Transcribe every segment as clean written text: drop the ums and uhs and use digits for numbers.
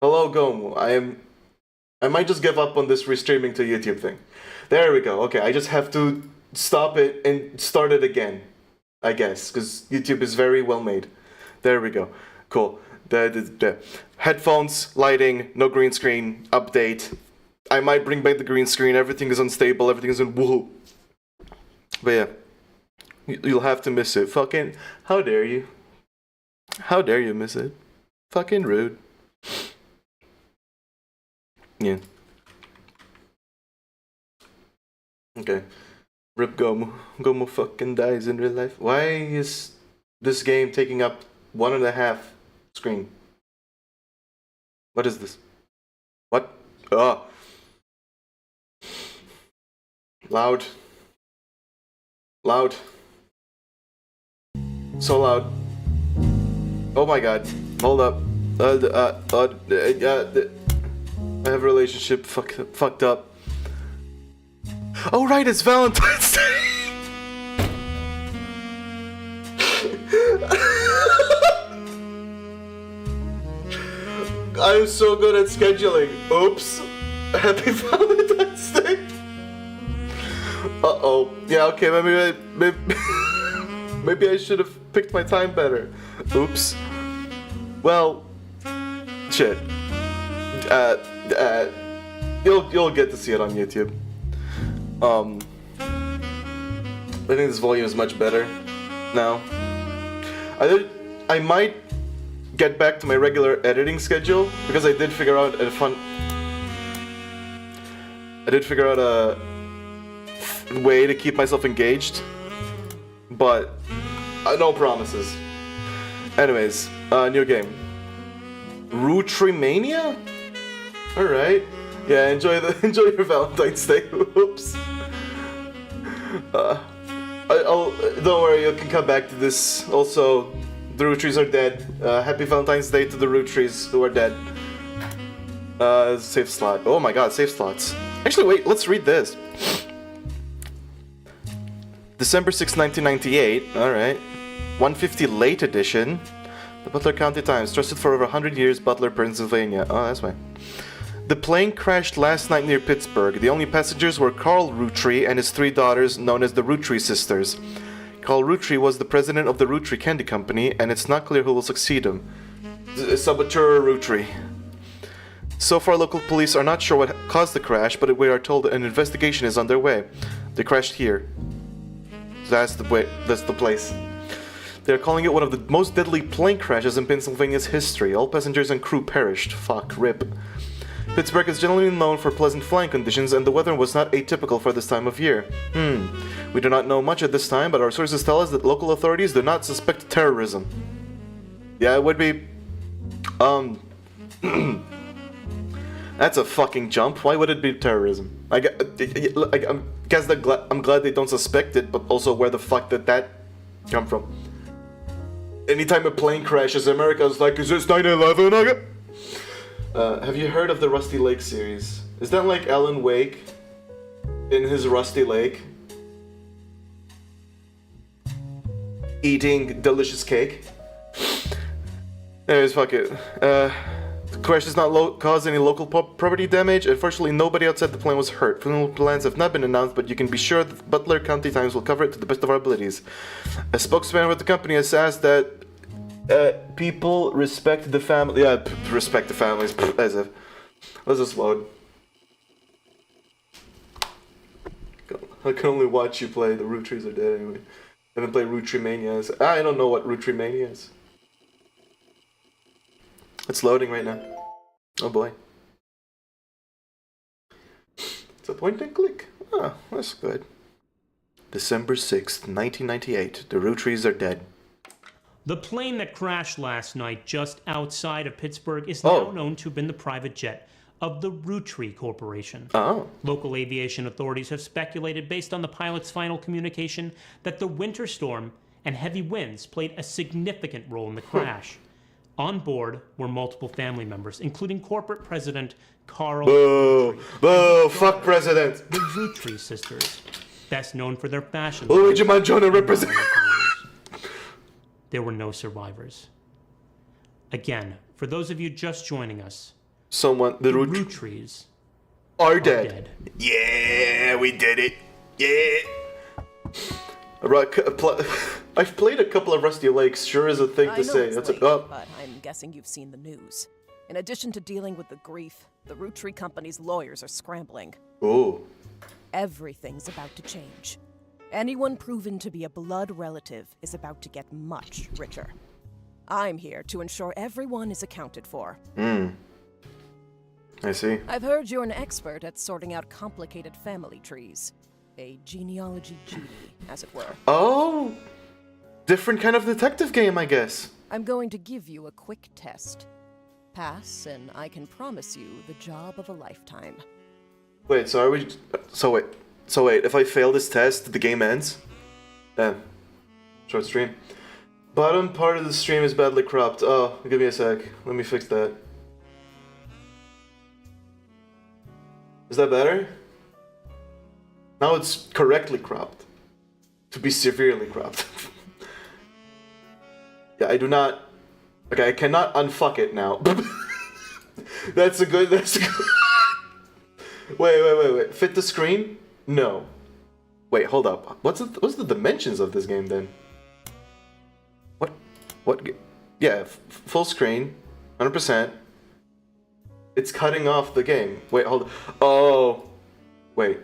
Hello, Gomu. I might just give up on this restreaming to YouTube thing. There we go. Okay, I just have to stop it and start it again, I guess, because YouTube is very well made. There we go. Cool. The headphones, lighting, no green screen, update. I might bring back the green screen. Everything is unstable. Everything is in woohoo. But yeah, you'll have to miss it. Fucking, how dare you? How dare you miss it? Fucking rude. Yeah. Okay. Rip Gomu. Gomu fucking dies in real life. Why is this game taking up 1.5 screen? What is this? What? Oh. Loud. Loud. So loud. Oh my god. Hold up. I have a relationship fucked up. Oh right, it's Valentine's Day! I'm so good at scheduling. Oops. Happy Valentine's Day! Uh-oh. Yeah, okay, maybe I should have picked my time better. Oops. Well, shit. You'll get to see it on YouTube. I think this volume is much better now. I might get back to my regular editing schedule because I did figure out a way to keep myself engaged, but no promises. Anyways, new game. Roottrees? Alright. Yeah, enjoy your Valentine's Day. Oops. Don't worry, you can come back to this. Also, the Roottrees are dead. Happy Valentine's Day to the Roottrees who are dead. Save slot. Oh my god, save slots. Actually, wait, let's read this. December 6, 1998. Alright. 150 late edition. The Butler County Times. Trusted for over 100 years, Butler, Pennsylvania. Oh, that's why. The plane crashed last night near Pittsburgh. The only passengers were Carl Roottree and his 3 daughters, known as the Roottrees sisters. Carl Roottrie was the president of the Roottrie Candy Company, and it's not clear who will succeed him. Saboteur Roottrie. So far, local police are not sure what caused the crash, but we are told an investigation is underway. They crashed here. That's the place. They are calling it one of the most deadly plane crashes in Pennsylvania's history. All passengers and crew perished. Fuck, rip. Pittsburgh is generally known for pleasant flying conditions, and the weather was not atypical for this time of year. We do not know much at this time, but our sources tell us that local authorities do not suspect terrorism. Yeah, it would be... That's a fucking jump. Why would it be terrorism? I'm glad they don't suspect it, but also where the fuck did that come from? Anytime a plane crashes, America's like, is this 9/11? Have you heard of the Rusty Lake series? Is that like Alan Wake in his Rusty Lake? Eating delicious cake? Anyways, fuck it. The crash does not cause any local property damage. Unfortunately, nobody outside the plane was hurt. Funeral plans have not been announced, but you can be sure that Butler County Times will cover it to the best of our abilities. A spokesman with the company has asked that people respect the family. Yeah, respect the families. As if. Let's just load. I can only watch you play. The Roottrees are dead anyway. I haven't played Roottrees Mania. I don't know what Roottrees Mania is. It's loading right now. Oh boy. It's a point and click. Oh, that's good. December 6th, 1998. The Roottrees are dead. The plane that crashed last night just outside of Pittsburgh is now known to have been the private jet of the Roottrees Corporation. Oh. Local aviation authorities have speculated, based on the pilot's final communication, that the winter storm and heavy winds played a significant role in the crash. On board were multiple family members, including corporate president Carl Boo! Boo! Fuck president! The Roottrees sisters, best known for their fashion. Luigi Mangione represent. There were no survivors. Again, for those of you just joining us, Someone, the Roottrees are are dead. dead. Yeah, we did it. Yeah. I've played a couple of Rusty Lakes. Sure is a thing to say. It's That's late, oh. but I'm guessing you've seen the news. In addition to dealing with the grief, the Roottrees Company's lawyers are scrambling. Oh. Everything's about to change. Anyone proven to be a blood relative is about to get much richer. I'm here to ensure everyone is accounted for. I see. I've heard you're an expert at sorting out complicated family trees. A genealogy genie, as it were. Oh, different kind of detective game, I guess. I'm going to give you a quick test. Pass, and I can promise you the job of a lifetime. Wait, so are we? So wait. If I fail this test, the game ends. Short stream. Bottom part of the stream is badly cropped. Oh, give me a sec. Let me fix that. Is that better? Now it's correctly cropped. To be severely cropped. Yeah, I do not... Okay, I cannot unfuck it now. That's a good... Wait. Fit the screen? No. Wait, hold up. What's the dimensions of this game then? What? Yeah, full screen, 100%. It's cutting off the game. Wait, hold on. Oh. Wait.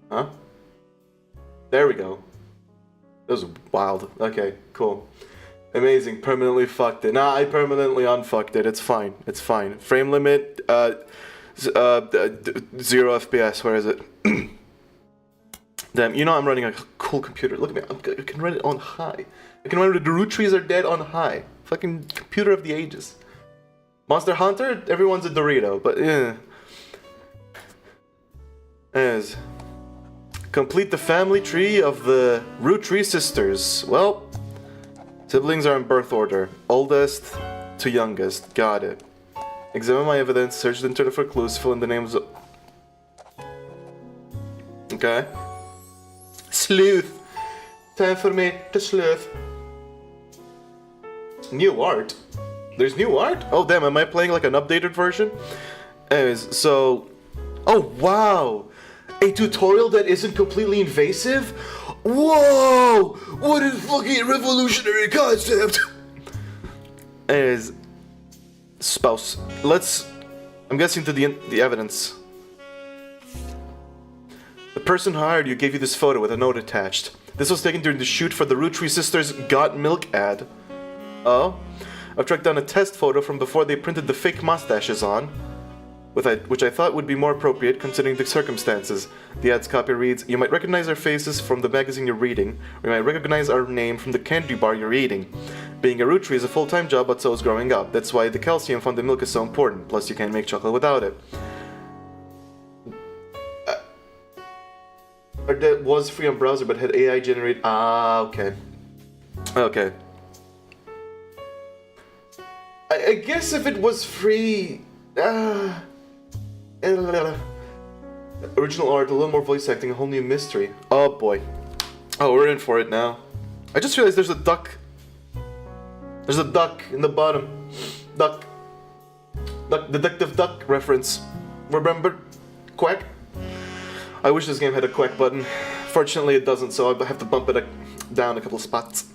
Huh? There we go. That was wild. Okay, cool. Amazing. Permanently fucked it. Nah, I permanently unfucked it. It's fine. It's fine. Frame limit, 0 FPS. Where is it? Damn, you know I'm running a cool computer. Look at me. I can run it on high. I can run the Roottrees Are Dead on high. Fucking computer of the ages. Monster Hunter? Everyone's a Dorito, but As complete the family tree of the Roottrees sisters. Well, siblings are in birth order. Oldest to youngest. Got it. Examine my evidence, search the internet for clues, fill in the names of... Okay. Sleuth. Time for me to sleuth. New art? There's new art? Oh damn, am I playing like an updated version? Anyways, so... Oh wow! A tutorial that isn't completely invasive? Whoa! What a fucking revolutionary concept! Anyways... Spouse. I'm guessing to the evidence. The person who hired you gave you this photo with a note attached. This was taken during the shoot for the Roottrees Sisters Got Milk ad. Oh? I've tracked down a test photo from before they printed the fake mustaches on, which I thought would be more appropriate considering the circumstances. The ad's copy reads, "You might recognize our faces from the magazine you're reading, or you might recognize our name from the candy bar you're eating. Being a Roottrie is a full-time job, but so is growing up. That's why the calcium found in milk is so important. Plus, you can't make chocolate without it." That was free on browser, but had AI generate. Ah, okay. Okay. I guess if it was free. Original art, a little more voice acting, a whole new mystery. Oh boy. Oh, we're in for it now. I just realized there's a duck. There's a duck in the bottom. Duck. Detective Duck reference. Remember? Quack? I wish this game had a quack button. Fortunately it doesn't, so I have to bump it down a couple spots.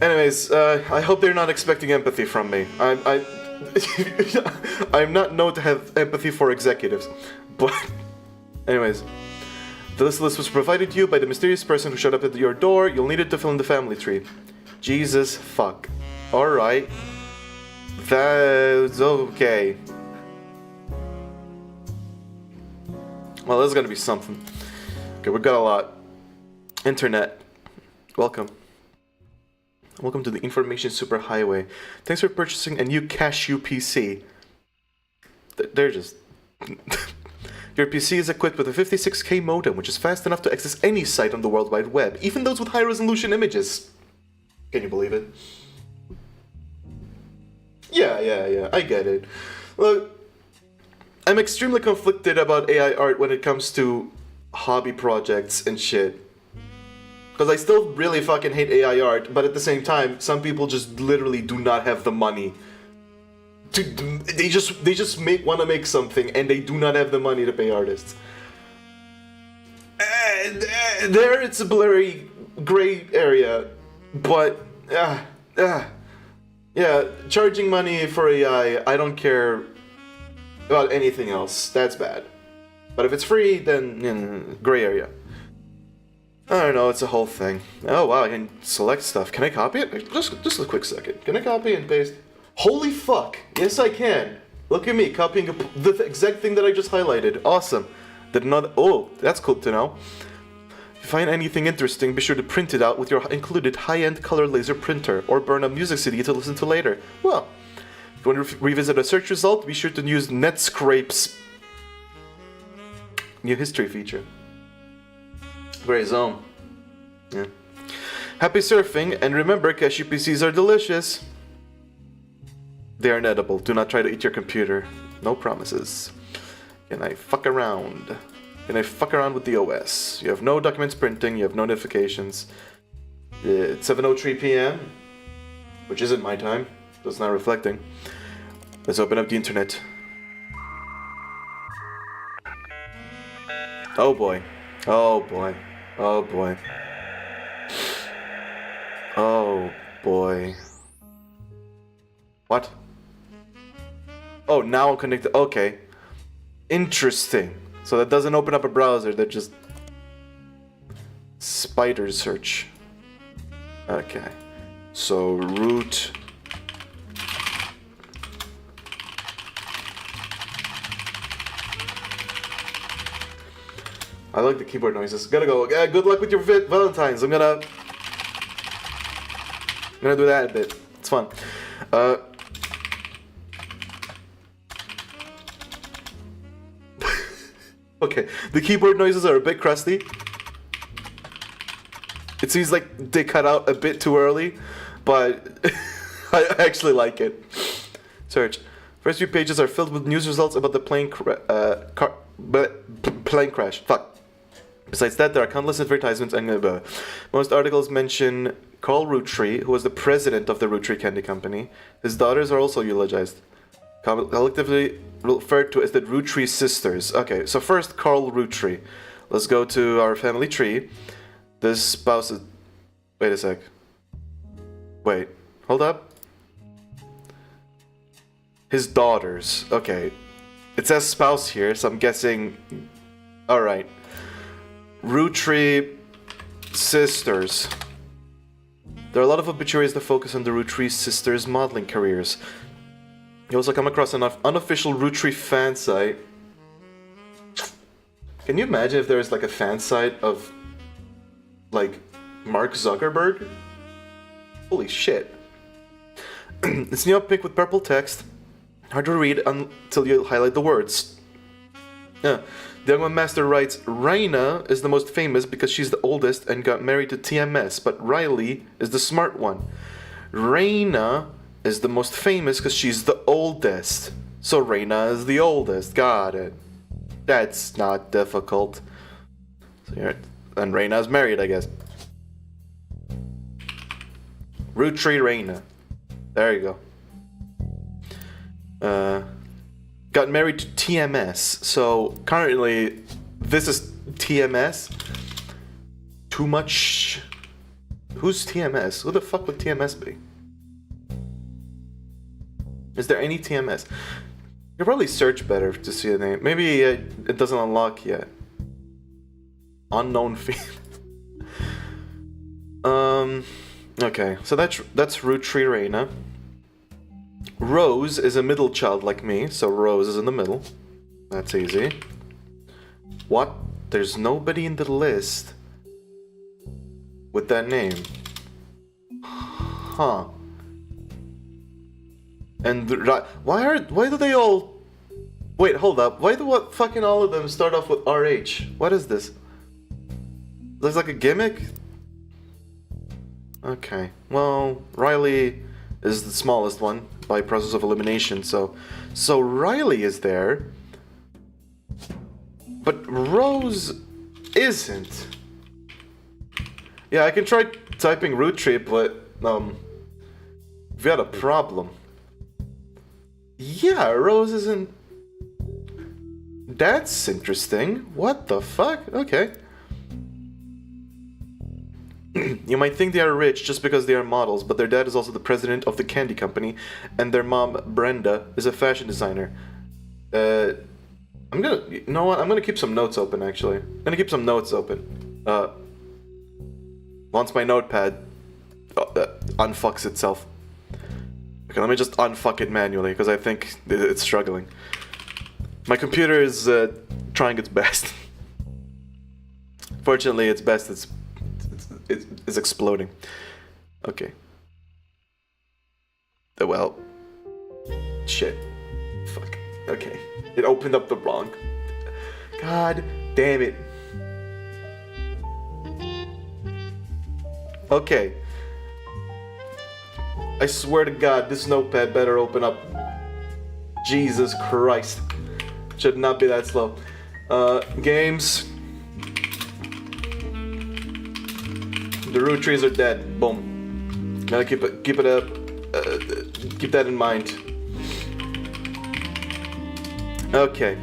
Anyways, I hope they're not expecting empathy from me. I'm not known to have empathy for executives. But, anyways. This list was provided to you by the mysterious person who showed up at your door. You'll need it to fill in the family tree. Jesus fuck. Alright. That's okay. Well, this is gonna be something. Okay, we got a lot. Internet. Welcome. Welcome to the Information Superhighway. Thanks for purchasing a new Cashew PC. They're just... Your PC is equipped with a 56K modem, which is fast enough to access any site on the World Wide Web, even those with high-resolution images. Can you believe it? Yeah, I get it. Look, I'm extremely conflicted about AI art when it comes to hobby projects and shit. Because I still really fucking hate AI art, but at the same time, some people just literally do not have the money They just want to make something, and they do not have the money to pay artists. And there, it's a blurry gray area, but yeah, charging money for AI, I don't care about anything else. That's bad. But if it's free, then gray area. I don't know, it's a whole thing. Oh wow, I can select stuff. Can I copy it? Just a quick second. Can I copy and paste? Holy fuck! Yes, I can. Look at me copying the exact thing that I just highlighted. Awesome. Did not. Oh, that's cool to know. If you find anything interesting, be sure to print it out with your included high-end color laser printer, or burn a music CD to listen to later. Well, if you want to revisit a search result, be sure to use Netscrape's new history feature. Gray zone. Yeah. Happy surfing, and remember, cashew PCs are delicious. They are inedible. Do not try to eat your computer. No promises. Can I fuck around? Can I fuck around with the OS? You have no documents printing, you have no notifications. It's 7:03 p.m., which isn't my time, so it's not reflecting. Let's open up the internet. Oh boy. Oh boy. Oh boy. Oh boy. What? Oh, now I'm connected. Okay. Interesting. So that doesn't open up a browser, that just spider search. Okay. So root. I like the keyboard noises. Gotta go. Good luck with your Valentine's. I'm gonna do that a bit. It's fun. Okay, the keyboard noises are a bit crusty. It seems like they cut out a bit too early, but I actually like it. Search. First few pages are filled with news results about the plane crash. Fuck. Besides that, there are countless advertisements and most articles mention Carl Roottree, who was the president of the Roottrees Candy Company. His daughters are also eulogized, collectively referred to as the Roottrees sisters. Okay, so first Carl Roottree. Let's go to our family tree. This spouse is... Wait a sec. Wait, hold up. His daughters. Okay. It says spouse here, so I'm guessing... Alright. Roottrees sisters. There are a lot of obituaries that focus on the Roottrees sisters' modeling careers. You also come across an unofficial Roottrees fan site. Can you imagine if there was like a fan site of like Mark Zuckerberg? Holy shit. It's new pink with purple text. Hard to read until you highlight the words. Yeah. The young one master writes, Raina is the most famous because she's the oldest and got married to TMS, but Riley is the smart one. Raina is the most famous because she's the oldest. So Raina is the oldest. Got it. That's not difficult. So and Raina's married, I guess. Roottrees Raina. There you go. Got married to TMS. So currently, this is TMS. Too much. Who's TMS? Who the fuck would TMS be? Is there any TMS? You could probably search better to see a name. Maybe it doesn't unlock yet. Unknown field. Okay, so that's Roottrees Raina. Rose is a middle child like me, so Rose is in the middle. That's easy. What? There's nobody in the list with that name. Huh. And why do they all... Wait, hold up. Why do fucking all of them start off with RH? What is this? There's like a gimmick? Okay. Well, Riley is the smallest one by process of elimination, so Riley is there. But Rose isn't. Yeah, I can try typing Roottrees, but we had a problem. Yeah, Rose isn't... That's interesting. What the fuck? Okay. You might think they are rich just because they are models, but their dad is also the president of the candy company, and their mom, Brenda, is a fashion designer. I'm gonna... You know what? I'm gonna keep some notes open, actually. I'm gonna keep some notes open. Once my notepad unfucks itself. Okay, let me just unfuck it manually, because I think it's struggling. My computer is trying its best. Fortunately, its best is exploding. Okay. Well. Shit. Fuck. Okay. It opened up the wrong. God damn it. Okay. I swear to God, this notepad better open up. Jesus Christ. Should not be that slow. Games. The Roottrees Are Dead. Boom. Gotta keep it up. Keep that in mind. Okay.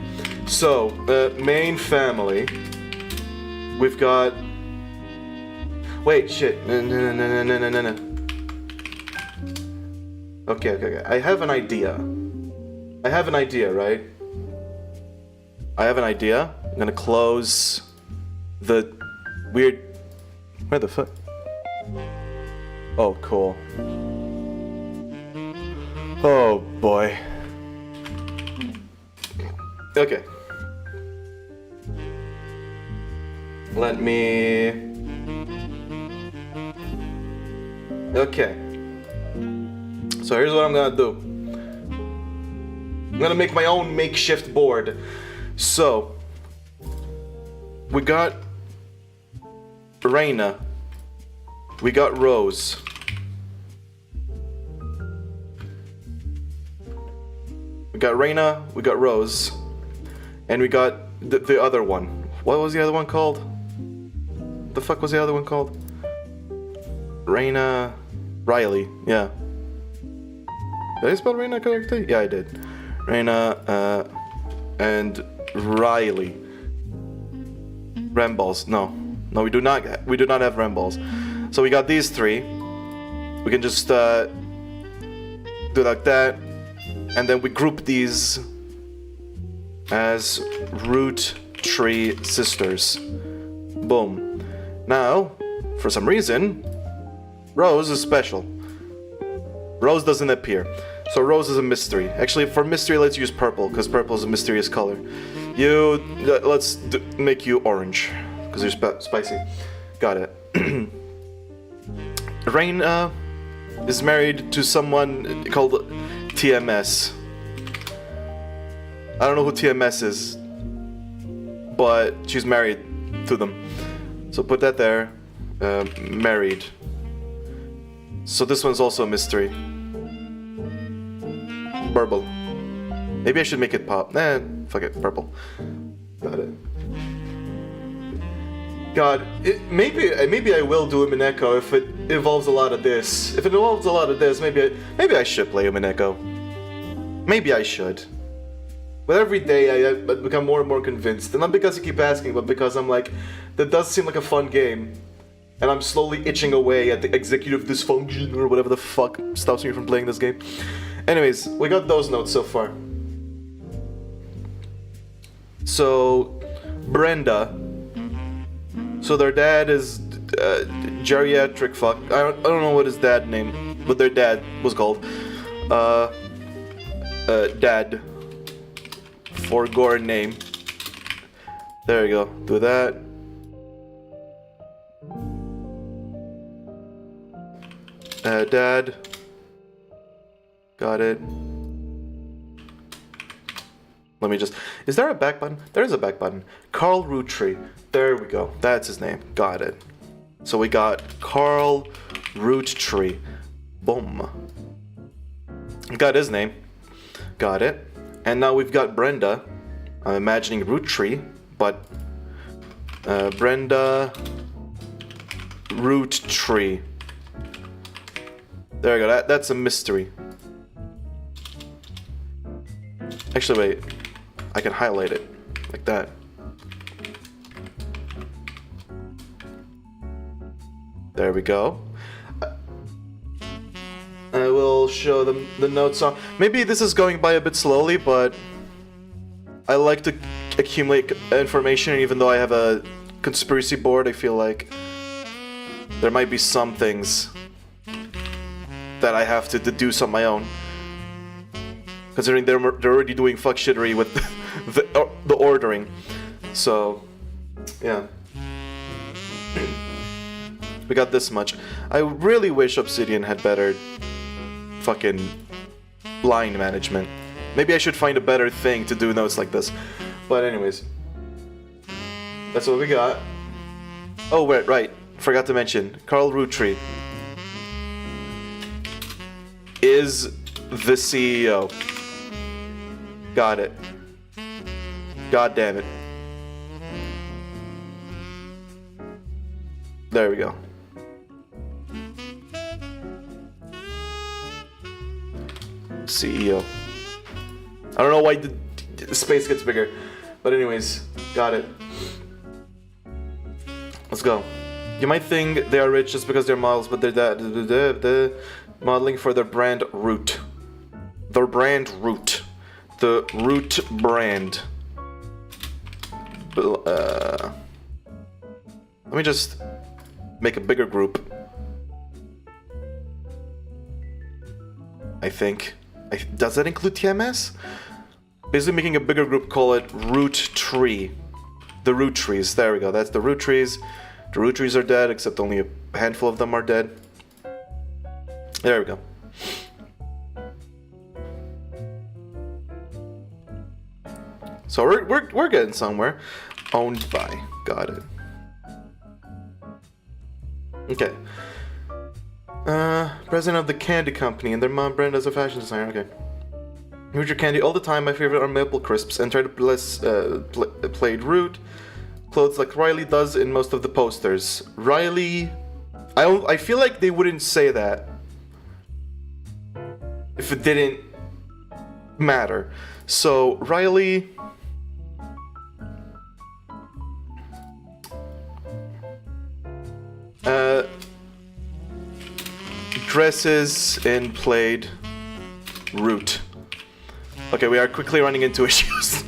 So, main family. We've got... Wait, shit. No. Okay. I have an idea, right? I have an idea. I'm gonna close the weird... Where the fuck? Oh, cool. Oh, boy. Okay. Let me... Okay. So here's what I'm gonna do. I'm gonna make my own makeshift board. So, we got Reina. We got Rose. We got Reina, we got Rose. And we got the other one. What was the other one called? The fuck was the other one called? Reina... Riley, yeah. Did I spell Reina correctly? Yeah, I did. Reina, and Riley. Ramballs. No, we do not have Ramballs. So we got these three. We can just do like that, and then we group these as root tree sisters. Boom. Now, for some reason, Rose is special. Rose doesn't appear. So Rose is a mystery. Actually, for mystery, let's use purple, because purple is a mysterious color. Let's make you orange, because you're spicy. Got it. Rain is married to someone called TMS. I don't know who TMS is, but she's married to them. So put that there. Married. So this one's also a mystery. Purple. Maybe I should make it pop. Nah, fuck it. Purple. Got it. God, maybe I will do Umineko if it involves a lot of this. If it involves a lot of this, maybe I should play Umineko. Maybe I should. But every day I become more and more convinced. And not because you keep asking, but because I'm like, that does seem like a fun game. And I'm slowly itching away at the executive dysfunction or whatever the fuck stops me from playing this game. Anyways, we got those notes so far. So, Brenda. So their dad is geriatric fuck. I don't know what his dad name, what their dad was called. Dad. Foregone name. There you go. Do that. Dad. Got it. Let me just... Is there a back button? There is a back button. Carl Roottree. There we go. That's his name. Got it. So we got Carl Roottree. Boom. Got his name. Got it. And now we've got Brenda. I'm imagining Roottree, but... Brenda... Roottree. There we go. That's a mystery. Actually, wait. I can highlight it like that. There we go. I will show them the notes on. Maybe this is going by a bit slowly, but I like to accumulate information. Even though I have a conspiracy board, I feel like there might be some things that I have to deduce on my own. Considering they're already doing fuck shittery with the ordering. So, yeah. We got this much. I really wish Obsidian had better fucking line management. Maybe I should find a better thing to do notes like this. But anyways. That's what we got. Oh, wait, right. Forgot to mention. Carl Roottrees is the CEO. Got it. God damn it. There we go. CEO. I don't know why the space gets bigger. But anyways, got it. Let's go. You might think they are rich just because they're models, but they're the modeling for their brand Root. Their brand Root. The Root brand. Let me just make a bigger group. I think. Does that include TMS? Basically making a bigger group, call it Roottree. The Roottrees, there we go, that's the Roottrees. The Roottrees are dead, except only a handful of them are dead. There we go. So we're getting somewhere. Owned by, got it. Okay. President of the candy company, and their mom Brenda's a fashion designer. Okay. Eat your candy all the time. My favorite are maple crisps, and try to played Root. Clothes like Riley does in most of the posters. Riley, I feel like they wouldn't say that if it didn't matter. So Riley. Dresses and played Root. Okay, we are quickly running into issues.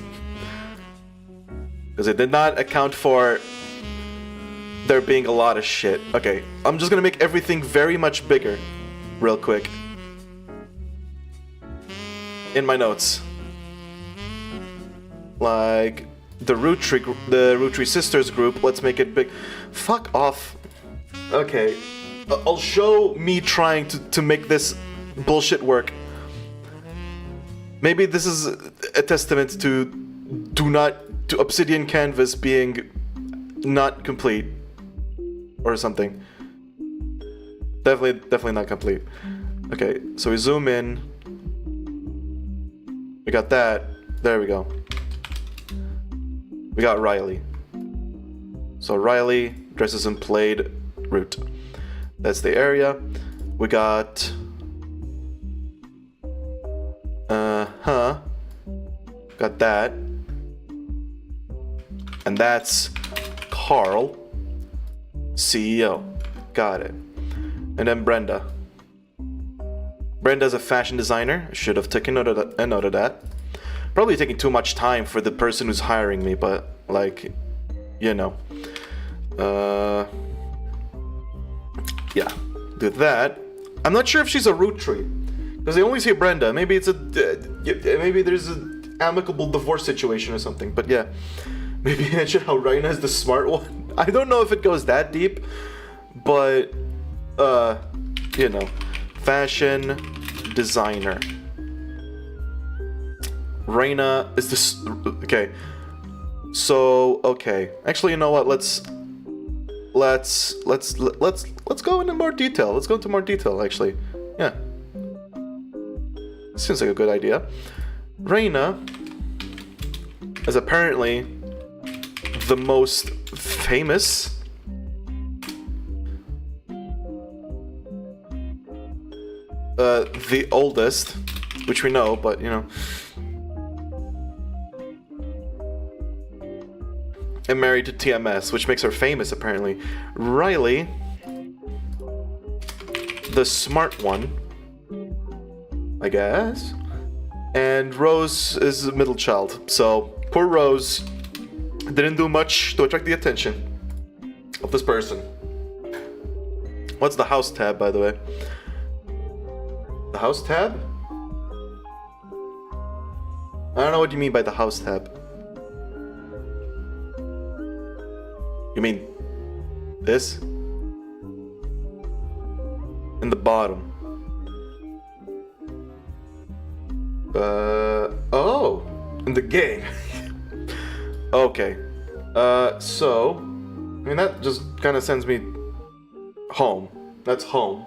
Because it did not account for there being a lot of shit. Okay, I'm just gonna make everything very much bigger. Real quick. In my notes. Like, the Roottrees Sisters group, let's make it big. Fuck off. Okay. I'll show me trying to make this bullshit work. Maybe this is a testament to Obsidian Canvas being not complete or something. Definitely not complete. Okay, so we zoom in. We got that. There we go. We got Riley. So Riley dresses and played Root. That's the area. We got got that. And that's Carl, CEO. Got it. And then Brenda. Brenda's a fashion designer. I should have taken a note of that. Probably taking too much time for the person who's hiring me, but like, you know. Yeah, do that. I'm not sure if she's a Roottree, because they only say Brenda. Maybe it's maybe there's an amicable divorce situation or something. But yeah, maybe mention how Raina is the smart one. I don't know if it goes that deep, but you know, fashion designer. Raina is this. Okay, so okay. Actually, you know what? Let's go into more detail. Let's go into more detail, actually. Yeah. Seems like a good idea. Raina is apparently the most famous the oldest, which we know, but you know. and married to TMS, which makes her famous apparently. Riley, the smart one, I guess. And Rose is the middle child. So poor Rose didn't do much to attract the attention of this person. What's the house tab, by the way? The house tab? I don't know what you mean by the house tab. You mean this? In the bottom. Oh, in the game. Okay. So, I mean, that just kind of sends me home. That's home.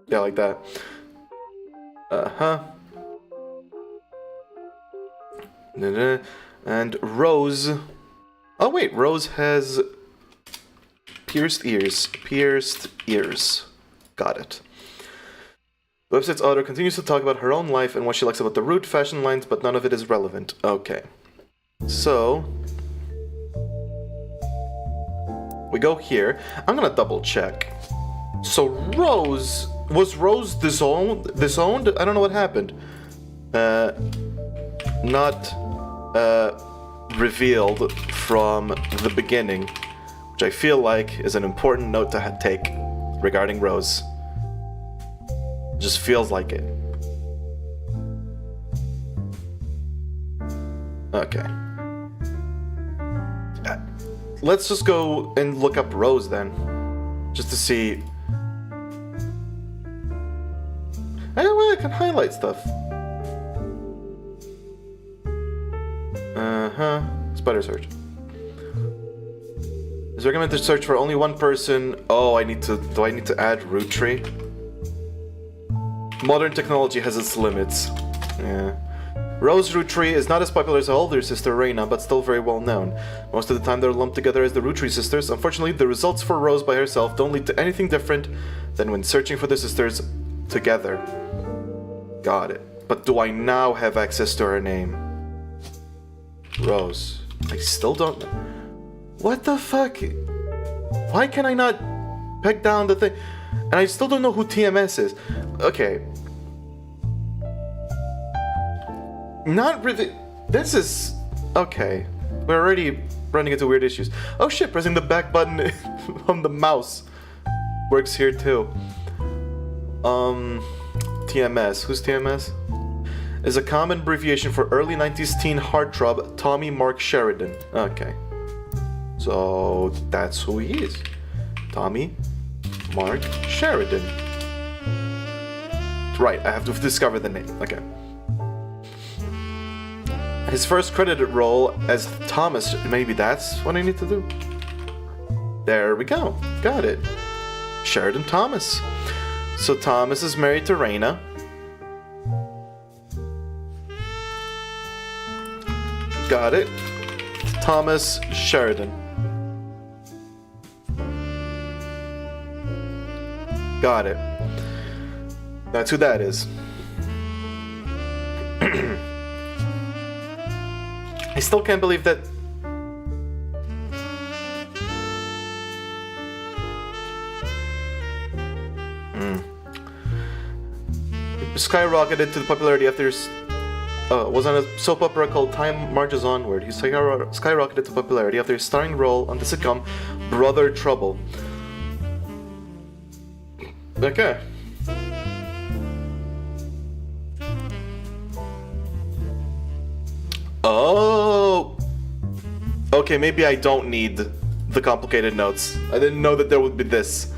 Yeah, like that. And Rose. Oh wait, Rose has pierced ears. Pierced ears. Got it. The website's author continues to talk about her own life and what she likes about the Root fashion lines, but none of it is relevant. Okay. So we go here. I'm gonna double check. So Rose, was Rose disowned? I don't know what happened. Not revealed from the beginning, which I feel like is an important note to take regarding Rose. Just feels like it. Okay. Let's just go and look up Rose then, just to see. Well, I can highlight stuff. Spider search. It's recommended to search for only one person. Oh, do I need to add Roottrees? Modern technology has its limits. Yeah. Rose Roottrees is not as popular as her older sister Reina, but still very well known. Most of the time they're lumped together as the Roottrees sisters. Unfortunately, the results for Rose by herself don't lead to anything different than when searching for the sisters together. Got it. But do I now have access to her name? Rose. I still don't know. What the fuck? Why can I not peg down the thing? And I still don't know who TMS is. Okay. Not really. This is... Okay. We're already running into weird issues. Oh shit, pressing the back button on the mouse works here too. TMS. Who's TMS? Is a common abbreviation for early 90s teen heartthrob Tommy Mark Sheridan. Okay. So that's who he is. Tommy Mark Sheridan. Right, I have to discover the name. Okay. His first credited role as Thomas. Maybe that's what I need to do. There we go. Got it. Sheridan Thomas. So Thomas is married to Reina. Got it. Thomas Sheridan. Got it. That's who that is. I still can't believe that. Skyrocketed to the popularity after was on a soap opera called Time Marches Onward. He skyrocketed to popularity after his starring role on the sitcom Brother Trouble. Okay. Oh. Okay, maybe I don't need the complicated notes. I didn't know that there would be this.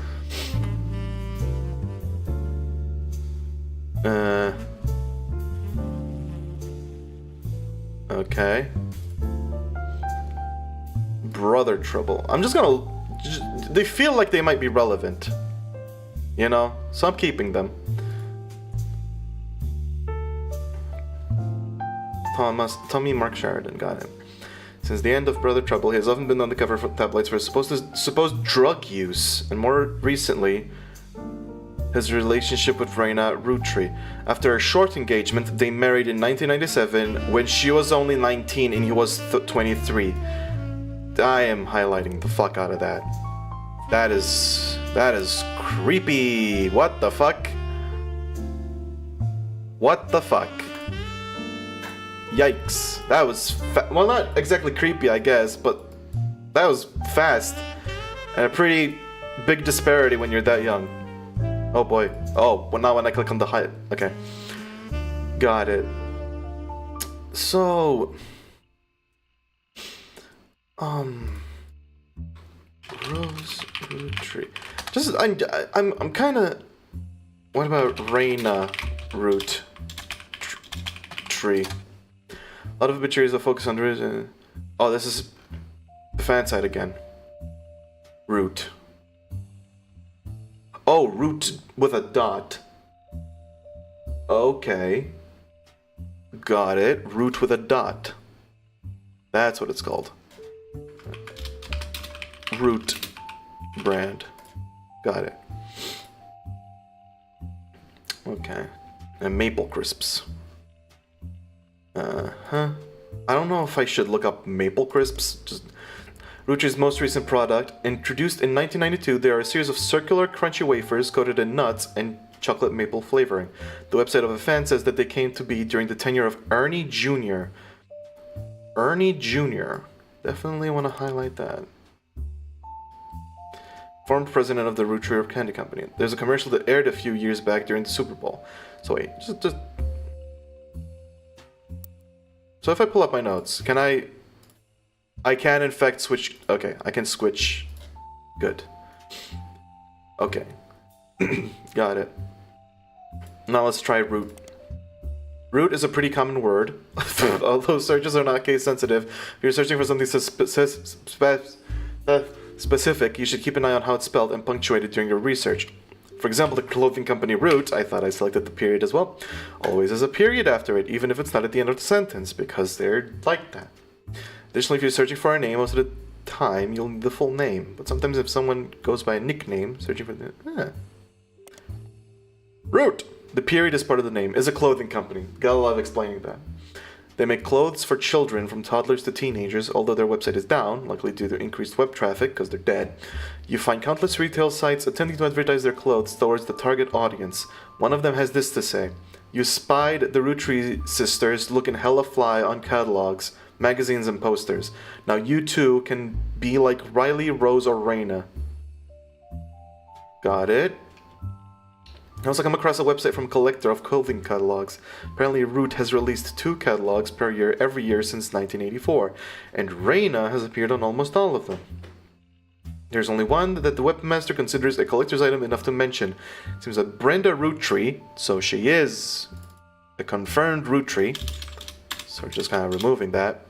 Okay. Brother Trouble. I'm just gonna... They feel like they might be relevant. You know? So I'm keeping them. Tommy Mark Sheridan, got it. Since the end of Brother Trouble, he has often been on the cover for tabloids for supposed drug use, and more recently, his relationship with Reyna Rootree. After a short engagement, they married in 1997 when she was only 19 and he was 23. I am highlighting the fuck out of that. That is creepy. What the fuck? What the fuck? Yikes. That was well, not exactly creepy, I guess, but that was fast. And a pretty big disparity when you're that young. Oh boy. Oh, well, now when I click on the height. Okay. Got it. So... Rose Rootree. Just, I'm kind of... What about Reyna Rootree? A lot of obituaries are focused on... Oh, this is the fan side again. Root. Oh, root with a dot. Okay. Got it. Root with a dot. That's what it's called. Root brand. Got it. Okay. And maple crisps. I don't know if I should look up maple crisps. Just Rootree's most recent product, introduced in 1992, they are a series of circular, crunchy wafers coated in nuts and chocolate maple flavoring. The website of a fan says that they came to be during the tenure of Ernie Jr. Ernie Jr. Definitely want to highlight that. Former president of the Roottrees Candy Company. There's a commercial that aired a few years back during the Super Bowl. So wait, just... So if I pull up my notes, can I can in fact switch... Okay, I can switch. Good. Okay. Got it. Now let's try root. Root is a pretty common word, although searches are not case sensitive. If you're searching for something specific, you should keep an eye on how it's spelled and punctuated during your research. For example, the clothing company Root, I thought I selected the period as well, always has a period after it, even if it's not at the end of the sentence, because they're like that. Additionally, if you're searching for a name, most of the time you'll need the full name, but sometimes if someone goes by a nickname, searching for the... Root! The period is part of the name, is a clothing company. Got a lot of explaining that. They make clothes for children from toddlers to teenagers, although their website is down, likely due to increased web traffic, because they're dead. You find countless retail sites attempting to advertise their clothes towards the target audience. One of them has this to say: you spied the Roottrees sisters looking hella fly on catalogs, magazines, and posters. Now you too can be like Riley, Rose, or Reyna. Got it. I also come across a website from a collector of clothing catalogs. Apparently Root has released 2 catalogs per year every year since 1984, and Reyna has appeared on almost all of them. There's only one that the webmaster considers a collector's item enough to mention. It seems that Brenda Rootree, so she is a confirmed Rootree, so we're just kind of removing that.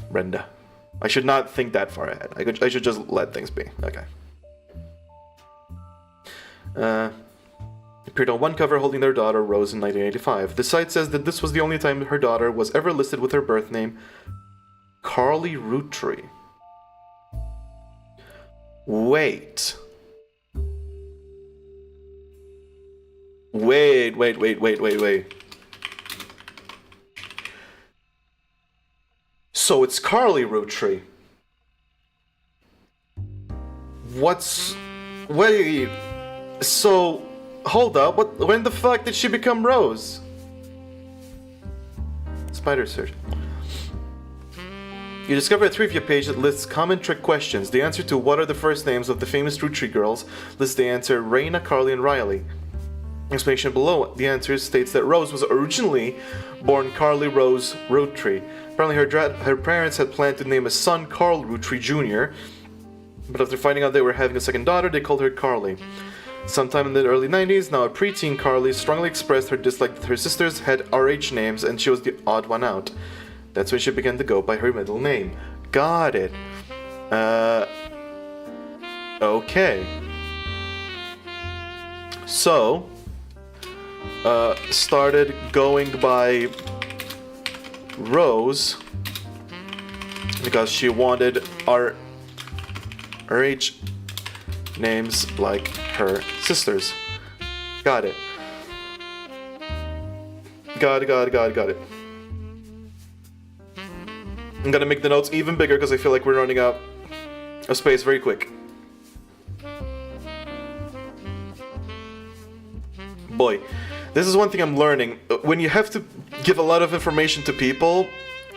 Brenda. I should not think that far ahead. I should just let things be. Okay. Appeared on one cover holding their daughter Rose in 1985. The site says that this was the only time her daughter was ever listed with her birth name, Carly Rootree. Wait. So it's Carly Rootree. Wait. So, hold up. When the fuck did she become Rose? Spider search. You discover a trivia page that lists common trick questions. The answer to what are the first names of the famous Rootree girls lists the answer Reyna, Carly, and Riley. Explanation below the answer states that Rose was originally born Carly Rose Rootree. Apparently her parents had planned to name a son Carl Rootree Jr., but after finding out they were having a second daughter, they called her Carly. Sometime in the early 90s, now a preteen, Carly strongly expressed her dislike that her sisters had RH names and she was the odd one out. That's when she began to go by her middle name. Got it. Okay. So, started going by Rose because she wanted RH names like her sisters. Got it. Got it. I'm gonna make the notes even bigger because I feel like we're running out of space very quick. Boy, this is one thing I'm learning. When you have to give a lot of information to people,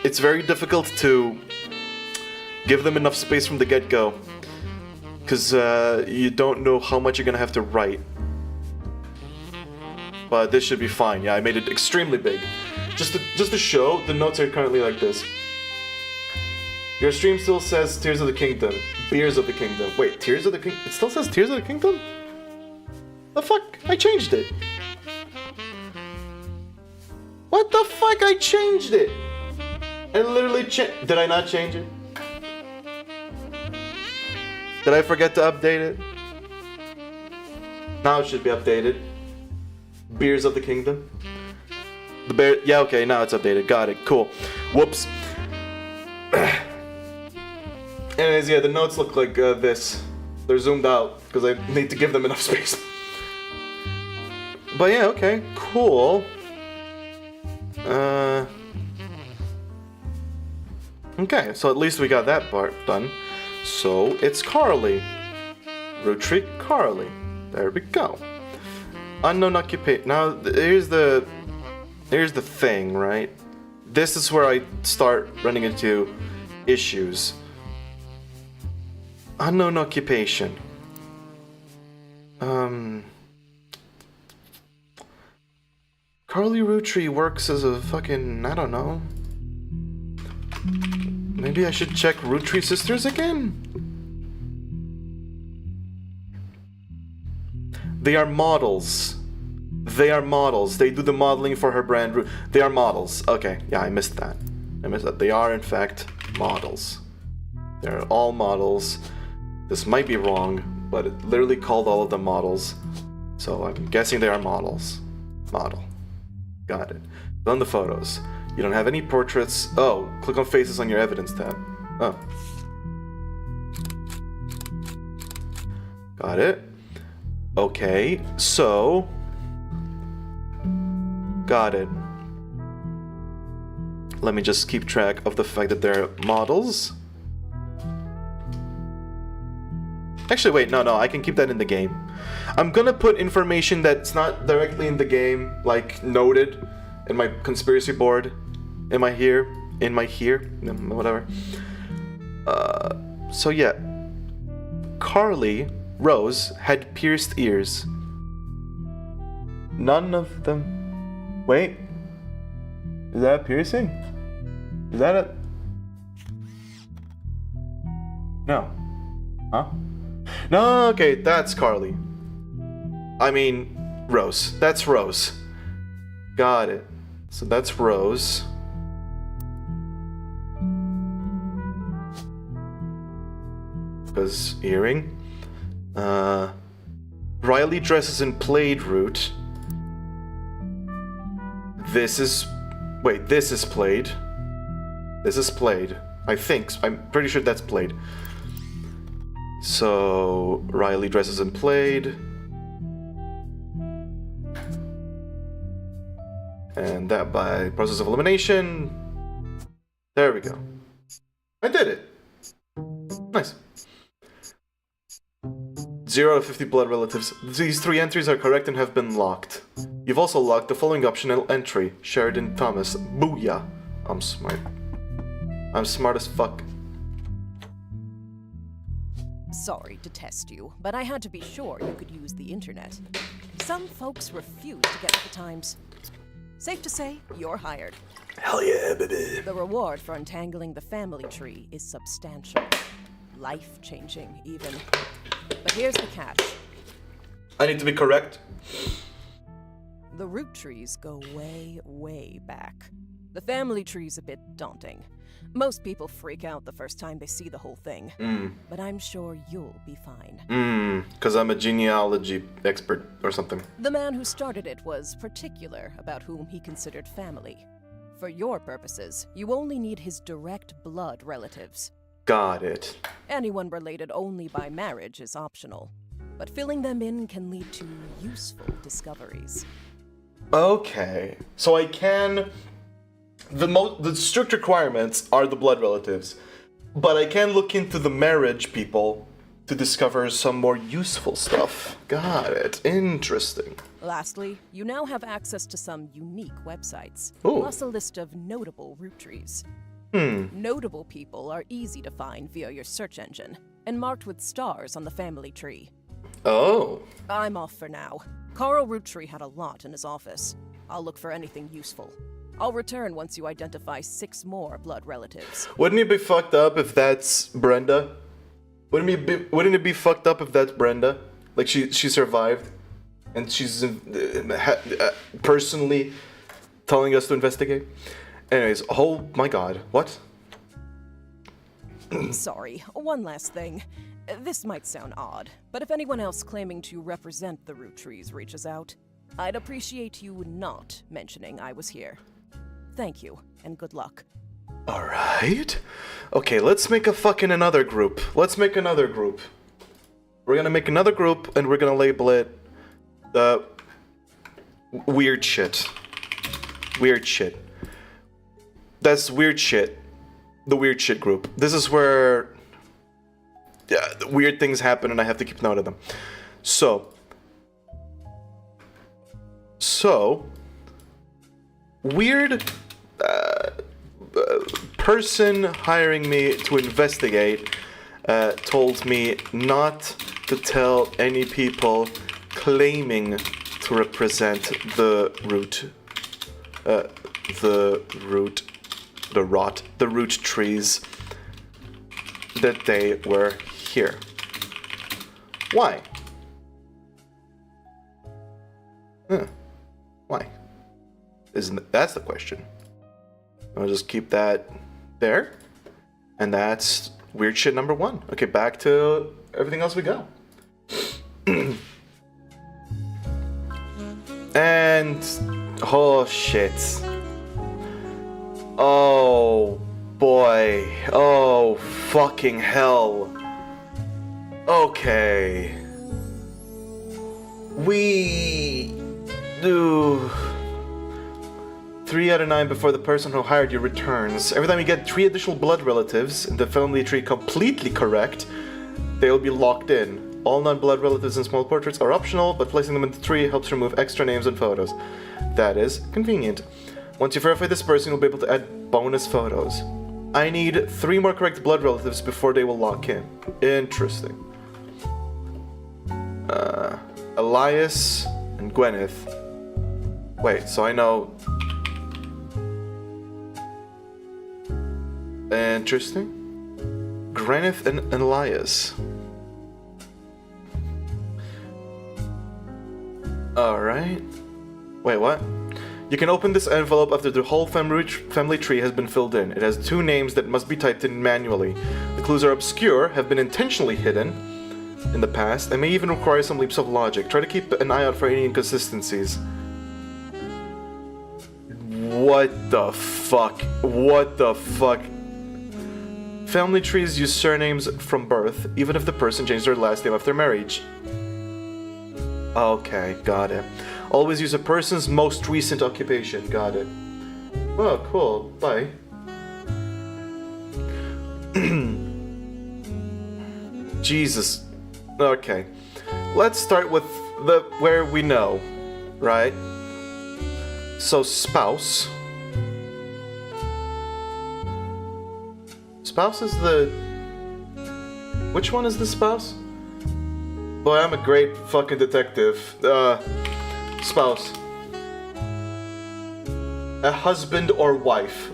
it's very difficult to give them enough space from the get-go. Because you don't know how much you're gonna have to write. But this should be fine. Yeah, I made it extremely big. Just to show, the notes are currently like this. Your stream still says Tears of the Kingdom. Beers of the Kingdom. Wait, Tears of the Kingdom? It still says Tears of the Kingdom? The fuck? I changed it. What the fuck? I changed it. I literally Did I not change it? Did I forget to update it? Now it should be updated. Beers of the Kingdom. The bear. Yeah, okay, now it's updated. Got it. Cool. Whoops. Anyways, yeah, the notes look like this. They're zoomed out because I need to give them enough space. But yeah, okay, cool. Okay, so at least we got that part done. So it's Carly. Roottrees Carly. There we go. Unknown occupation. Now here's the thing, right? This is where I start running into issues. Unknown occupation. Carly Roottrees works as a fucking, I don't know. Maybe I should check Roottrees Sisters again? They are models. They are models. They do the modeling for her brand. They are models. Okay, yeah, I missed that. They are, in fact, models. They're all models. This might be wrong, but it literally called all of them models. So I'm guessing they are models. Model. Got it. On the photos. You don't have any portraits. Oh, click on faces on your evidence tab. Oh. Got it. Okay, so... Got it. Let me just keep track of the fact that they're models. Actually, wait, no, I can keep that in the game. I'm gonna put information that's not directly in the game, like noted in my conspiracy board. In my here, whatever. So yeah. Carly Rose had pierced ears. None of them. Wait. Is that a piercing? Is that a... No. Huh? No, okay, that's Carly. I mean, Rose. That's Rose. Got it. So that's Rose. Because earring. Riley dresses in plaid root. This is... Wait, this is plaid. This is plaid. I think. I'm pretty sure that's plaid. So, Riley dresses in plaid. And that by process of elimination. There we go. I did it. Nice. 0 out of 50 blood relatives. These 3 entries are correct and have been locked. You've also locked the following optional entry. Sheridan Thomas. Booyah. I'm smart. I'm smart as fuck. Sorry to test you, but I had to be sure you could use the internet. Some folks refuse to get with the times. Safe to say, you're hired. Hell yeah, baby. The reward for untangling the family tree is substantial. Life-changing, even. But here's the catch. I need to be correct. The root trees go way, way back. The family tree's a bit daunting. Most people freak out the first time they see the whole thing. But I'm sure you'll be fine. Because I'm a genealogy expert or something. The man who started it was particular about whom he considered family. For your purposes, you only need his direct blood relatives. Got it. Anyone related only by marriage is optional. but filling them in can lead to useful discoveries. Okay, so I can... The strict requirements are the blood relatives, but I can look into the marriage people to discover some more useful stuff. Got it. Interesting. Lastly, you now have access to some unique websites, Ooh. plus a list of notable root trees. Notable people are easy to find via your search engine, and marked with stars on the family tree. Oh. I'm off for now. Carl Roottree had a lot in his office. I'll look for anything useful. I'll return once you identify 6 more blood relatives. Wouldn't it be fucked up if that's Brenda? Wouldn't it be fucked up if that's Brenda? Like she survived, and she's personally telling us to investigate. Anyways, oh my god, what? Sorry, one last thing. This might sound odd, but if anyone else claiming to represent the Roottrees reaches out, I'd appreciate you not mentioning I was here. Thank you, and good luck. Alright. Okay, let's make another group. Let's make another group. We're gonna make another group, and we're gonna label it, weird shit. Weird shit. That's weird shit. The weird shit group. This is where... yeah, weird things happen, and I have to keep note of them. So... weird... person hiring me to investigate told me not to tell any people claiming to represent the root trees that they were here. Why? Why? That's the question. I'll just keep that there. And that's weird shit number 1. Okay, back to everything else we got. And... oh, shit. Oh, boy. Oh, fucking hell. Okay. We... do... 3 out of 9 before the person who hired you returns. Every time you get 3 additional blood relatives in the family tree completely correct, they will be locked in. All non-blood relatives and small portraits are optional, but placing them in the tree helps remove extra names and photos. That is convenient. Once you verify this person, you'll be able to add bonus photos. I need 3 more correct blood relatives before they will lock in. Interesting. Elias and Gwyneth. Wait, so I know... interesting. Gwyneth and Elias. Alright. Wait, what? You can open this envelope after the whole family tree has been filled in. It has 2 names that must be typed in manually. The clues are obscure, have been intentionally hidden in the past, and may even require some leaps of logic. Try to keep an eye out for any inconsistencies. What the fuck? What the fuck? Family trees use surnames from birth, even if the person changed their last name after marriage. Okay, got it. Always use a person's most recent occupation. Got it. Oh, cool. Bye. Jesus. Okay. Let's start with where we know, right? So, spouse. Spouse is the... which one is the spouse? Boy, I'm a great fucking detective. Spouse. A husband or wife.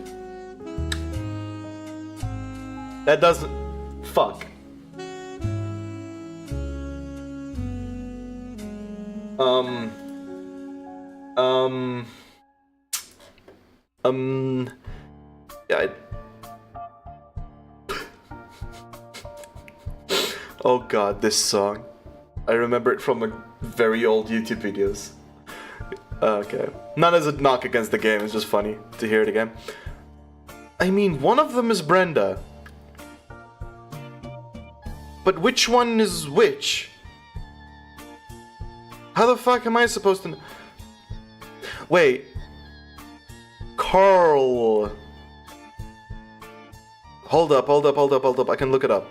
That doesn't... fuck. Yeah, oh god, this song. I remember it from a very old YouTube videos. Okay. Not as a knock against the game, it's just funny to hear it again. I mean, one of them is Brenda. But which one is which? How the fuck am I supposed to... Wait. Carl. Hold up. I can look it up.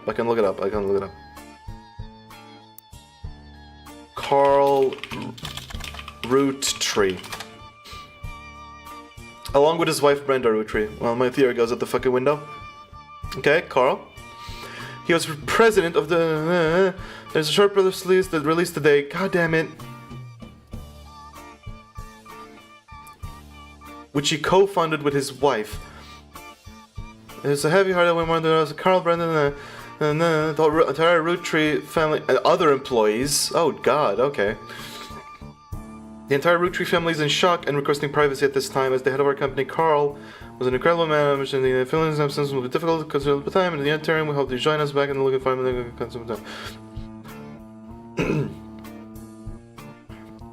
Carl Roottree. Along with his wife Brenda Roottree. Well, my theory goes out the fucking window. Okay, Carl. He was president of the... there's a short release that released today. God damn it. Which he co-founded with his wife. There's a heavy-hearted one. There was Carl, Brendan, and the entire Roottree family and other employees. Oh God, okay. The entire Roottree family is in shock and requesting privacy at this time, as the head of our company, Carl, was an incredible man. I'm sure the feelings and absence will be difficult to consider at the time. In the interim, we hope you join us back in the looking for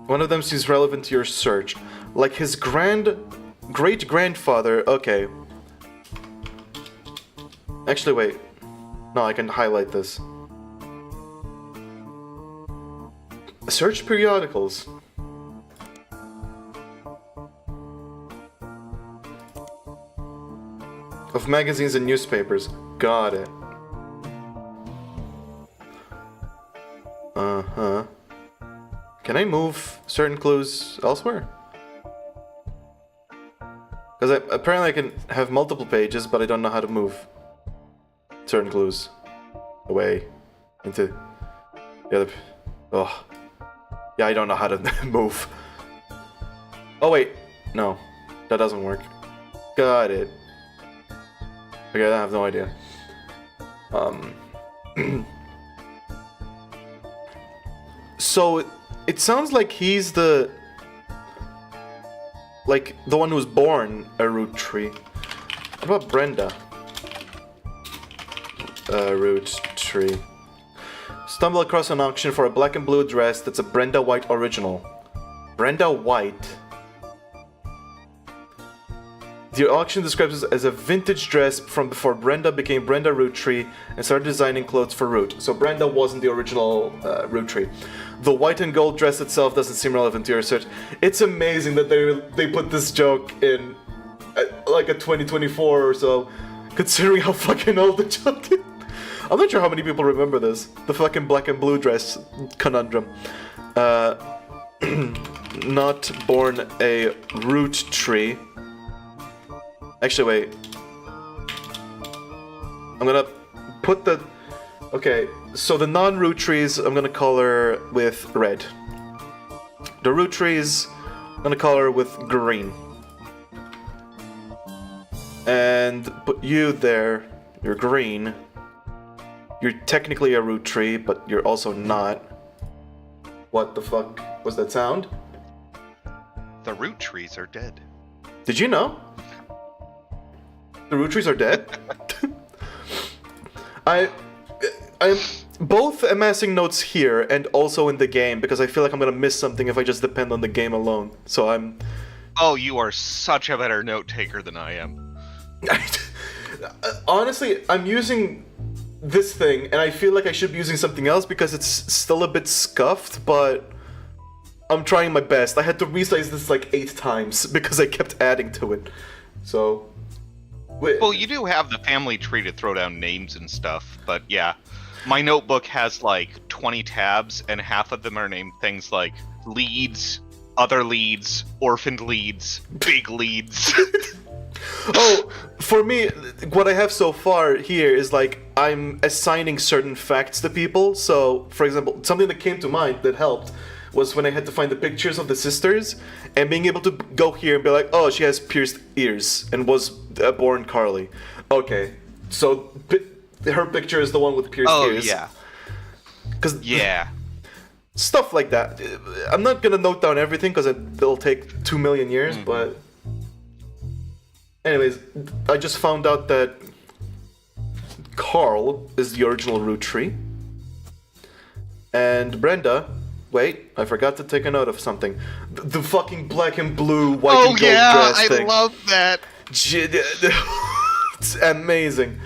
One of them seems relevant to your search, like his great-grandfather. Okay. Actually, wait. No, I can highlight this. Search periodicals. Of magazines and newspapers. Got it. Uh-huh. Can I move certain clues elsewhere? Because apparently I can have multiple pages, but I don't know how to move certain clues away into the other... Oh. Yeah, I don't know how to move. Oh, wait. No. That doesn't work. Got it. Okay, I have no idea. So, it sounds like he's the... Like, the one who's born a Roottree. What about Brenda? Roottree. Stumble across an auction for a black and blue dress that's a Brenda White original. Brenda White? The auction describes it as a vintage dress from before Brenda became Brenda Roottree and started designing clothes for Root. So Brenda wasn't the original Roottree. The white and gold dress itself doesn't seem relevant to your search. It's amazing that they put this joke in like a 2024 or so, considering how fucking old the joke is. I'm not sure how many people remember this. The fucking black and blue dress conundrum. Not born a Roottree. Actually, wait. I'm gonna put the... Okay, so the non-Roottrees I'm gonna color with red. The Roottrees I'm gonna color with green. And put you there. You're green. You're technically a Roottree, but you're also not. What the fuck was that sound? The Roottrees are dead. Did you know? The Roottrees are dead? I'm both amassing notes here and also in the game because I feel like I'm gonna miss something if I just depend on the game alone. So I'm... Oh, you are such a better note taker than I am. Honestly, I'm using this thing and I feel like I should be using something else because it's still a bit scuffed, but I'm trying my best. I had to resize this like 8 times because I kept adding to it. So... Well, you do have the family tree to throw down names and stuff, but yeah. My notebook has like 20 tabs, and half of them are named things like leads, other leads, orphaned leads, big leads. Oh, for me, what I have so far here is like I'm assigning certain facts to people. So, for example, something that came to mind that helped was when I had to find the pictures of the sisters and being able to go here and be like, oh, she has pierced ears and was born Carly. Okay, so her picture is the one with pierced ears. Oh, yeah. Yeah. Stuff like that. I'm not gonna note down everything because it'll take 2 million years, but... Anyways, I just found out that Carl is the original Roottree. And Brenda... Wait, I forgot to take a note of something. The fucking black and blue, white and gold dress thing. I love that. It's amazing.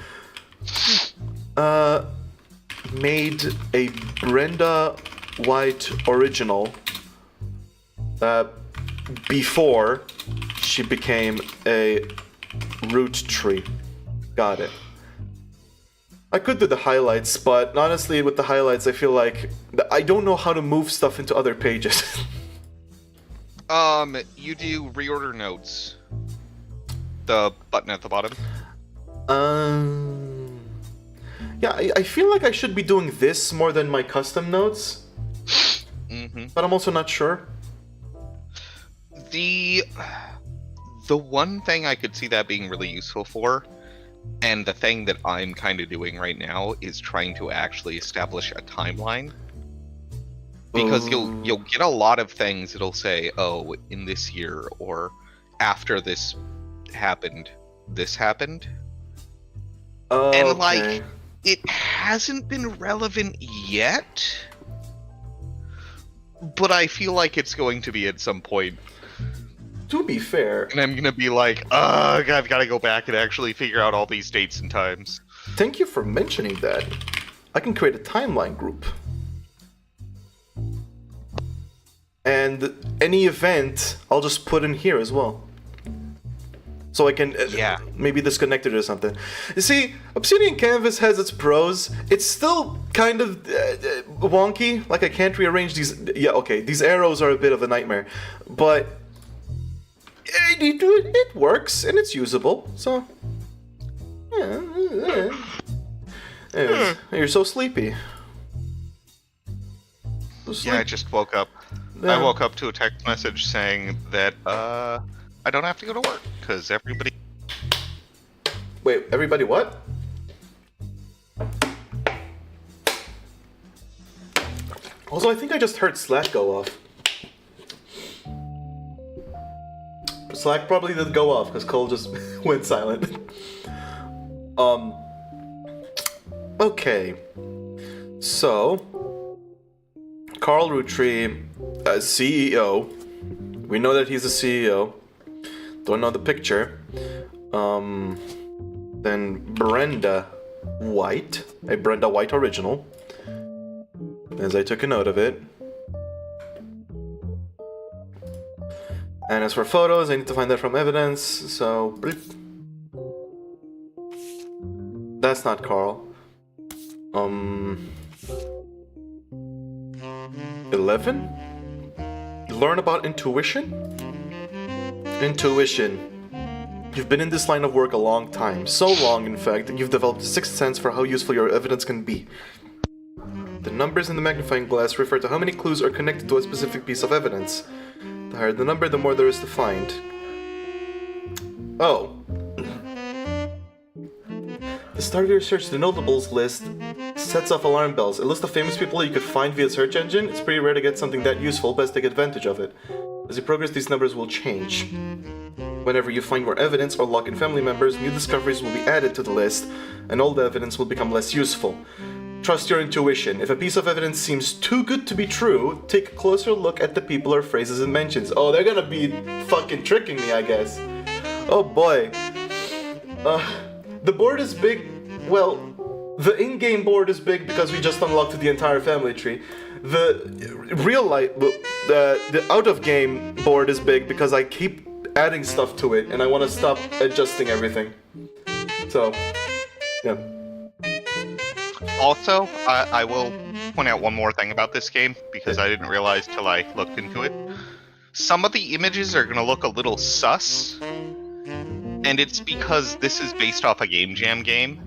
Made a Brenda White original before she became a root tree. Got it. I could do the highlights, but honestly, with the highlights, I feel like I don't know how to move stuff into other pages. You do reorder notes. The button at the bottom. Yeah, I feel like I should be doing this more than my custom notes. But I'm also not sure. The one thing I could see that being really useful for, and the thing that I'm kind of doing right now, is trying to actually establish a timeline. Because you'll get a lot of things that'll say, oh, in this year, or after this happened. And like, it hasn't been relevant yet, but I feel like it's going to be at some point. To be fair, And I'm gonna be like, ugh, I've got to go back and actually figure out all these dates and times. thank you for mentioning that. I can create a timeline group. And any event, I'll just put in here as well. So I can maybe disconnect it or something. You see, Obsidian Canvas has its pros. It's still kind of wonky. Like, I can't rearrange these. Yeah, okay, these arrows are a bit of a nightmare. But it works, and it's usable. So, yeah. Anyways, you're so sleepy. Yeah, I just woke up. I woke up to a text message saying that I don't have to go to work because everybody. Wait, everybody what? Also, I think I just heard Slack go off. Slack probably did go off because Cole just went silent. Okay. So, Carl Rootree, CEO. We know that he's a CEO. Don't know the picture. Then Brenda White, a Brenda White original, as I took a note of it. And as for photos, I need to find that from evidence, so... That's not Carl. 11? Learn about intuition? Intuition. You've been in this line of work a long time. So long, in fact, that you've developed a sixth sense for how useful your evidence can be. The numbers in the magnifying glass refer to how many clues are connected to a specific piece of evidence. The higher the number, the more there is to find. Oh. The start of your search, the notables list, sets off alarm bells. A list of famous people you could find via search engine. It's pretty rare to get something that useful, best take advantage of it. As you progress, these numbers will change. Whenever you find more evidence or lock in family members, new discoveries will be added to the list, and old evidence will become less useful. Trust your intuition. If a piece of evidence seems too good to be true, take a closer look at the people or phrases it mentions. Oh, they're gonna be fucking tricking me, I guess. Oh boy. The board is big. Well, the in-game board is big because we just unlocked the entire family tree. The real life, the out-of-game board is big because I keep adding stuff to it, and I want to stop adjusting everything. So, yeah. Also, I will point out one more thing about this game, because I didn't realize till I looked into it. Some of the images are going to look a little sus, and it's because this is based off a Game Jam game,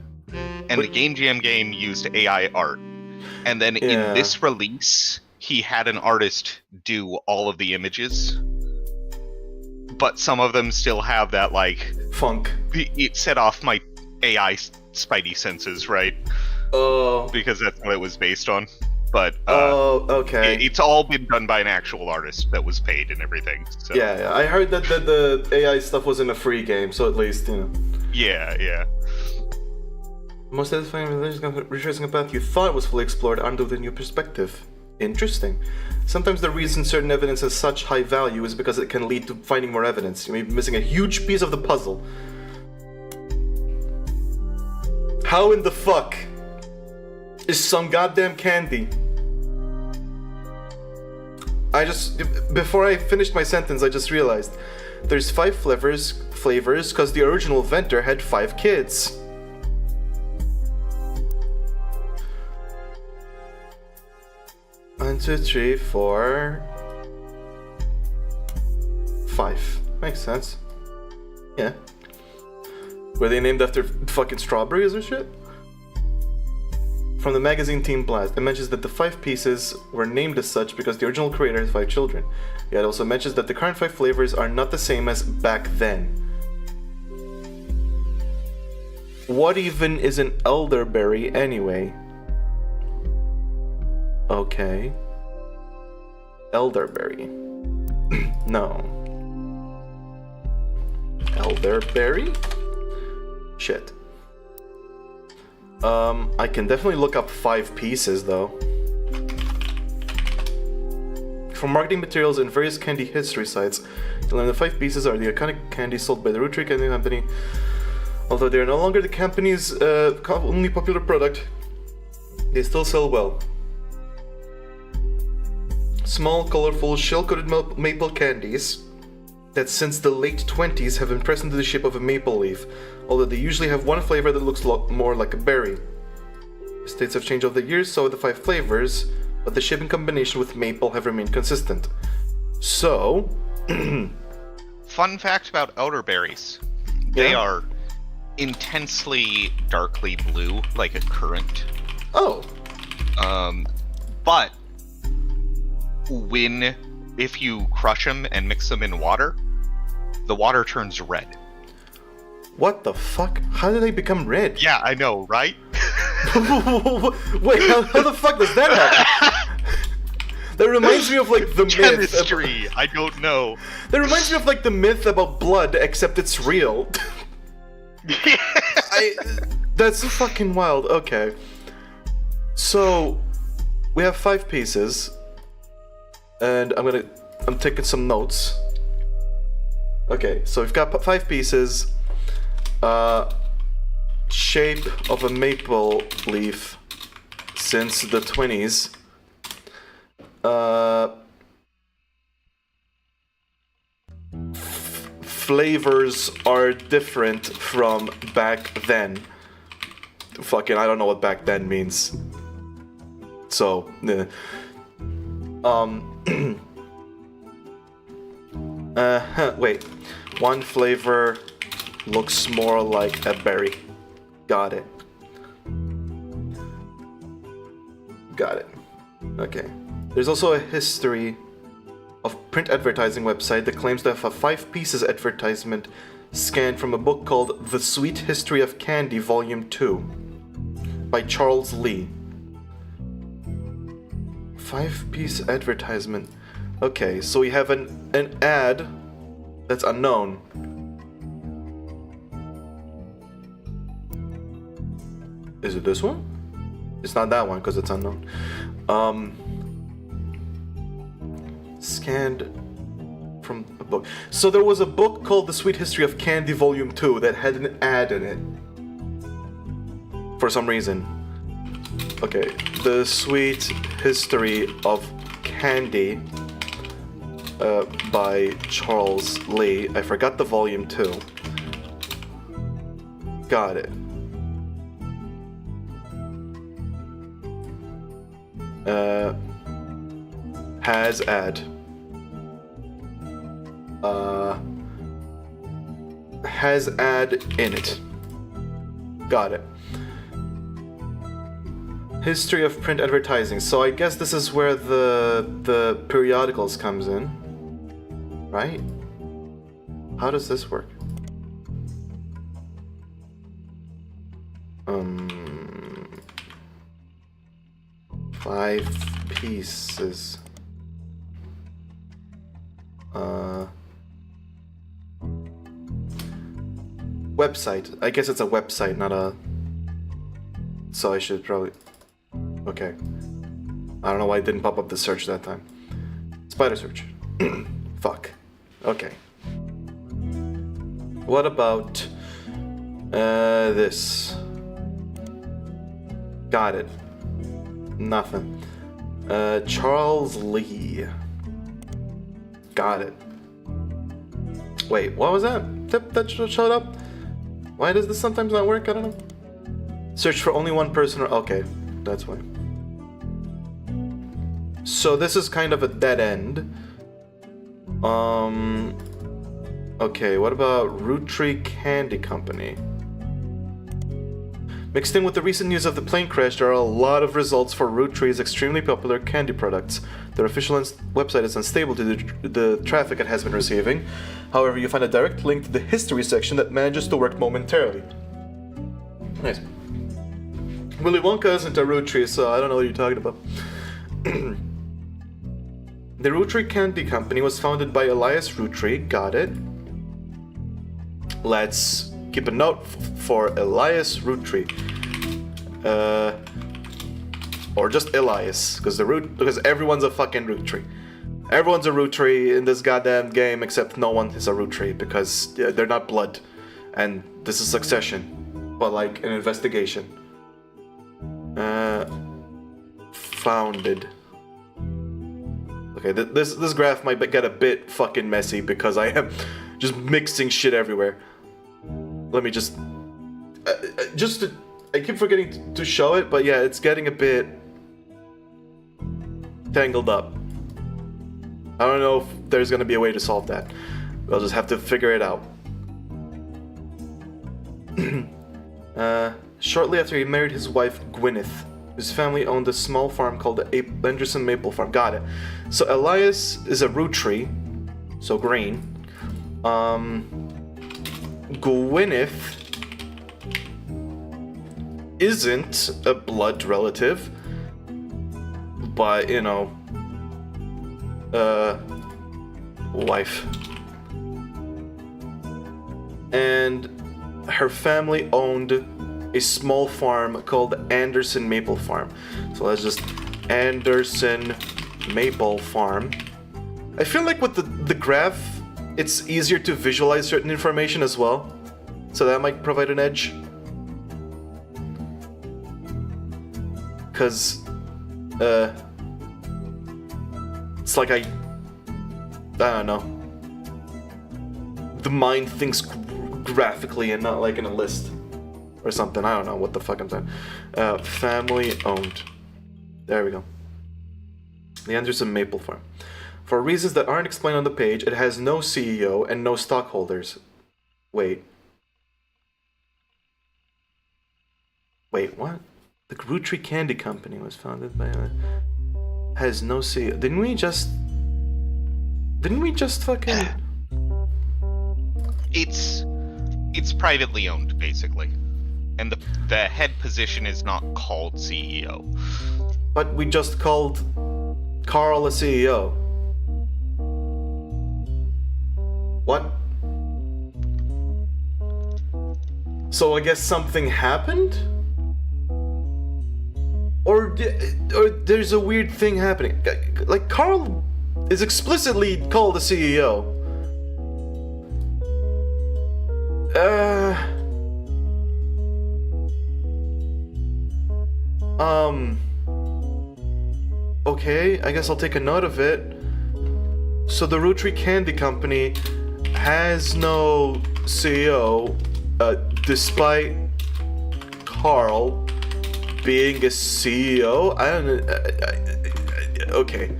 and the Game Jam game used AI art. And then in this release, he had an artist do all of the images, but some of them still have that, like... funk. It set off my AI spidey senses, right? Oh. Because that's what it was based on. But, okay. It's all been done by an actual artist that was paid and everything. So. Yeah, I heard that the AI stuff was in a free game, so at least, you know. Yeah. Most satisfying retracing a path you thought was fully explored under the new perspective. Interesting. Sometimes the reason certain evidence has such high value is because it can lead to finding more evidence. You may be missing a huge piece of the puzzle. How in the fuck is some goddamn candy? before I finished my sentence, I just realized there's 5 flavors because the original inventor had 5 kids. One, two, three, 4, 5. Makes sense. Yeah. Were they named after fucking strawberries or shit? From the magazine Team Blast, it mentions that the 5 pieces were named as such because the original creator had 5 children. Yeah, it also mentions that the current 5 flavors are not the same as back then. What even is an elderberry anyway? Okay. Elderberry. No. Elderberry? Shit. I can definitely look up 5 pieces though. From marketing materials and various candy history sites, you learn the 5 pieces are the iconic candy sold by the Roottrees Candy Company. Although they are no longer the company's only popular product, they still sell well. Small, colorful, shell-coated maple candies that since the late 20s have been pressed into the shape of a maple leaf, although they usually have one flavor that looks more like a berry. The states have changed over the years, so have the 5 flavors, but the shape and combination with maple have remained consistent. So... Fun fact about elderberries. They are intensely darkly blue, like a currant. Oh. But if you crush them and mix them in water, the water turns red. What the fuck? How did they become red? Yeah, I know, right? Wait, how the fuck does that happen? That reminds me of like the chemistry. myth. I don't know. That reminds me of like the myth about blood, except it's real. That's fucking wild. Okay. So we have 5 pieces, and I'm taking some notes. Okay, so we've got 5 pieces. Shape of a maple leaf since the 20s. Flavors are different from back then. Fucking, I don't know what back then means. So, wait. One flavor looks more like a berry. Got it. Got it. Okay. There's also a history of print advertising website that claims to have a 5 pieces advertisement scanned from a book called The Sweet History of Candy Volume 2 by Charles Lee. 5-piece advertisement. Okay, so we have an ad that's unknown. Is it this one? It's not that one because it's unknown. Scanned from a book. So there was a book called The Sweet History of Candy Volume 2 that had an ad in it. For some reason. Okay, The Sweet History of Candy by Charles Lee. I forgot the Volume 2. Got it. Has ad. Has ad in it. Got it. History of print advertising. So I guess this is where the periodicals comes in, right? How does this work? 5 pieces. Website. I guess it's a website, not a... So I should probably... Okay. I don't know why it didn't pop up the search that time. Spider search. Fuck. Okay. What about... this? Got it. Nothing. Charles Lee. Got it. Wait, what was that tip that showed up? Why does this sometimes not work? I don't know. Search for only one person or... Okay, that's why. So this is kind of a dead end. Okay, what about Roottrees Candy Company? Mixed in with the recent news of the plane crash, there are a lot of results for Roottrees' extremely popular candy products. Their official website is unstable due to the traffic it has been receiving. However, you find a direct link to the history section that manages to work momentarily. Nice. Willy Wonka isn't a Roottrees, so I don't know what you're talking about. The Roottrees Candy Company was founded by Elias Roottree. Got it. Let's keep a note for Elias Roottree. Or just Elias, because everyone's a fucking Roottree. Everyone's a Roottree in this goddamn game, except no one is a Roottree because they're not blood, and this is Succession, but like an investigation. Founded. Okay, this graph might get a bit fucking messy because I am just mixing shit everywhere. Let me just I keep forgetting to show it, but yeah, it's getting a bit tangled up. I don't know if there's gonna be a way to solve that. We'll just have to figure it out. Shortly after he married his wife Gwyneth, his family owned a small farm called the Anderson Maple Farm. Got it. So Elias is a Roottree, so green. Gwyneth isn't a blood relative, but you know, wife. And her family owned a small farm called Anderson Maple Farm. So let's just Anderson Maple Farm. I feel like with the graph, it's easier to visualize certain information as well. So that might provide an edge. Cause it's like I don't know. The mind thinks graphically and not like in a list or something. I don't know what the fuck I'm saying. Family owned. There we go. The Anderson Maple Farm. For reasons that aren't explained on the page, it has no CEO and no stockholders. Wait, what? The Roottrees Candy Company was founded by... has no CEO. Didn't we just fucking... It's privately owned, basically. And the head position is not called CEO. But we just called Carl a CEO. What? So I guess something happened? Or there's a weird thing happening. Like, Carl is explicitly called a CEO. Okay, I guess I'll take a note of it. So the Roottrees Candy Company has no CEO, despite Carl being a CEO. I don't know. Okay.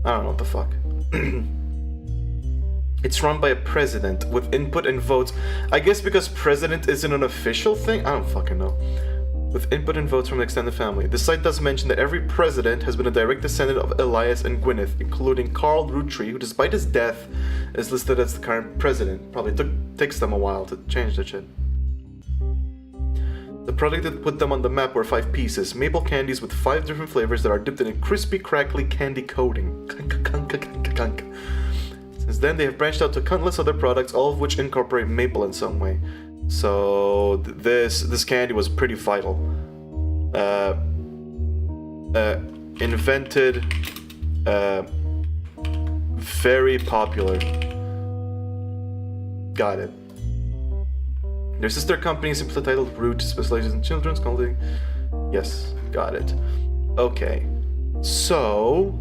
I don't know what the fuck. It's run by a president with input and votes. I guess because president isn't an official thing? I don't fucking know. With input and votes from the extended family. The site does mention that every president has been a direct descendant of Elias and Gwyneth, including Carl Roottree, who despite his death is listed as the current president. Probably takes them a while to change that shit. The product that put them on the map were 5 pieces, maple candies with 5 different flavors that are dipped in a crispy, crackly candy coating. Since then, they have branched out to countless other products, all of which incorporate maple in some way. So this candy was pretty vital. Invented, very popular. Got it. Their sister company is simply titled Root, specializes in children's clothing. Yes, got it. Okay, so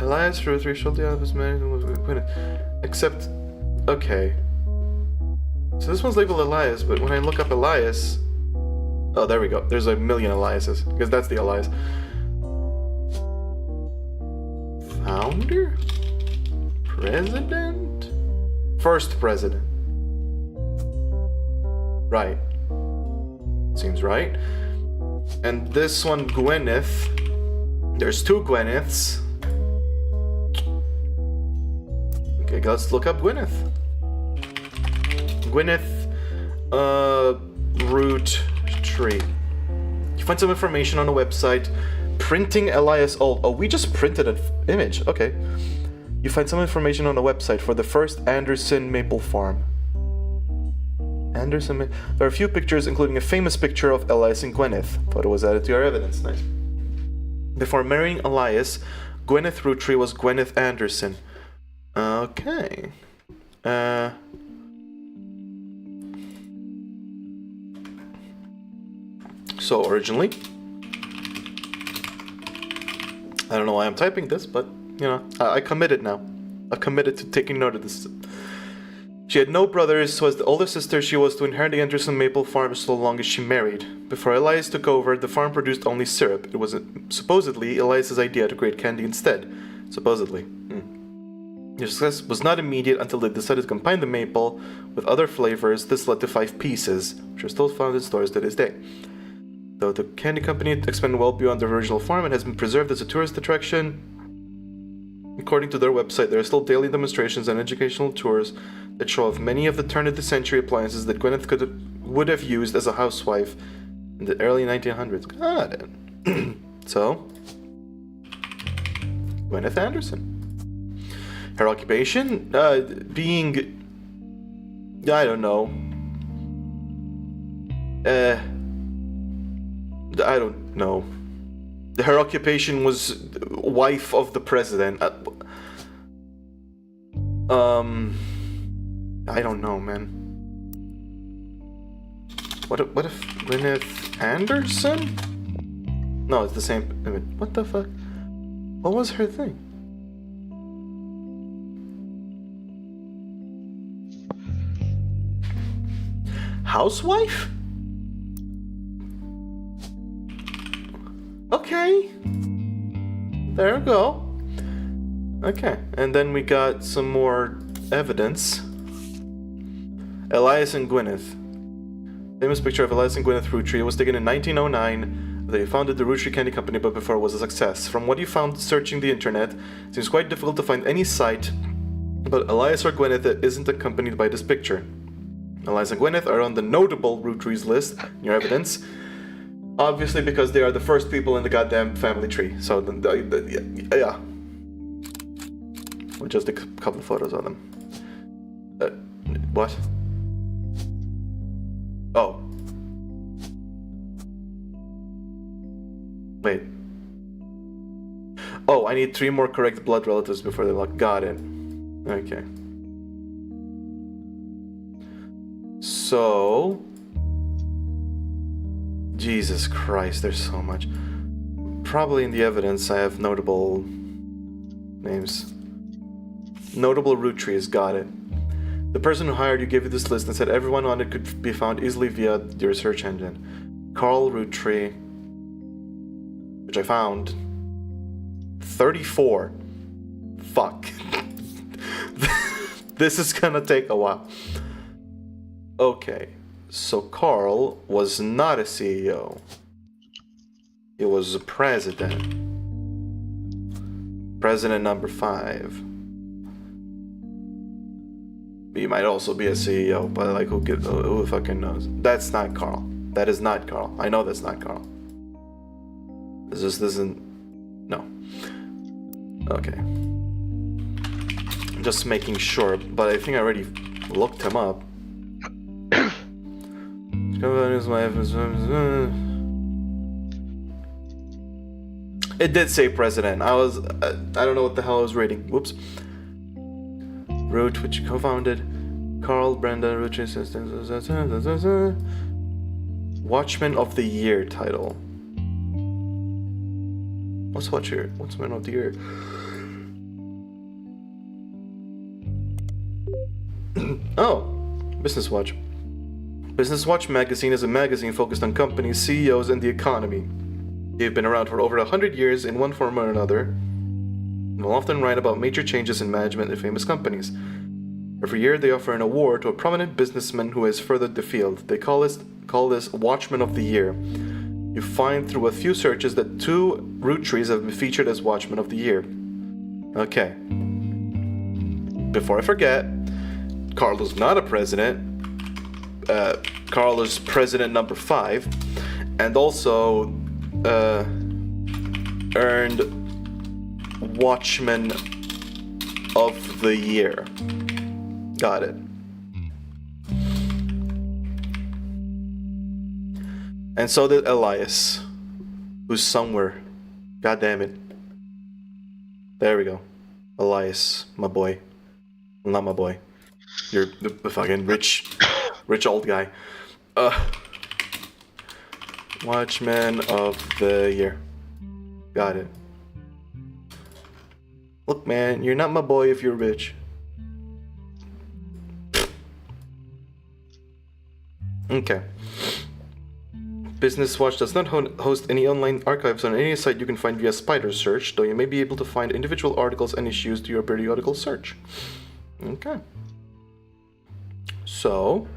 Elias Roottrees shortly out of his marriage was Gwyneth. Except, okay. So this one's labeled Elias, but when I look up Elias... Oh, there we go. There's a million Eliases, because that's the Elias. Founder? President? First president. Right. Seems right. And this one, Gwyneth. There's two Gwyneths. Okay, let's look up Gwyneth. Gwyneth, Roottrees. You find some information on the website. Printing Elias Old. Oh, we just printed an image. Okay. You find some information on the website for the first Anderson maple farm. There are a few pictures, including a famous picture of Elias and Gwyneth. Photo was added to our evidence. Nice. Before marrying Elias, Gwyneth Roottrees was Gwyneth Anderson. Okay. So originally, I don't know why I'm typing this, but you know, I committed now. I committed to taking note of this. She had no brothers, so as the older sister, she was to inherit the Anderson maple farm so long as she married. Before Elias took over, the farm produced only syrup. It was supposedly Elias's idea to create candy instead. Supposedly. The success was not immediate until they decided to combine the maple with other flavors. This led to 5 pieces, which are still found in stores to this day. Though the candy company expanded well beyond the original farm and has been preserved as a tourist attraction, according to their website, there are still daily demonstrations and educational tours that show off many of the turn-of-the-century appliances that Gwyneth would have used as a housewife in the early 1900s. Got it. So, Gwyneth Anderson. Her occupation? Being... I don't know. I don't know. Her occupation was wife of the president. I don't know, man. What if Gwyneth Anderson? No, it's the same. What the fuck? What was her thing? Housewife? Okay. There we go. Okay, and then we got some more evidence. Elias and Gwyneth. Famous picture of Elias and Gwyneth Roottrees was taken in 1909. They founded the Roottrees Candy Company, but before it was a success. From what you found searching the internet, it seems quite difficult to find any site about Elias or Gwyneth that isn't accompanied by this picture. Elias and Gwyneth are on the notable Roottrees list in your evidence. Obviously, because they are the first people in the goddamn family tree. So, yeah. Well, just a couple of photos of them. What? Oh. Wait. Oh, I need 3 more correct blood relatives before they lock. Got it. Okay. So... Jesus Christ, there's so much. Probably in the evidence I have notable names. Notable Roottrees, got it. The person who hired you gave you this list and said everyone on it could be found easily via your search engine. Carl Roottrees, which I found. 34. Fuck. This is gonna take a while. Okay. So Carl was not a CEO. He was a president. President number 5. He might also be a CEO, but like who fucking knows? That's not Carl. That is not Carl. I know that's not Carl. This just isn't... No. Okay. I'm just making sure, but I think I already looked him up. It did say president. I don't know what the hell I was reading. Whoops. Root, which co-founded Carl Brenda Roottrees Watchman of the Year title. What's Watchman of the Year? Business Watch. Business Watch magazine is a magazine focused on companies, CEOs, and the economy. They've been around for over 100 years in one form or another, and will often write about major changes in management in famous companies. Every year, they offer an award to a prominent businessman who has furthered the field. They call this Watchman of the Year. You find through a few searches that 2 Roottrees have been featured as Watchman of the Year. Okay. Before I forget, Carl is not a president. Carl is president number 5, and also earned Watchman of the Year. Got it. And so did Elias, who's somewhere. God damn it. There we go. Elias, my boy. Well, not my boy. You're the fucking rich old guy. Watchman of the Year. Got it. Look, man, you're not my boy if you're rich. Okay. Business Watch does not host any online archives on any site you can find via spider search, though you may be able to find individual articles and issues to your periodical search. Okay. So,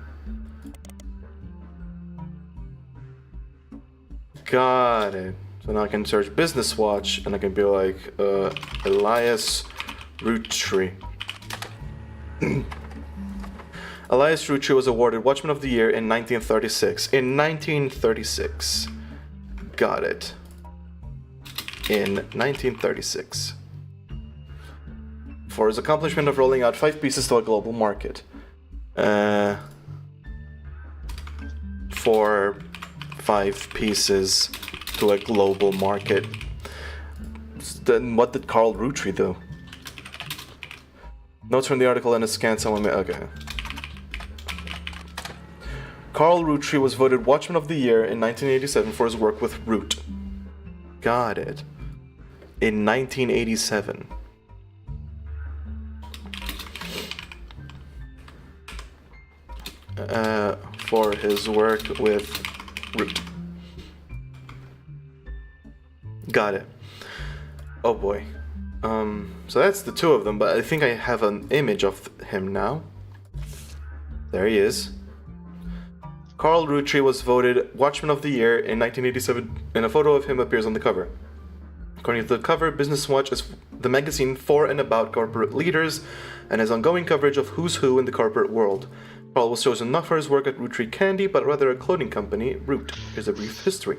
got it. So now I can search Business Watch, and I can be like, Elias Roottree. Elias Roottrees was awarded Watchman of the Year in 1936. In 1936. Got it. In 1936. For his accomplishment of rolling out 5 pieces to a global market. For 5 pieces to a global market. Then what did Carl Roottree do? Notes from the article and a scan someone made. Okay. Carl Roottree was voted Watchman of the Year in 1987 for his work with Root. Got it. In 1987. For his work with Root. Got it. Oh boy. So that's the 2 of them, but I think I have an image of him now. There he is. Carl Roottree was voted Watchman of the Year in 1987, and a photo of him appears on the cover. According to the cover, Business Watch is the magazine for and about corporate leaders, and has ongoing coverage of who's who in the corporate world. Carl was chosen not for his work at Roottree Candy, but rather a clothing company, Root. Here's a brief history.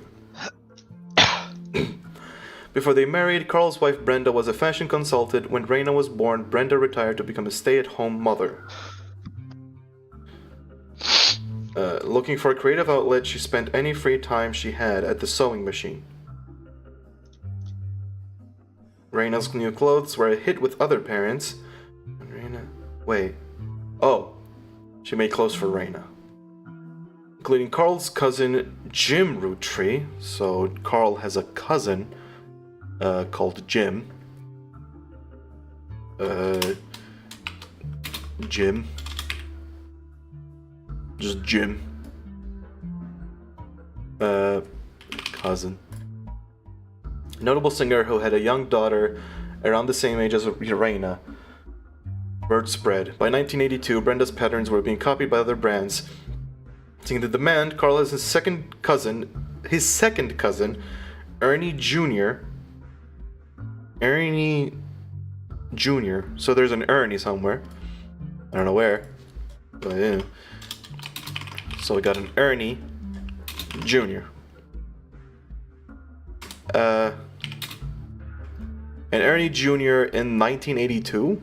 Before they married, Carl's wife Brenda was a fashion consultant. When Raina was born, Brenda retired to become a stay-at-home mother. Looking for a creative outlet, she spent any free time she had at the sewing machine. Raina's new clothes were a hit with other parents. She made clothes for Raina. Including Carl's cousin, Jim Roottree. So Carl has a cousin called Jim. Jim. Just Jim. Cousin. Notable singer who had a young daughter around the same age as Raina. Word spread. By 1982, Brenda's patterns were being copied by other brands. Seeing the demand, Carl has his second cousin, Ernie Jr. Ernie Jr. So there's an Ernie somewhere. I don't know where. But yeah. So we got an Ernie Jr. An Ernie Jr. in 1982?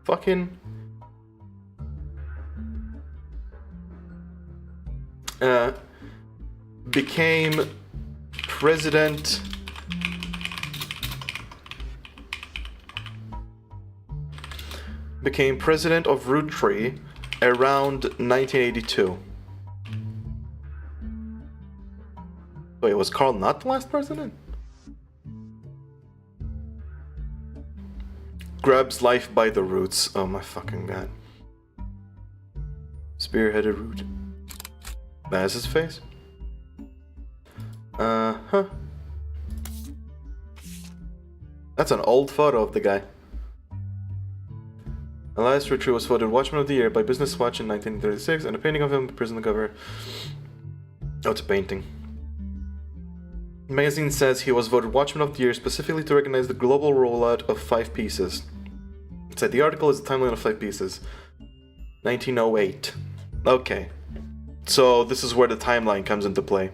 Fucking... became president... Became president of Roottree around 1982. Wait, was Carl not the last president? Grabs life by the roots. Oh my fucking god. Spearheaded root. That's his face. Uh-huh. That's an old photo of the guy. Elias Roottrees was voted Watchman of the Year by Business Watch in 1936, and a painting of him appears on the cover. Oh, it's a painting. The magazine says he was voted Watchman of the Year specifically to recognize the global rollout of 5 pieces. It said the article is a timeline of 5 pieces. 1908. Okay. So this is where the timeline comes into play.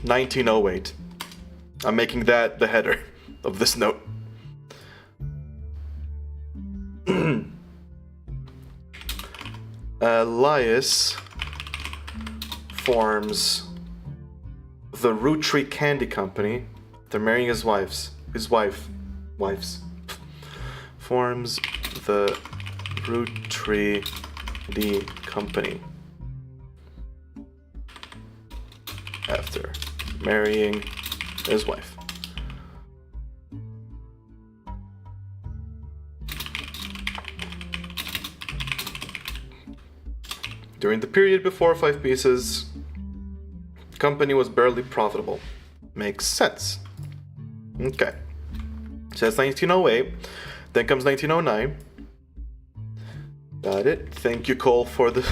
1908. I'm making that the header of this note. Elias forms the Roottrees Candy Company. They're marrying his wives. Wives. Forms the Roottrees Company. After marrying his wife. During the period before 5 pieces, the company was barely profitable. Makes sense. Okay. So that's 1908. Then comes 1909. Got it. Thank you, Cole, for the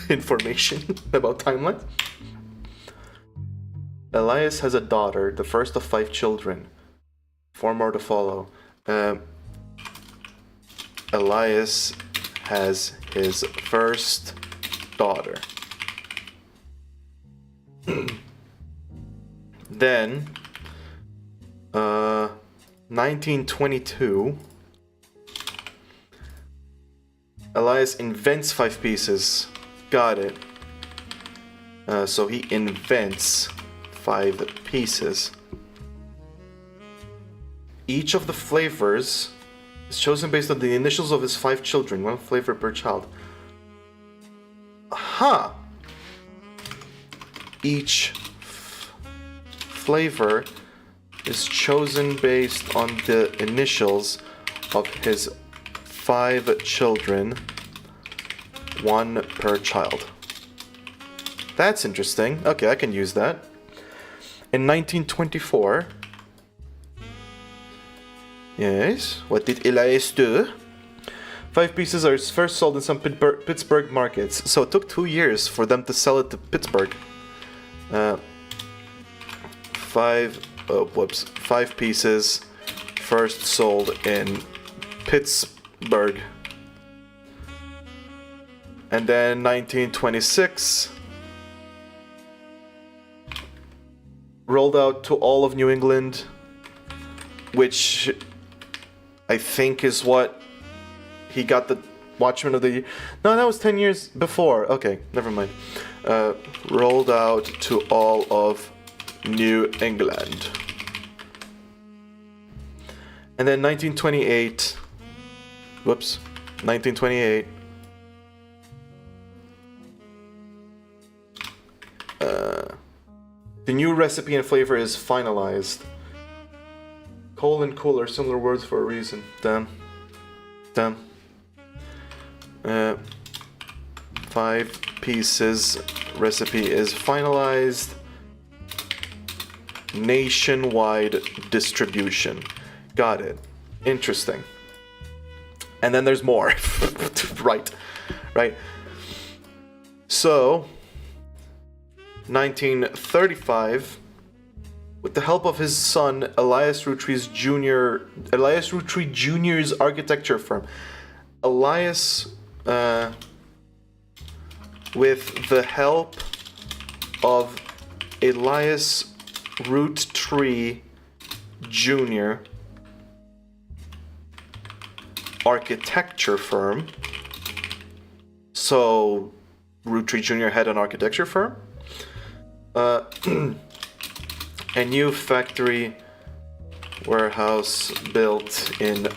information about timelines. Elias has a daughter, the first of 5 children. 4 more to follow. Elias has his first daughter. Then, 1922, Elias invents 5 pieces. Got it. So he invents 5 pieces. Each of the flavors is chosen based on the initials of his 5 children, 1 flavor per child. Aha! Each flavor is chosen based on the initials of his 5 children, 1 per child. That's interesting. Okay, I can use that. In 1924, yes, what did Elias do? 5 pieces are first sold in some Pittsburgh markets, so it took 2 years for them to sell it to Pittsburgh. 5 pieces first sold in Pittsburgh. And then 1926, rolled out to all of New England, which I think is what he got the Watchman of the Year. No, that was 10 years before. Okay, never mind. Rolled out to all of New England. And then 1928. 1928. The new recipe and flavor is finalized. Cold and cool are similar words for a reason. Damn. 5 pieces recipe is finalized. Nationwide distribution. Got it. Interesting. And then there's more. Right. So, 1935, with the help of his son Elias Roottrees Jr.'s architecture firm. Elias, with the help of Elias Roottrees Jr. architecture firm. So, Roottrees Jr. had an architecture firm. A new factory warehouse built in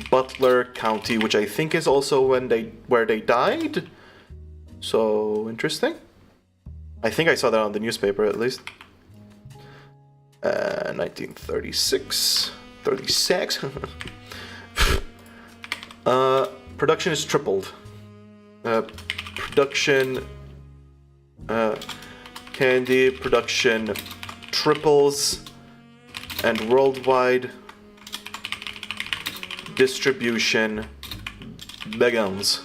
Butler County, which I think is also where they died. So interesting. I think I saw that on the newspaper at least. 1936. 36. Production is tripled. Production... candy production triples. And worldwide distribution begins.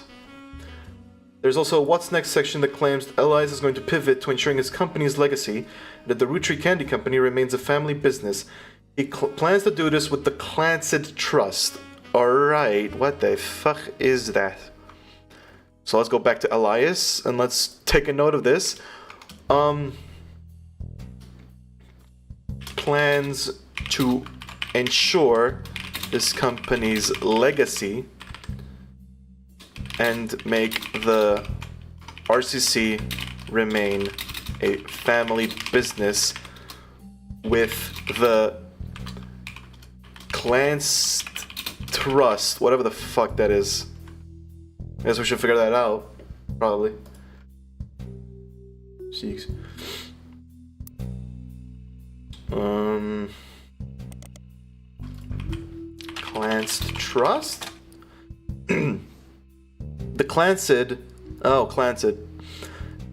There's also a What's Next section that claims that ENBYSS is going to pivot to ensuring his company's legacy, and that the Roottrees Candy Company remains a family business. He plans to do this with the Clancid Trust. Alright, what the fuck is that? So let's go back to ENBYSS, and let's take a note of this. Plans to ensure this company's legacy and make the RCC remain a family business with the Clans Trust, whatever the fuck that is. I guess we should figure that out, probably. Jeez. Clans Trust? The Clancid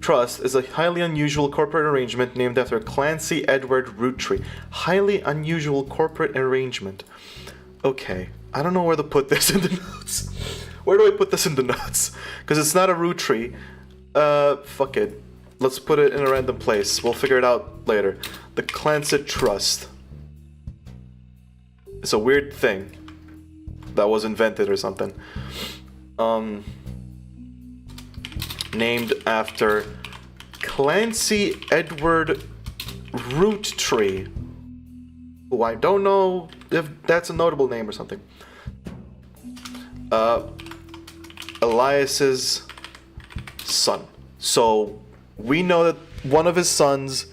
Trust is a highly unusual corporate arrangement named after Clancy Edward Roottree. Highly unusual corporate arrangement. Okay, I don't know where to put this in the notes. Where do I put this in the notes? Because it's not a Roottree. Fuck it. Let's put it in a random place. We'll figure it out later. The Clancid Trust. It's a weird thing that was invented or something. Named after Clancy Edward Roottree, who I don't know if that's a notable name or something. Elias's son. So we know that one of his sons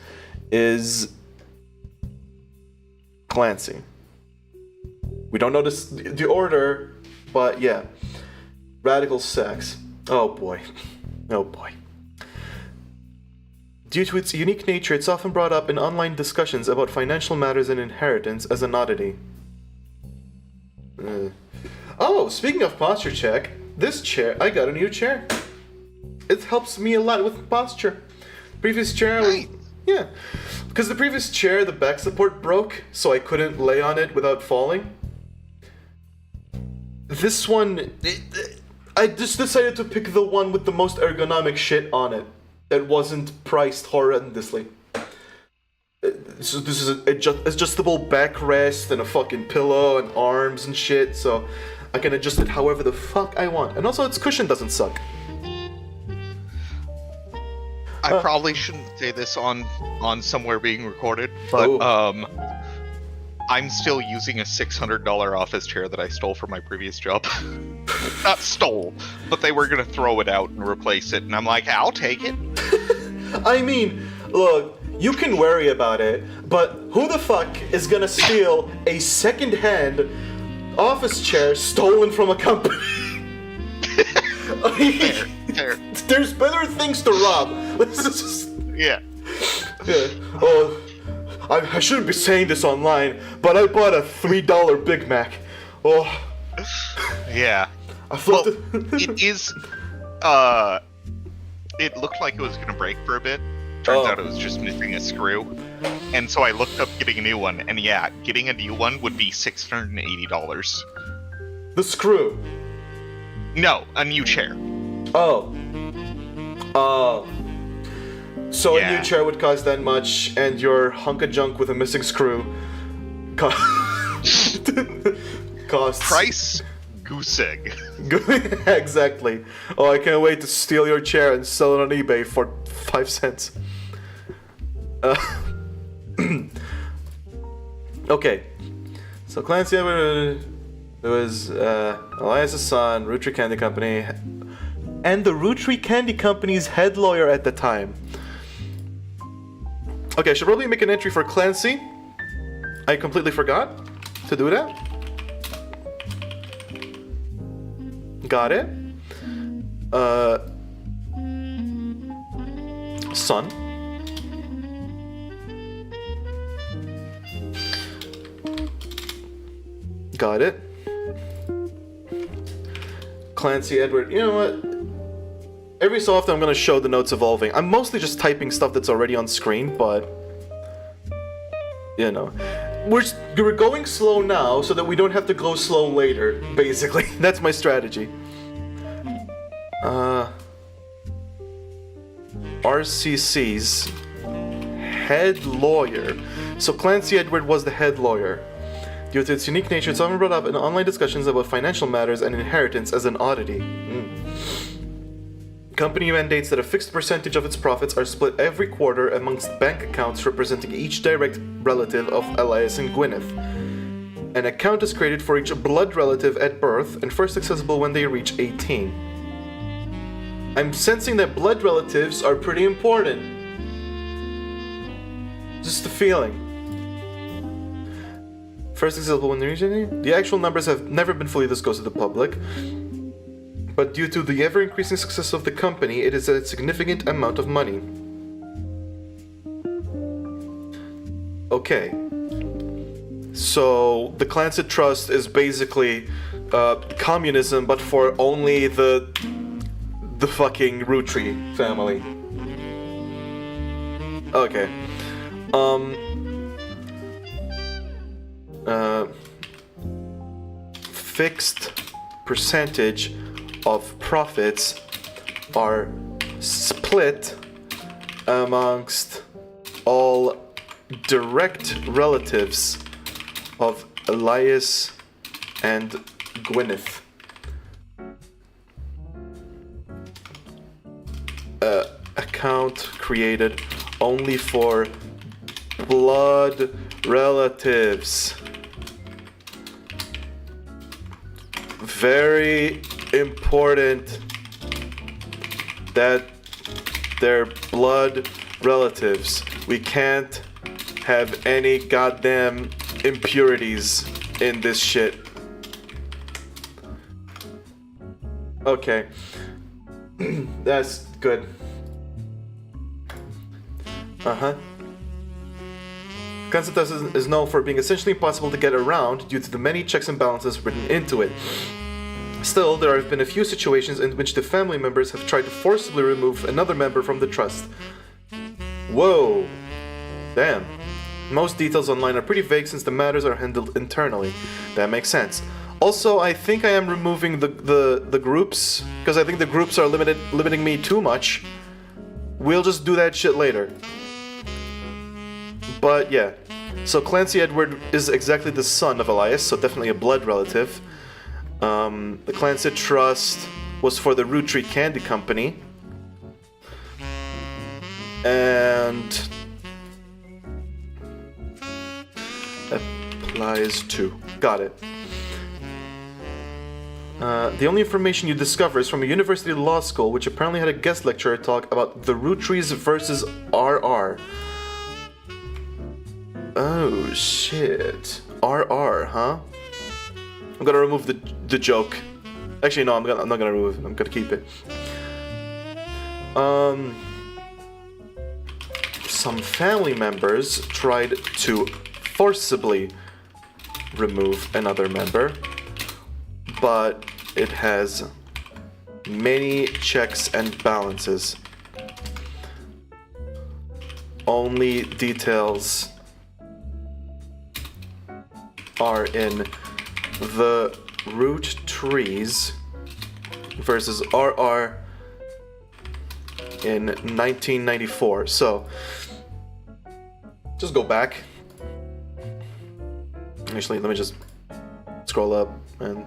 is Clancy. We don't know the order, but yeah. Radical sex. Oh boy. Oh boy. Due to its unique nature, it's often brought up in online discussions about financial matters and inheritance as an oddity. Oh, speaking of posture check, this chair, I got a new chair. It helps me a lot with posture. Previous chair was... Yeah. Because the previous chair, the back support broke, so I couldn't lay on it without falling. This one... I just decided to pick the one with the most ergonomic shit on it. That wasn't priced horrendously. So this is an adjustable backrest and a fucking pillow and arms and shit, so I can adjust it however the fuck I want. And also its cushion doesn't suck. I probably shouldn't say this on somewhere being recorded, but I'm still using a $600 office chair that I stole from my previous job. Not stole, but they were gonna throw it out and replace it, and I'm like, I'll take it. I mean, look, you can worry about it, but who the fuck is gonna steal a second-hand office chair stolen from a company? Fair. There's better things to rob. Let's just... Yeah. Oh, I shouldn't be saying this online, but I bought a $3 Big Mac. Oh. Yeah. Well, it is, it looked like it was gonna break for a bit. Turns out it was just missing a screw. And so I looked up getting a new one, and yeah, getting a new one would be $680. The screw? No, a new chair. Oh. So Yeah. a new chair would cost that much, and your hunk of junk with a missing screw costs... Price? Goose egg. Exactly. Oh, I can't wait to steal your chair and sell it on eBay for 5 cents. Okay. So Clancy Edward, it was Elias's son, Roottrees Candy Company, and the Roottrees Candy Company's head lawyer at the time. Okay, I should probably make an entry for Clancy. I completely forgot to do that. Got it. Son. Got it. Clancy Edward. You know what? Every so often I'm gonna show the notes evolving. I'm mostly just typing stuff that's already on screen, but you know, we're going slow now so that we don't have to go slow later. Basically, that's my strategy. RCC's head lawyer. So Clancy Edward was the head lawyer. Due to its unique nature, it's often brought up in online discussions about financial matters and inheritance as an oddity. Company mandates that a fixed percentage of its profits are split every quarter amongst bank accounts representing each direct relative of Elias and Gwyneth. An account is created for each blood relative at birth and first accessible when they reach 18. I'm sensing that blood relatives are pretty important. Just a feeling. First accessible when they reach 18? The actual numbers have never been fully disclosed to the public. But due to the ever-increasing success of the company, it is a significant amount of money. Okay. So, the Clancy Trust is basically communism, but for only the fucking Roottrees family. Okay. Fixed percentage of profits are split amongst all direct relatives of Elias and Gwyneth. Account created only for blood relatives. Very important that they're blood relatives. We can't have any goddamn impurities in this shit. Okay. That's good. Concept is known for being essentially impossible to get around due to the many checks and balances written into it. Still, there have been a few situations in which the family members have tried to forcibly remove another member from the trust. Whoa. Damn. Most details online are pretty vague since the matters are handled internally. That makes sense. Also, I think I am removing the groups, because I think the groups are limiting me too much. We'll just do that shit later. But yeah. So Clancy Edward is exactly the son of Elias, so definitely a blood relative. The Clancy Trust was for the Roottrees Candy Company. And applies to. Got it. The only information you discover is from a university law school, which apparently had a guest lecturer talk about the Roottrees versus RR. Oh shit. RR, huh? I'm gonna remove the joke. Actually, no, I'm not gonna remove it. I'm gonna keep it. Some family members tried to forcibly remove another member, but it has many checks and balances. Only details are in the Roottrees versus RR in 1994. So, just go back. Actually, let me just scroll up and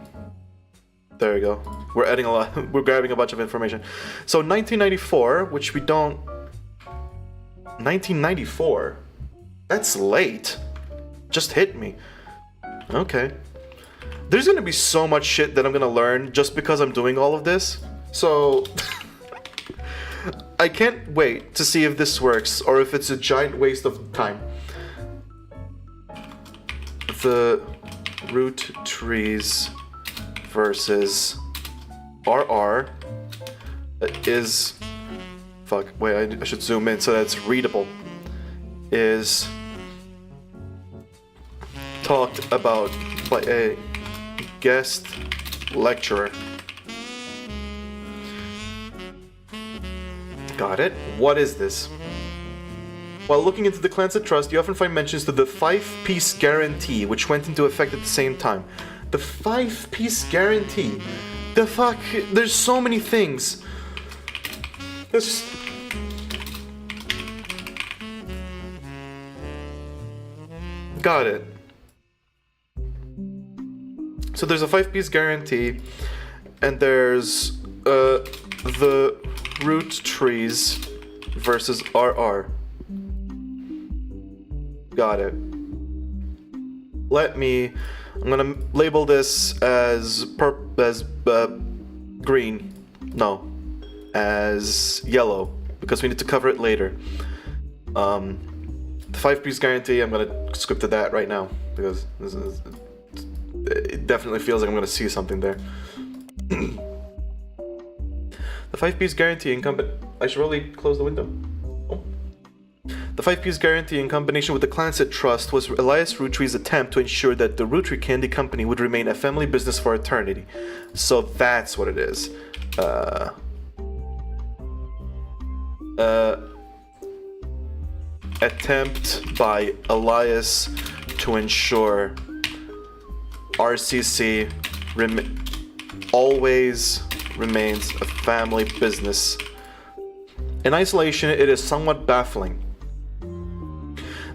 there you go. We're adding a lot. We're grabbing a bunch of information. So 1994, which we don't. 1994. That's late. Just hit me. Okay. There's gonna be so much shit that I'm gonna learn just because I'm doing all of this. So I can't wait to see if this works or if it's a giant waste of time. The Roottrees versus RR is... Fuck, wait, I should zoom in so that it's readable. Is talked about by a guest lecturer. Got it. What is this? While looking into the Clansett Trust, you often find mentions to the 5-piece guarantee, which went into effect at the same time. The 5-piece guarantee? The fuck? There's so many things. This. Got it. So there's a 5-piece guarantee, and there's the Roottrees versus RR. Got it. I'm gonna label this as green. No, as yellow, because we need to cover it later. The 5-piece guarantee, I'm gonna skip to that right now, because it definitely feels like I'm gonna see something there. The 5-piece guarantee I should probably close the window. Oh. The 5-piece guarantee in combination with the Clansett Trust was Elias Roottree's attempt to ensure that the Roottree Candy Company would remain a family business for eternity. So that's what it is. Attempt by Elias to ensure RCC always remains a family business. In isolation, it is somewhat baffling.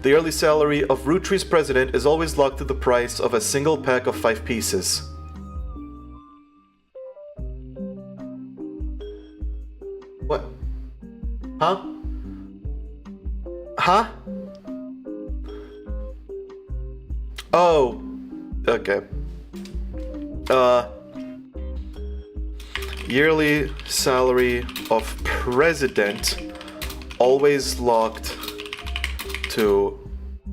The yearly salary of Roottree's president is always locked to the price of a single pack of 5 pieces. What? Huh? Huh? Oh. Okay. Yearly salary of president always locked to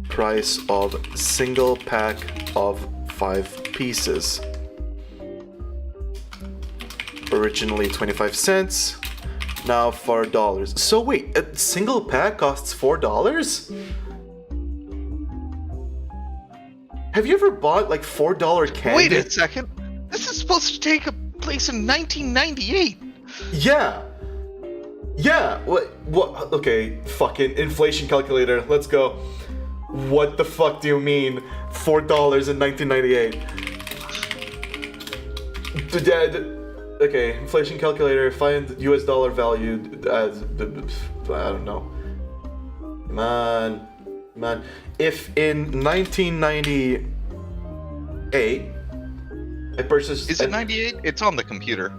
price of single pack of 5 pieces. Originally 25 cents, now $4. So wait, a single pack costs $4? Have you ever bought like $4 candy? Wait a second. This is supposed to take place in 1998. Yeah. Yeah. What? Okay. Fucking inflation calculator. Let's go. What the fuck do you mean? $4 in 1998. Okay. Inflation calculator. Find US dollar value as I don't know. Man. If in 1998 I purchased. Is it 98? It's on the computer.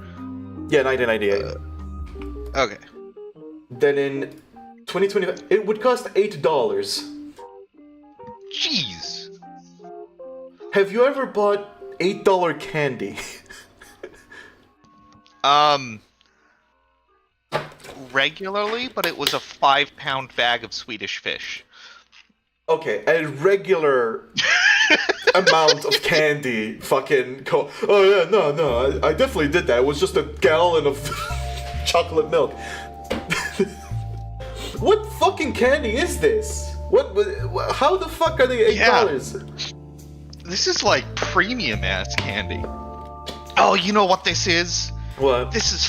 Yeah, 1998. Okay. Then in 2025, it would cost $8. Jeez. Have you ever bought $8 candy? Regularly, but it was a 5-pound bag of Swedish fish. Okay, a regular amount of candy. Fucking. Oh yeah, no, I definitely did that. It was just a gallon of chocolate milk. What fucking candy is this? What? How the fuck are they $8? Yeah. This is like premium ass candy. Oh, you know what this is? What? This is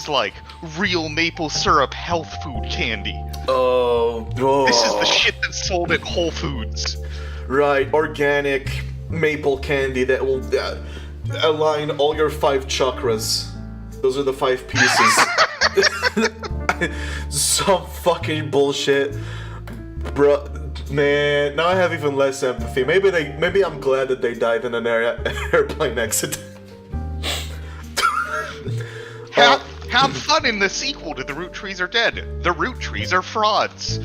like real maple syrup health food candy. Oh. This is the shit that's sold at Whole Foods. Right, organic maple candy that will align all your 5 chakras. Those are the 5 pieces. Some fucking bullshit. Bro, man, now I have even less empathy. Maybe I'm glad that they died in an airplane accident. Have fun in the sequel to The Roottrees Are Dead. The Roottrees are frauds.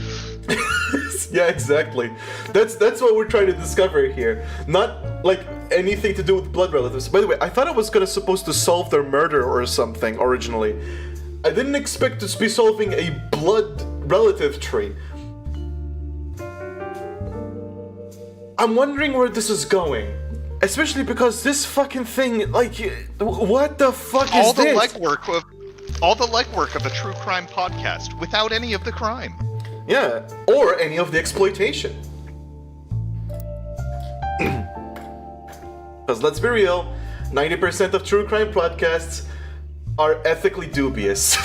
Yeah, exactly. That's what we're trying to discover here. Not like anything to do with blood relatives. By the way, I thought I was supposed to solve their murder or something originally. I didn't expect to be solving a blood relative tree. I'm wondering where this is going. Especially because this fucking thing, like, what the fuck is this? All the legwork of the True Crime Podcast without any of the crime. Yeah, or any of the exploitation. Because let's be real, 90% of True Crime podcasts are ethically dubious.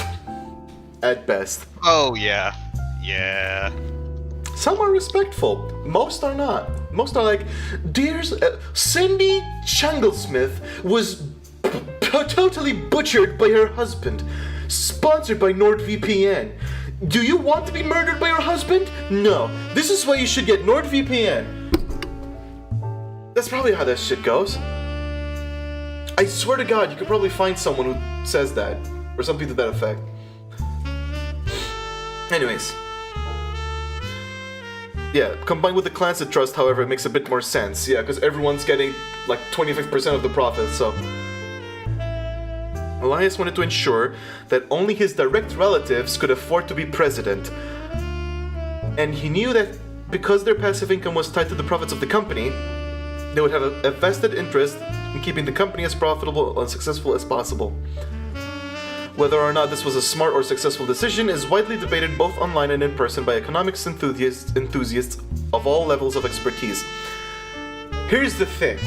at best. Oh, yeah. Yeah. Some are respectful. Most are not. Most are like, dear Cindy Changlesmith was totally butchered by her husband. Sponsored by NordVPN. Do you want to be murdered by your husband? No. This is why you should get NordVPN. That's probably how that shit goes. I swear to God, you could probably find someone who says that. Or something to that effect. Anyways. Yeah, combined with the Clansett Trust, however, it makes a bit more sense. Yeah, because everyone's getting like 25% of the profits, so... Elias wanted to ensure that only his direct relatives could afford to be president. And he knew that because their passive income was tied to the profits of the company, they would have a vested interest in keeping the company as profitable and successful as possible. Whether or not this was a smart or successful decision is widely debated both online and in person by economics enthusiasts of all levels of expertise. Here's the thing.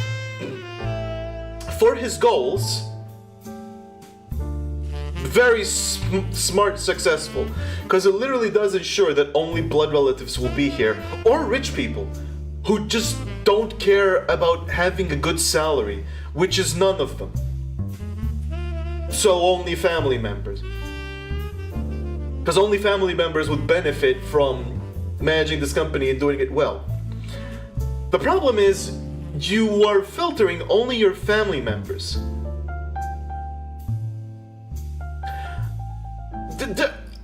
For his goals, very smart, successful, because it literally does ensure that only blood relatives will be here, or rich people, who just don't care about having a good salary, which is none of them. So only family members. Because only family members would benefit from managing this company and doing it well. The problem is, you are filtering only your family members.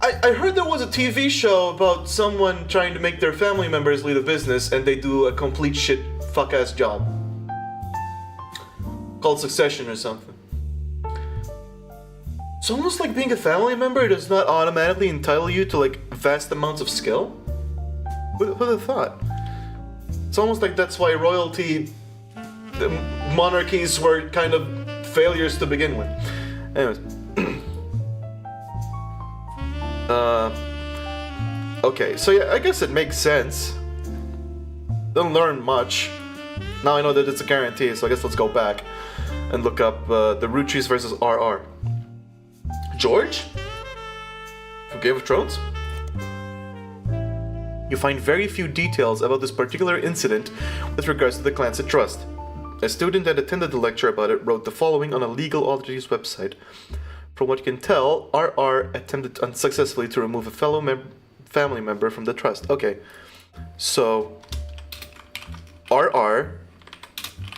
I heard there was a TV show about someone trying to make their family members lead a business and they do a complete shit fuck-ass job. Called Succession or something. It's almost like being a family member does not automatically entitle you to like vast amounts of skill. Who would have thought? It's almost like that's why royalty, monarchies were kind of failures to begin with. Anyways. Okay, so yeah, I guess it makes sense. Didn't learn much. Now I know that it's a guarantee, so I guess let's go back and look up the Roottrees versus RR. George? From Game of Thrones? You find very few details about this particular incident with regards to the Clansett Trust. A student that attended the lecture about it wrote the following on a legal oddities website. From what you can tell, RR attempted unsuccessfully to remove a fellow family member from the trust. Okay, so RR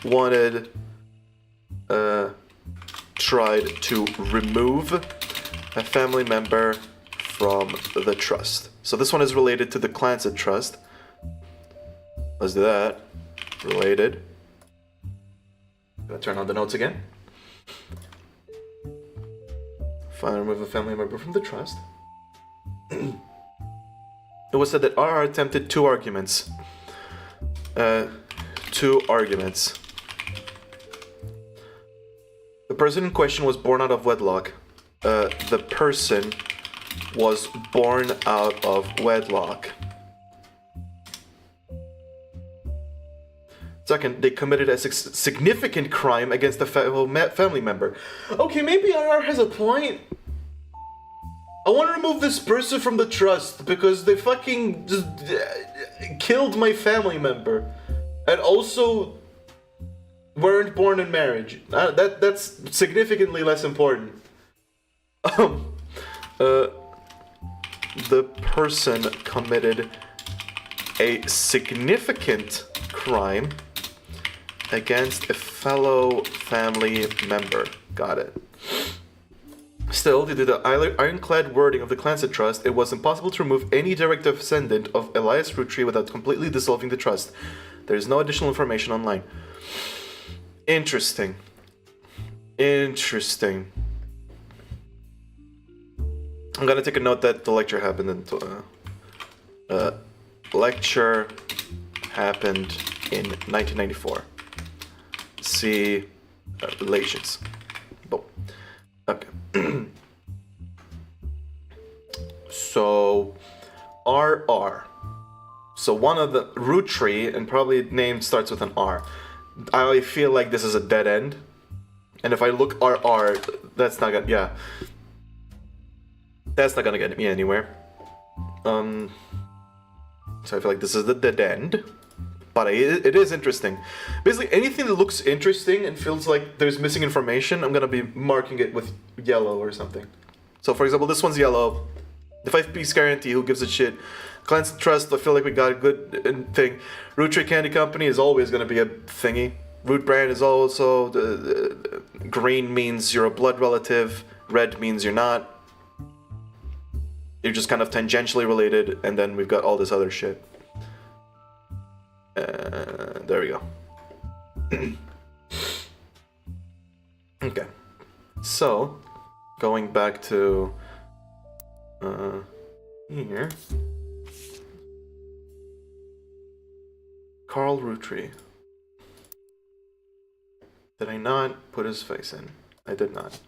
wanted, tried to remove a family member from the trust. So this one is related to the Clansett Trust. Let's do that. Related. Gonna turn on the notes again. Finally remove a family member from the trust. It was said that RR attempted two arguments. The person in question was born out of wedlock. The person was born out of wedlock. Second, they committed a significant crime against a family member. Okay, maybe RR has a point. I want to remove this person from the trust because they fucking just killed my family member. And also weren't born in marriage. That's significantly less important. The person committed a significant crime against a fellow family member. Got it. Still, due to the ironclad wording of the Clansett Trust, it was impossible to remove any direct descendant of Elias Roottrees without completely dissolving the trust. There is no additional information online. Interesting. Interesting. I'm gonna take a note that the lecture happened in lecture happened in 1994. See relations. Boom. Okay. So RR. So one of the Roottrees, and probably name starts with an R. I feel like this is a dead end. And if I look RR, that's not gonna, yeah. That's not gonna get me anywhere. So I feel like this is the dead end. But it is interesting. Basically, anything that looks interesting and feels like there's missing information, I'm gonna be marking it with yellow or something. So for example, this one's yellow. The 5-piece guarantee, who gives a shit? Clients Trust, I feel like we got a good thing. Roottrees Candy Company is always gonna be a thingy. Root Brand is also... green means you're a blood relative. Red means you're not. You're just kind of tangentially related, and then we've got all this other shit. There we go. Okay. So, going back to here. Carl Roottree. Did I not put his face in? I did not.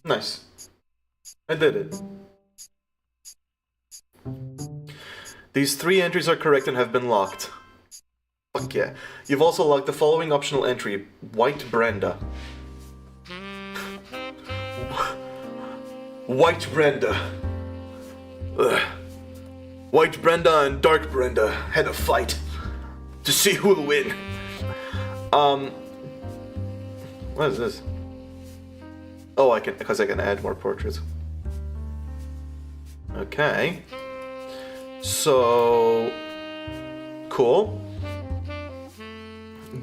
Nice. I did it. These 3 entries are correct and have been locked. Fuck yeah. You've also locked the following optional entry. White Brenda. White Brenda. Ugh. White Brenda and Dark Brenda had a fight to see who'll win. What is this? Oh, because I can add more portraits. Okay. So, cool.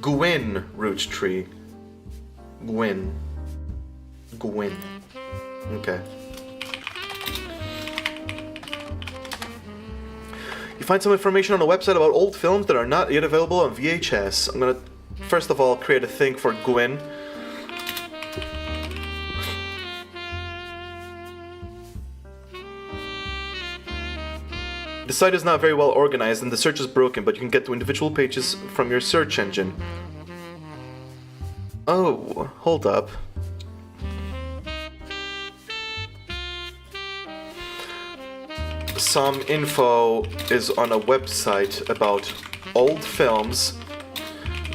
Gwyn Roottrie. Gwyn. Okay. You find some information on the website about old films that are not yet available on VHS. I'm gonna, first of all, create a thing for Gwyn. The site is not very well organized and the search is broken, but you can get to individual pages from your search engine. Oh, hold up. Some info is on a website about old films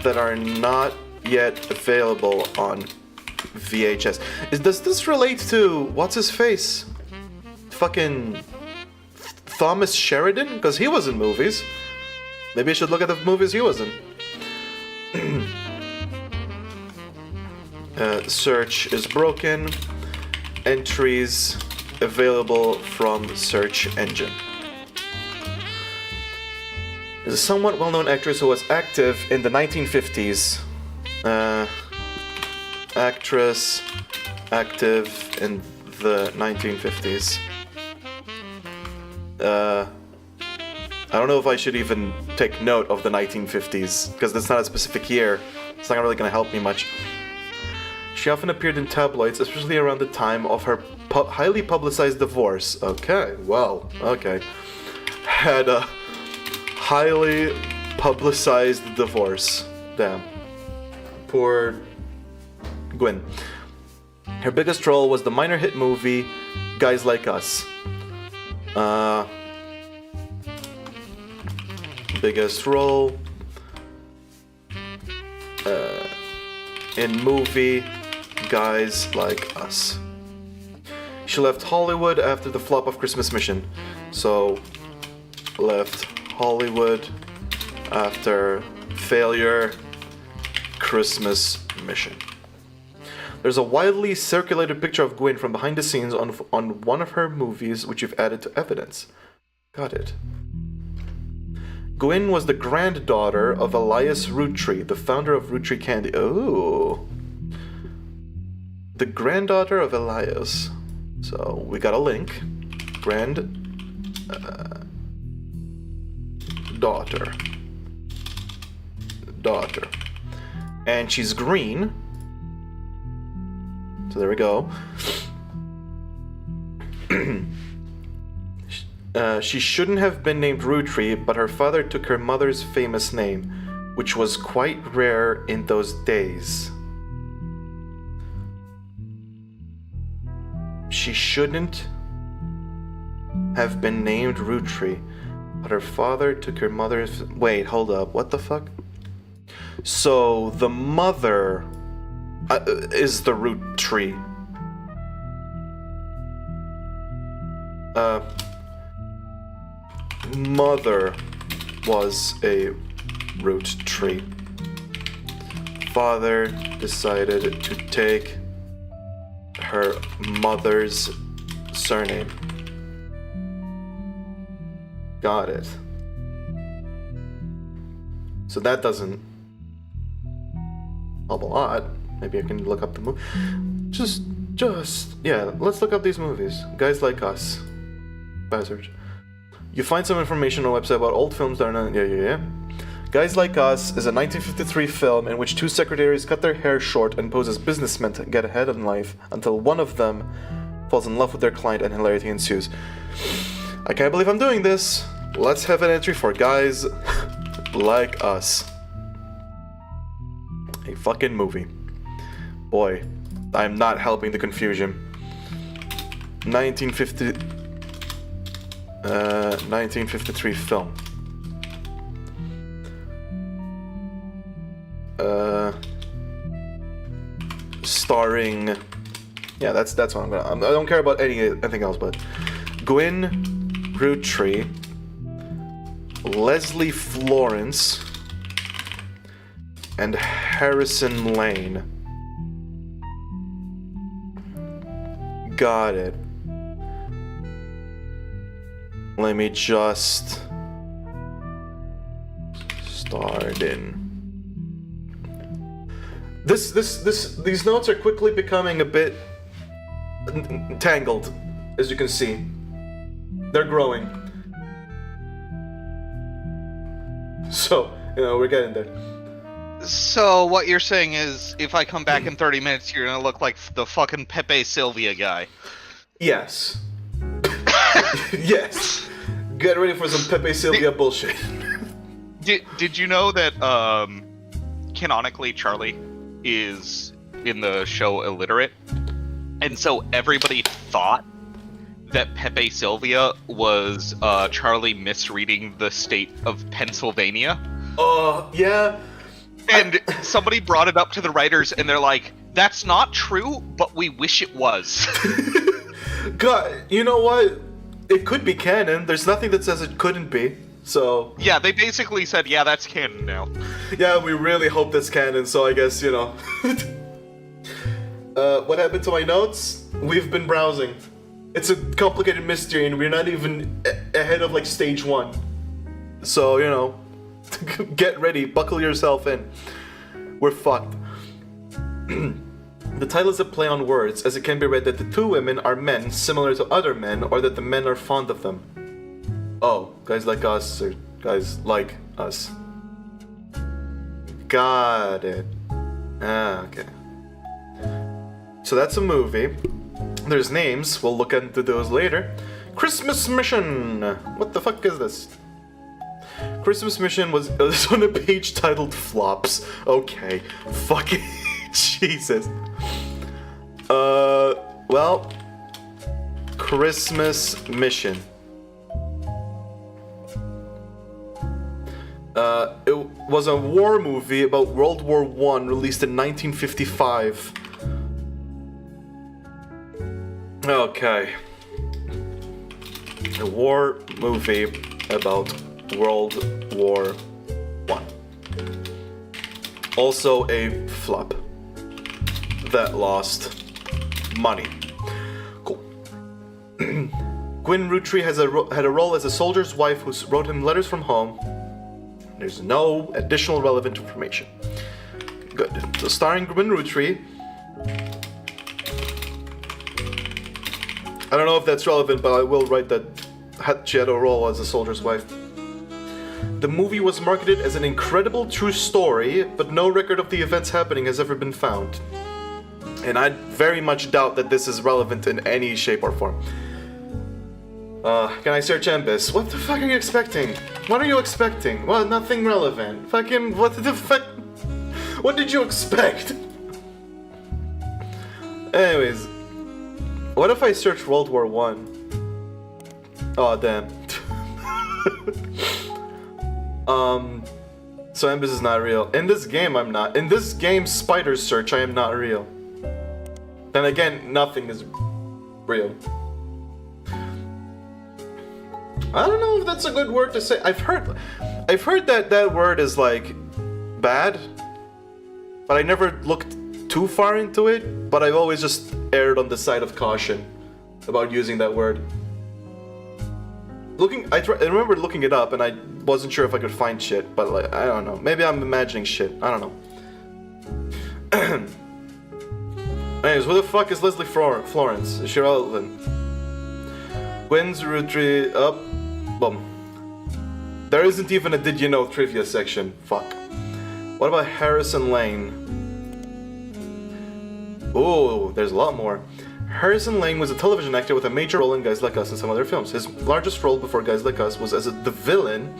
that are not yet available on VHS. Does this relate to what's his face? Fucking Thomas Sheridan? Because he was in movies. Maybe I should look at the movies he was in. Search is broken. Entries available from search engine. Is a somewhat well-known actress who was active in the 1950s. Actress active in the 1950s. I don't know if I should even take note of the 1950s, because that's not a specific year. It's not really going to help me much. She often appeared in tabloids, especially around the time of her highly publicized divorce. Okay, well, okay. Had a highly publicized divorce. Damn. Poor Gwyn. Her biggest role was the minor hit movie Guys Like Us. Biggest role in movie Guys Like Us. She left Hollywood after the flop of Christmas Mission. So, left Hollywood after failure Christmas Mission. There's a widely circulated picture of Gwyn from behind the scenes on one of her movies, which you've added to evidence. Got it. Gwyn was the granddaughter of Elias Roottree, the founder of Roottree Candy. Oh. The granddaughter of Elias. So, we got a link. Daughter. And she's green. So there we go. She shouldn't have been named Roottree, but her father took her mother's famous name, which was quite rare in those days. She shouldn't have been named Roottree, but her father took her mother's... Wait, hold up. What the fuck? So the mother is the Roottree. Mother was a root tree. Father decided to take her mother's surname. Got it. So that doesn't help a lot. Maybe I can look up the movie. Yeah, let's look up these movies. Guys Like Us. Search. You find some information on a website about old films that are not. Yeah. Guys Like Us is a 1953 film in which two secretaries cut their hair short and pose as businessmen to get ahead in life until one of them falls in love with their client and hilarity ensues. I can't believe I'm doing this. Let's have an entry for Guys Like Us. A fucking movie. Boy, I'm not helping the confusion. 1953 film. Starring. Yeah, that's what I'm gonna. I don't care about anything else, but Gwyn Roottrees, Leslie Florence, and Harrison Lane. Got it. Let me just start in. These notes are quickly becoming a bit tangled, as you can see. They're growing. So, we're getting there. So what you're saying is, if I come back in 30 minutes, you're gonna look like the fucking Pepe Sylvia guy. Yes. Yes. Get ready for some Pepe Sylvia bullshit. Did you know that canonically Charlie is in the show illiterate? And so everybody thought that Pepe Sylvia was Charlie misreading the state of Pennsylvania. Yeah. And somebody brought it up to the writers, and they're like, that's not true, but we wish it was. God, you know what? It could be canon. There's nothing that says it couldn't be. So... Yeah, they basically said, yeah, that's canon now. Yeah, we really hope that's canon, so I guess, what happened to my notes? We've been browsing. It's a complicated mystery, and we're not even ahead of, stage 1. So, get ready, buckle yourself in. We're fucked. The title is a play on words, as it can be read that the two women are men similar to other men, or that the men are fond of them. Oh, guys like us, or guys like us. Got it. Okay. So that's a movie. There's names, we'll look into those later. Christmas Mission! What the fuck is this? Christmas Mission was on a page titled Flops. Okay. Fucking Jesus. Well, Christmas Mission. It was a war movie about World War I released in 1955. Okay. A war movie about World War I. Also a flop that lost money. Cool. Gwyn Roottrees had a role as a soldier's wife who wrote him letters from home. There's no additional relevant information. Good. So starring Gwyn Roottrees. I don't know if that's relevant, but I will write that she had a role as a soldier's wife. The movie was marketed as an incredible true story, but no record of the events happening has ever been found. And I very much doubt that this is relevant in any shape or form. Can I search ENBYSS? What the fuck are you expecting? What are you expecting? Well, nothing relevant. Fucking, what the fuck? What did you expect? Anyways, what if I search World War I? Oh, damn. So ENBYSS is not real. In this game, I'm not. In this game, Spider Search, I am not real. Then again, nothing is real. I don't know if that's a good word to say. I've heard that that word is like bad, but I never looked too far into it. But I've always just erred on the side of caution about using that word. I remember looking it up and I wasn't sure if I could find shit, but like, I don't know. Maybe I'm imagining shit. I don't know. Anyways, who the fuck is Leslie Florence? Is she relevant? Gwen's Roottrees up. Boom. There isn't even a did you know trivia section. Fuck. What about Harrison Lane? Oh, there's a lot more. Harrison Lane was a television actor with a major role in Guys Like Us and some other films. His largest role before Guys Like Us was as the villain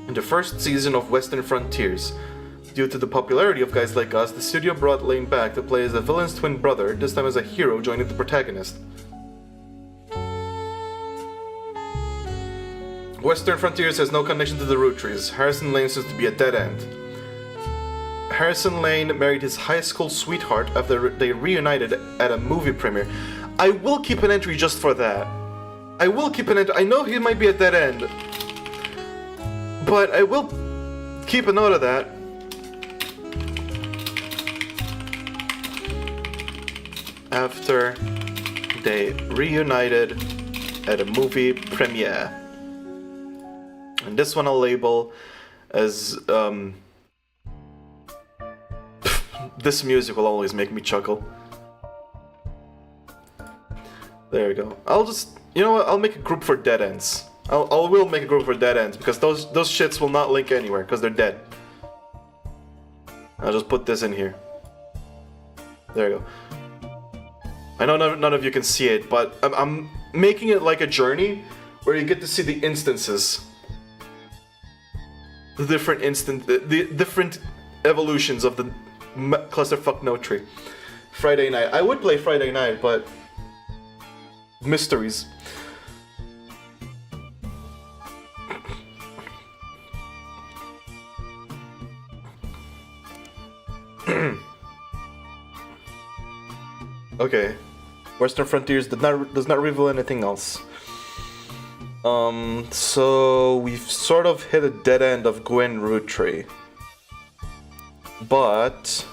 in the first season of Western Frontiers. Due to the popularity of Guys Like Us, the studio brought Lane back to play as the villain's twin brother, this time as a hero joining the protagonist. Western Frontiers has no connection to the Roottrees. Harrison Lane seems to be a dead end. Harrison Lane married his high school sweetheart after they reunited at a movie premiere. I will keep an entry just for that. I will keep an entry. I know he might be a dead end, but I will keep a note of that. After they reunited at a movie premiere. And this one I'll label as, this music will always make me chuckle. There we go. I'll just, you know what, I'll make a group for dead ends. I will make a group for dead ends, because those shits will not link anywhere, because they're dead. I'll just put this in here. There you go. I know none of you can see it, but I'm making it like a journey where you get to see the instances. The different evolutions of the clusterfuck note tree. Friday night. I would play Friday night, but mysteries. Okay. Western Frontiers does not reveal anything else. So we've sort of hit a dead end of Gwen Roottrees. But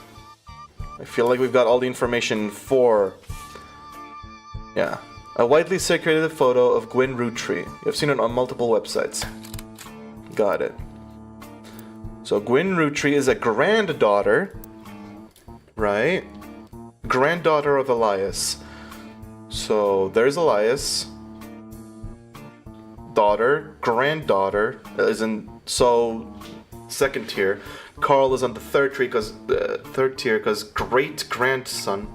I feel like we've got all the information for... Yeah. A widely circulated photo of Gwen Roottrees. You've seen it on multiple websites. Got it. So Gwen Roottrees is a granddaughter, right? Granddaughter of Elias. So there's Elias. Daughter, granddaughter, is in second tier. Carl is on the third tier because great grandson.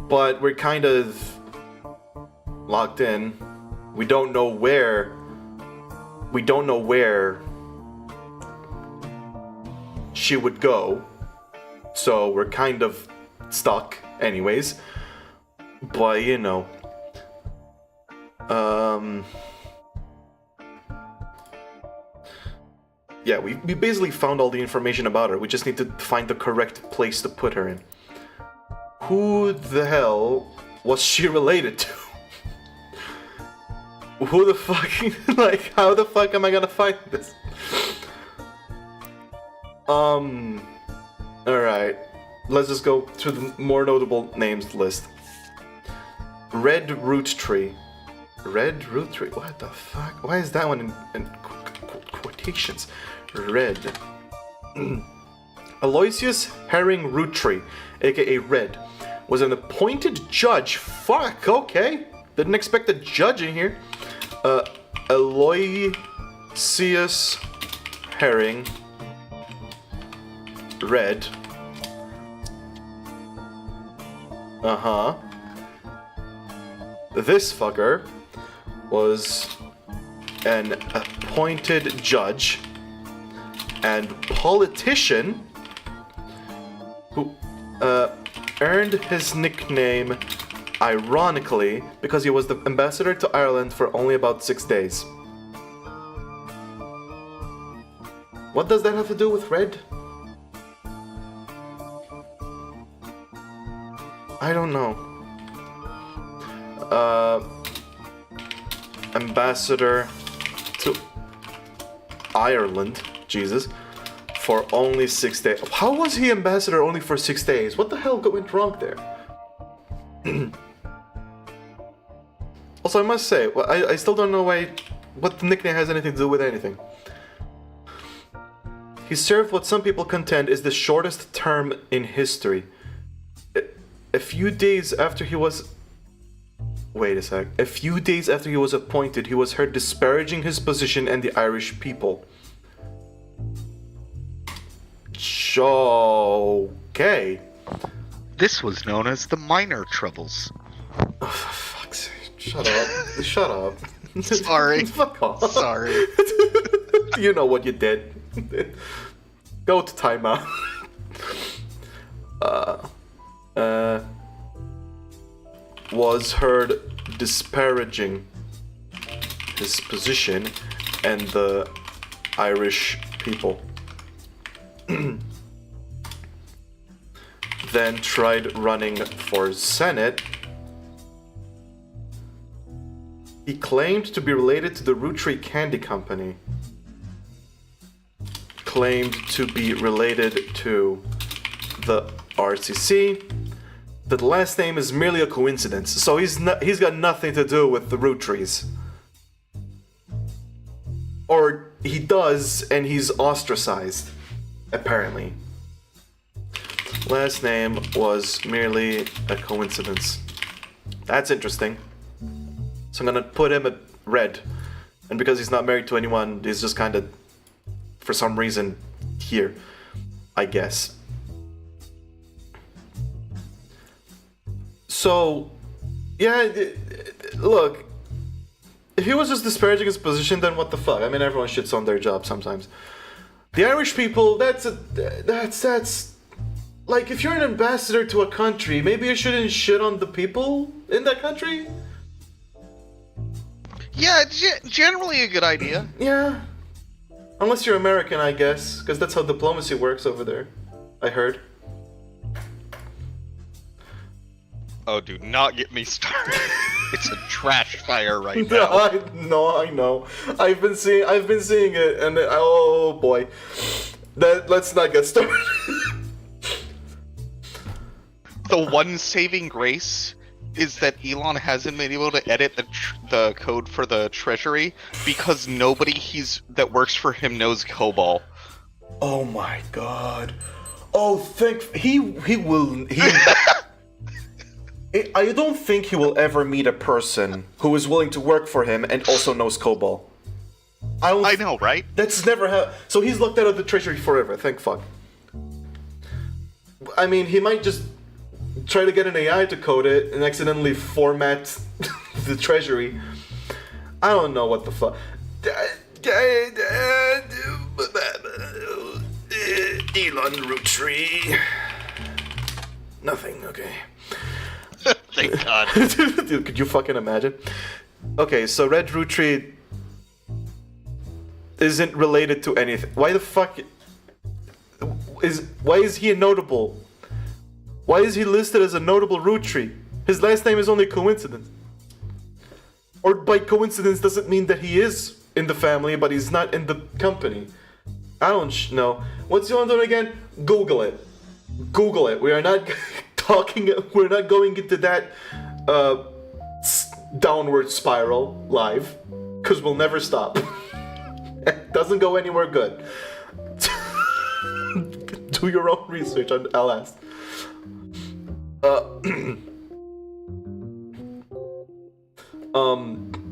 But we're kind of locked in. We don't know where she would go. So we're kind of stuck anyways. But you know. Yeah, we basically found all the information about her. We just need to find the correct place to put her in. Who the hell was she related to? Who the fuck, like, how the fuck am I gonna find this? Alright. Let's just go to the more notable names list. Red Roottrees. Red Roottrees? What the fuck? Why is that one in quotations? Red. Aloysius Herring Roottrees, aka Red, was an appointed judge. Fuck, okay. Didn't expect a judge in here. Aloysius Herring Red. Uh-huh. This fucker was an appointed judge and politician who earned his nickname ironically because he was the ambassador to Ireland for only about 6 days. What does that have to do with Red? I don't know. Ambassador to Ireland, Jesus, for only 6 days. How was he ambassador only for 6 days? What the hell went wrong there? Also, I must say, I still don't know what the nickname has anything to do with anything. He served what some people contend is the shortest term in history. A few days after he was... Wait a sec. A few days after he was appointed, he was heard disparaging his position and the Irish people. Okay. This was known as the Minor Troubles. Oh, for fuck's sake. Shut up. Shut up. Sorry. Fuck off. Sorry. You know what you did. Go to timeout. Was heard disparaging his position and the Irish people. Then tried running for Senate. He claimed to be related to the Roottrees Candy Company. Claimed to be related to the RCC. The last name is merely a coincidence, so he's got nothing to do with the Roottrees. Or he does, and he's ostracized, apparently. Last name was merely a coincidence. That's interesting. So I'm gonna put him at red. And because he's not married to anyone, he's just kind of, for some reason, here, I guess. So, yeah, look, if he was just disparaging his position, then what the fuck? I mean, everyone shits on their job sometimes. The Irish people, that's like, if you're an ambassador to a country, maybe you shouldn't shit on the people in that country? Yeah, generally a good idea. Yeah. Unless you're American, I guess, because that's how diplomacy works over there, I heard. Oh, do not get me started. It's a trash fire right No, now. I know. I've been seeing it, and oh boy, let's not get started. The one saving grace is that Elon hasn't been able to edit the code for the treasury because nobody that works for him knows COBOL. Oh my god. Oh, he will. I don't think he will ever meet a person who is willing to work for him and also knows COBOL. I know, right? That's never happened. So he's locked out of the treasury forever, thank fuck. I mean, he might just try to get an AI to code it and accidentally format the treasury. I don't know what the fuck. Elon Roottrees. Nothing, okay. Thank God. Dude, could you fucking imagine? Okay, so Red Roottrees isn't related to anything. Why the fuck why is he a notable? Why is he listed as a notable Roottrees? His last name is only coincidence. Or by coincidence doesn't mean that he is in the family, but he's not in the company. I don't know. What's he on doing again? Google it. Google it. We are not we're not going into that downward spiral live, because we'll never stop. It doesn't go anywhere good. Do your own research on LS.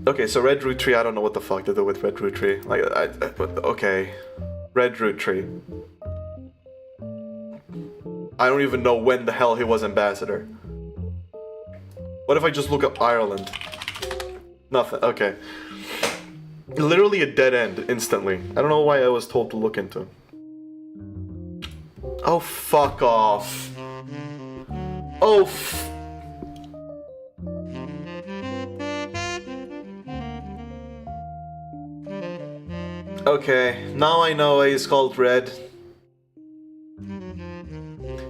Okay, so Red Roottrees, I don't know what the fuck to do with Red Roottrees. Like, okay. Red Roottrees. I don't even know when the hell he was ambassador. What if I just look up Ireland? Nothing, okay. Literally a dead end, instantly. I don't know why I was told to look into. Oh, fuck off. Oh, okay, now I know why he's called Red.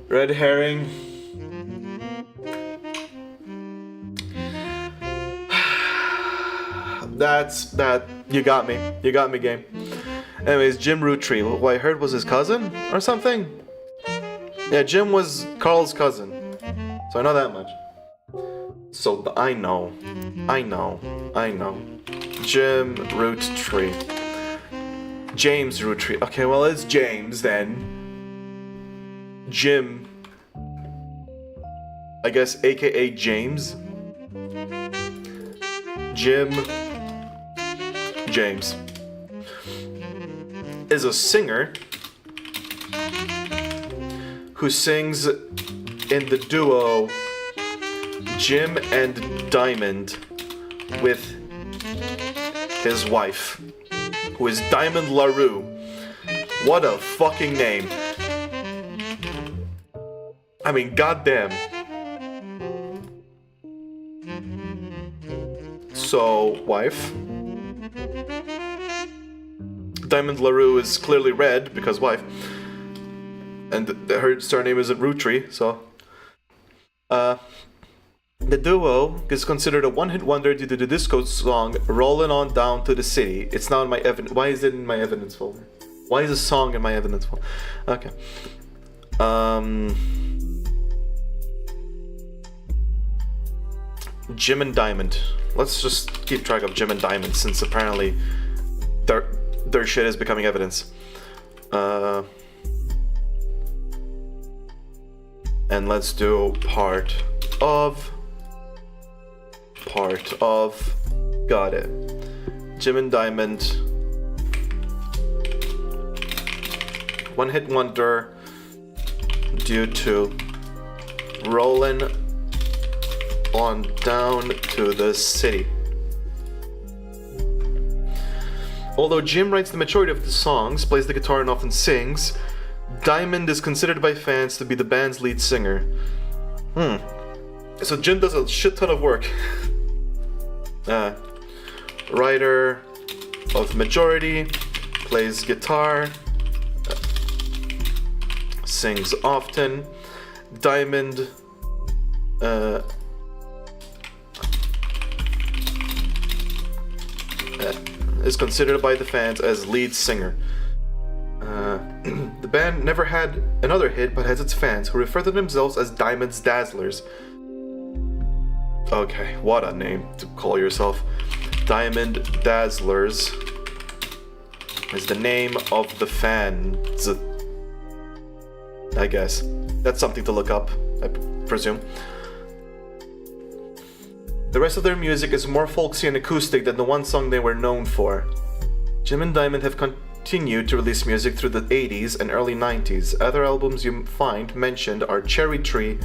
Red herring. that. You got me. You got me, game. Anyways, Jim Rootree. What I heard was his cousin or something. Yeah, Jim was Carl's cousin. So I know that much. So I know. Jim Rootree. James Rootree. Okay, well, it's James then. Jim. I guess, aka James. James is a singer who sings in the duo Jim and Diamond with his wife, who is Diamond LaRue. What a fucking name. I mean, goddamn. So, wife. Diamond LaRue is clearly red because wife. And her surname isn't Rootree, so. The duo is considered a one-hit wonder due to the disco song "Rollin' On Down to the City." It's now in my evidence. Why is it in my evidence folder? Why is a song in my evidence folder? Okay. Jim and Diamond. Let's just keep track of Jim and Diamond since apparently their shit is becoming evidence. And let's do part of. Got it. Jim and Diamond. One hit wonder due to Rollin' On Down to the City. Although Jim writes the majority of the songs, plays the guitar, and often sings, Diamond is considered by fans to be the band's lead singer. So Jim does a shit ton of work. Writer of majority, plays guitar, sings often. Diamond is considered by the fans as lead singer. The band never had another hit, but has its fans, who refer to themselves as Diamond's Dazzlers. Okay, what a name to call yourself. Diamond Dazzlers is the name of the fans, I guess. That's something to look up, I presume. The rest of their music is more folksy and acoustic than the one song they were known for. Jim and Diamond have continued to release music through the 80s and early 90s. Other albums you find mentioned are Cherry Tree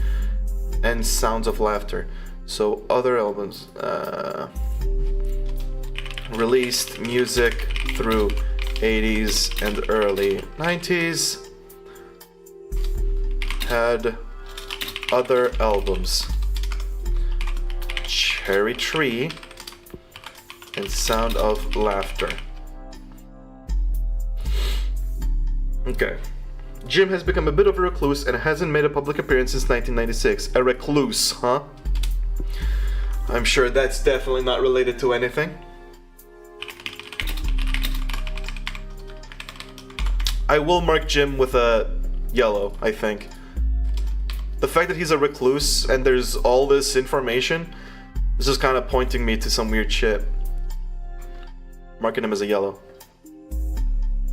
and Sounds of Laughter. So other albums released music through 80s and early 90s. Had other albums. Cherry Tree and Sound of Laughter. Okay. Jim has become a bit of a recluse and hasn't made a public appearance since 1996. A recluse, huh? I'm sure that's definitely not related to anything. I will mark Jim with a yellow, I think. The fact that he's a recluse and there's all this information is just kind of pointing me to some weird shit. Marking him as a yellow.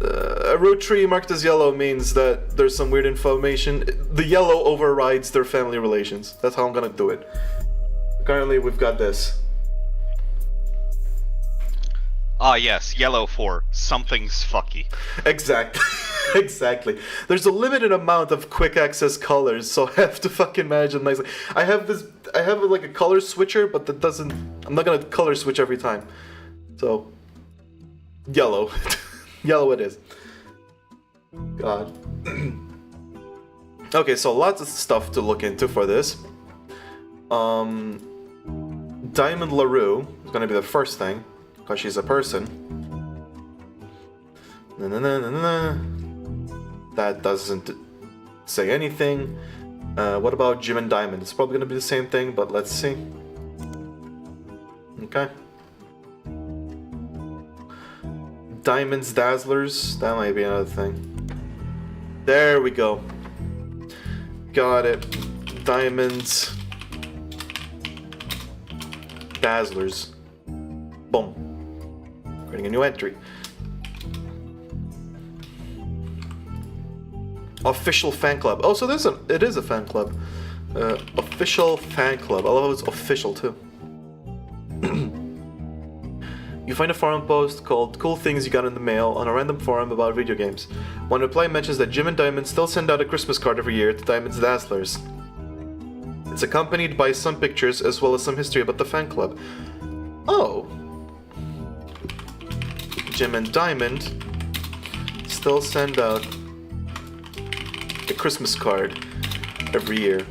A root tree marked as yellow means that there's some weird information. The yellow overrides their family relations. That's how I'm gonna do it. Currently, we've got this. Ah, yes, yellow for something's fucky. Exactly. Exactly. There's a limited amount of quick access colors, so I have to fucking manage it nicely. I have like a color switcher, but that doesn't. I'm not gonna color switch every time. So, yellow. Yellow it is. God. Okay, so lots of stuff to look into for this. Diamond LaRue is gonna be the first thing, because she's a person. That doesn't say anything. What about Jim and Diamond? It's probably gonna be the same thing, but let's see. Okay. Diamonds Dazzlers. That might be another thing. There we go. Got it. Diamonds Dazzlers. Boom. Creating a new entry. Official fan club. Oh, so it is a fan club. Official fan club. I love how it's official too. You find a forum post called Cool Things You Got in the Mail on a random forum about video games. One reply mentions that Jim and Diamond still send out a Christmas card every year to Diamond's Dazzlers. It's accompanied by some pictures as well as some history about the fan club. Oh. Jim and Diamond still send out a Christmas card every year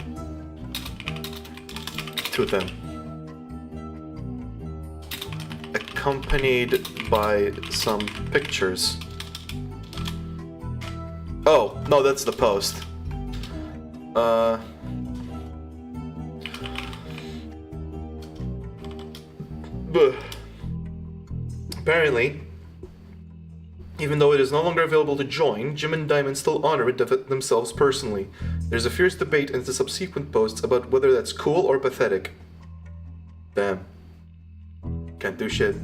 to them. Accompanied by some pictures. Oh, no, that's the post. Apparently, even though it is no longer available to join, Jim and Diamond still honor it themselves personally. There's a fierce debate in the subsequent posts about whether that's cool or pathetic. Damn. Can't do shit.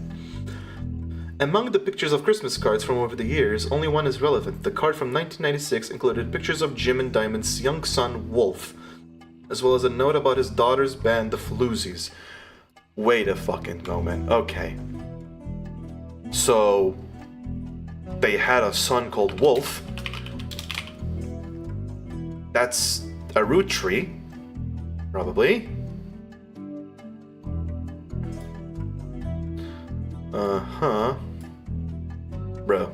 Among the pictures of Christmas cards from over the years, only one is relevant. The card from 1996 included pictures of Jim and Diamond's young son, Wolf, as well as a note about his daughter's band, the Floozies. Wait a fucking moment. Okay. So, they had a son called Wolf. That's a root tree, probably. Uh-huh. Bruh.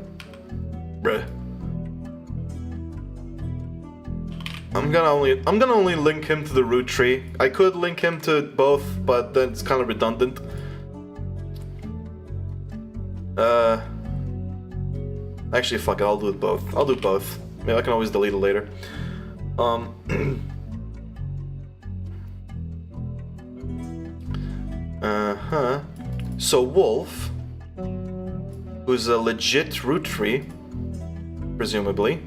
I'm gonna only link him to the root tree. I could link him to both, but then it's kind of redundant. Actually, fuck it, I'll do both. I'll do both. Maybe I can always delete it later. Uh-huh. So Wolf, who's a legit root tree, presumably.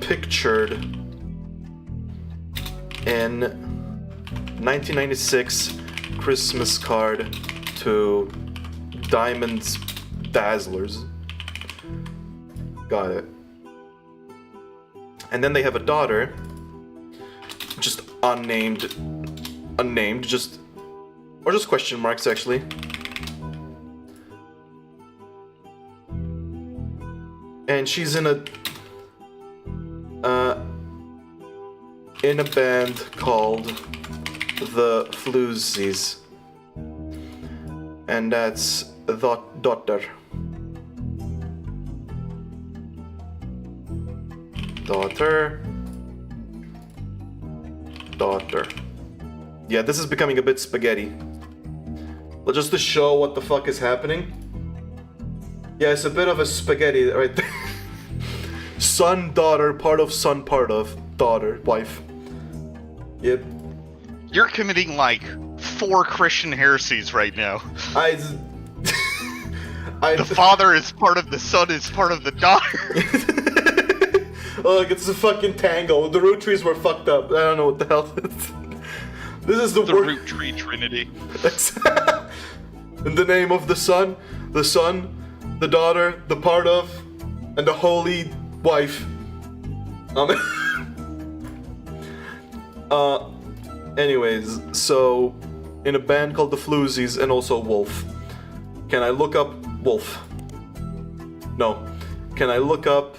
Pictured in 1996 Christmas card to Diamond's Dazzlers. Got it. And then they have a daughter, just unnamed, just question marks actually. And she's in a band called the Floozies, and that's the daughter. Yeah, this is becoming a bit spaghetti. But just to show what the fuck is happening. Yeah, it's a bit of a spaghetti right there. Son, daughter, part of son, part of daughter, wife. Yep. You're committing like 4 Christian heresies right now. The father is part of the son, is part of the daughter. Look, it's a fucking tangle. The root trees were fucked up. I don't know what the hell this is. This is the root tree trinity. In the name of the son, the daughter, the part of, and the holy wife. Anyways, so in a band called the Floozies and also Wolf. Can I look up Wolf? No. Can I look up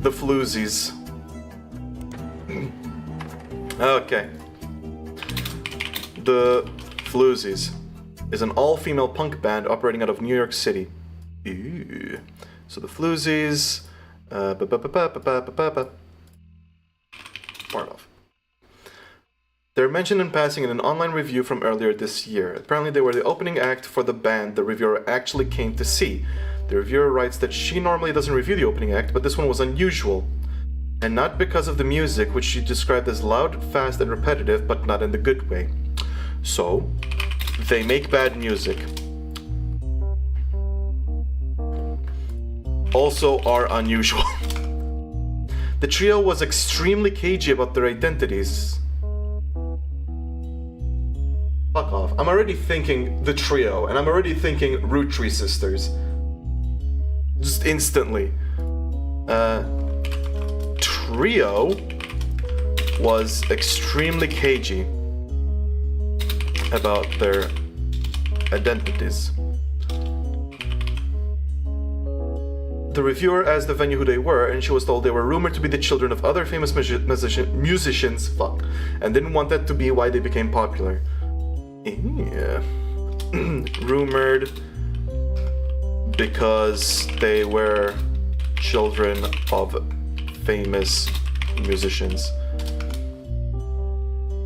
the Floozies? Okay. The Floozies is an all-female punk band operating out of New York City. Ew. So the Floozies, part of. They're mentioned in passing in an online review from earlier this year. Apparently they were the opening act for the band the reviewer actually came to see. The reviewer writes that she normally doesn't review the opening act, but this one was unusual. And not because of the music, which she described as loud, fast, and repetitive, but not in the good way. So, they make bad music. Also are unusual. The trio was extremely cagey about their identities. Fuck off. I'm already thinking the trio, and I'm already thinking Roottrees sisters. Just instantly. Trio was extremely cagey about their identities. The reviewer asked the venue who they were, and she was told they were rumored to be the children of other famous musicians, and didn't want that to be why they became popular. Yeah. Rumored because they were children of famous musicians.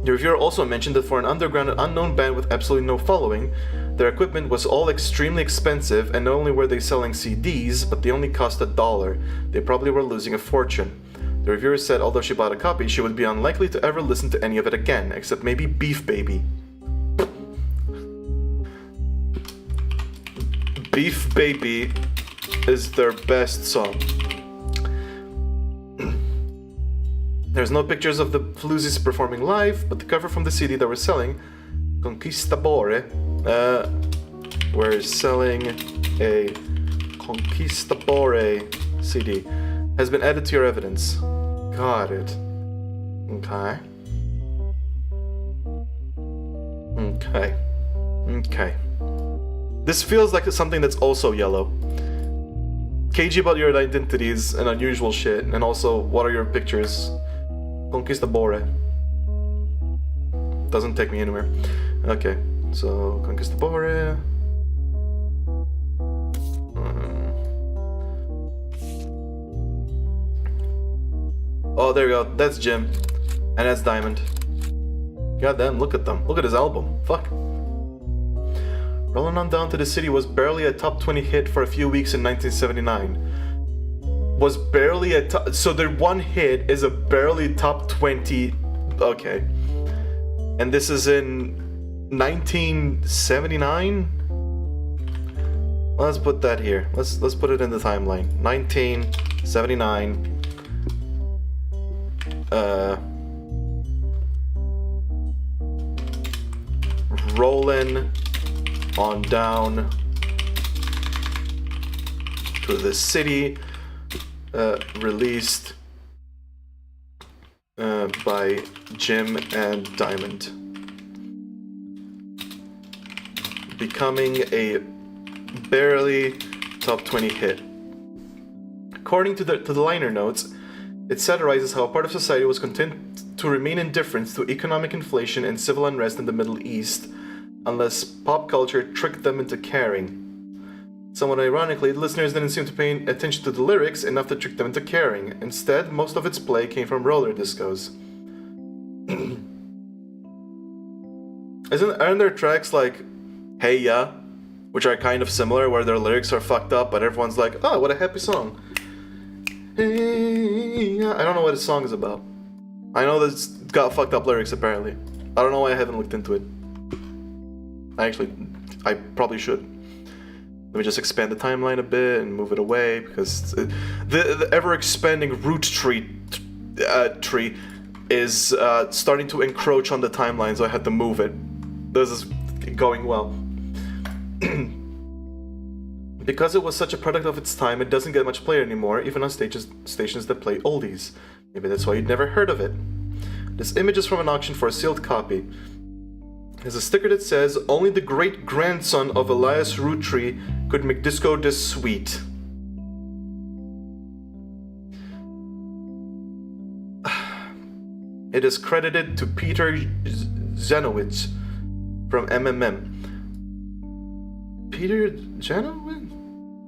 The reviewer also mentioned that for an underground and unknown band with absolutely no following, their equipment was all extremely expensive, and not only were they selling CDs, but they only cost $1. They probably were losing a fortune. The reviewer said although she bought a copy, she would be unlikely to ever listen to any of it again, except maybe Beef Baby. Beef Baby is their best song. There's no pictures of the Floozies performing live, but the cover from the CD that we're selling, Conquistadore, we're selling a Conquistadore CD, has been added to your evidence. Got it. Okay. Okay. This feels like something that's also yellow. Cagey about your identities and unusual shit, and also, what are your pictures? Conquistadore. Doesn't take me anywhere. Okay, so Conquistadore. Oh, there you go. That's Jim. And that's Diamond. Goddamn, look at them. Look at his album. Fuck. Rolling On Down to the City was barely a top 20 hit for a few weeks in 1979. Was barely a top... So their one hit is a barely top 20... Okay. And this is in 1979? Let's put that here. Let's put it in the timeline. 1979. Rollin' On Down to the City, released by Jim and Diamond, becoming a barely top 20 hit. According to the liner notes, it satirizes how a part of society was content to remain indifferent to economic inflation and civil unrest in the Middle East, unless pop culture tricked them into caring. Somewhat ironically, the listeners didn't seem to pay attention to the lyrics enough to trick them into caring. Instead, most of its play came from roller discos. Aren't there tracks like Hey Ya, which are kind of similar, where their lyrics are fucked up, but everyone's like, oh, what a happy song. Hey Ya. I don't know what this song is about. I know that it's got fucked up lyrics, apparently. I don't know why I haven't looked into it. I probably should. Let me just expand the timeline a bit and move it away, because the ever-expanding root tree is starting to encroach on the timeline, so I had to move it. This is going well. Because it was such a product of its time, it doesn't get much play anymore, even on stations that play oldies. Maybe that's why you'd never heard of it. This image is from an auction for a sealed copy. There's a sticker that says, only the great-grandson of Elias Roottree could make disco this sweet. It is credited to Peter Janowitz from MMM. Peter Janowitz?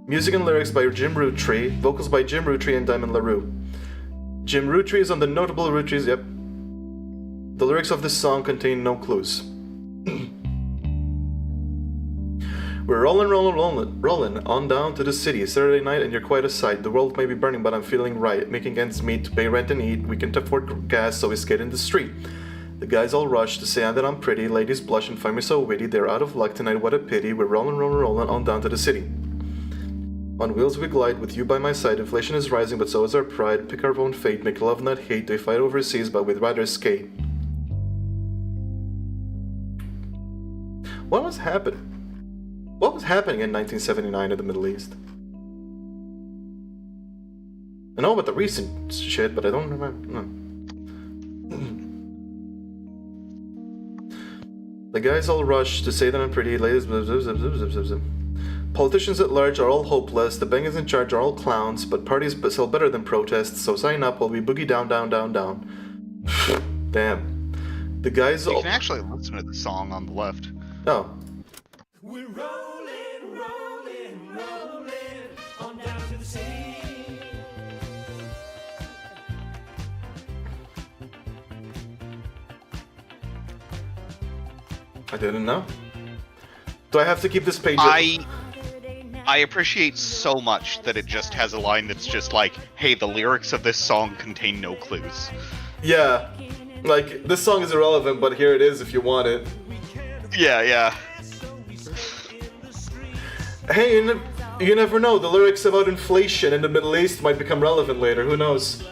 Music and lyrics by Jim Roottrie, vocals by Jim Roottrie and Diamond LaRue. Jim Roottrie is on the notable Roottries, yep. The lyrics of this song contain no clues. We're rolling on down to the city. Saturday night and you're quite a sight. The world may be burning, but I'm feeling right. Making ends meet to pay rent and eat. We can't afford gas, so we skate in the street. The guys all rush to say that I'm pretty, ladies blush and find me so witty, they're out of luck tonight, what a pity, we're rolling, rolling, rolling on down to the city. On wheels we glide, with you by my side, inflation is rising but so is our pride, pick our own fate, make love not hate, they fight overseas but we'd rather skate. What was happening? What was happening in 1979 in the Middle East? I know about the recent shit, but I don't remember. No. The guys all rush to say that I'm pretty, ladies. Politicians at large are all hopeless. The bangers in charge are all clowns, but parties sell better than protests. So sign up while we boogie down, down, down, down. Damn. The guys You all. can actually listen to the song on the left. Oh. We're rolling, rolling, rolling on down to the city. I didn't know. Do I have to keep this page? I appreciate so much that it just has a line that's just like, hey, the lyrics of this song contain no clues. Yeah. Like, this song is irrelevant, but here it is if you want it. Yeah, yeah. Hey, you never know. The lyrics about inflation in the Middle East might become relevant later. Who knows?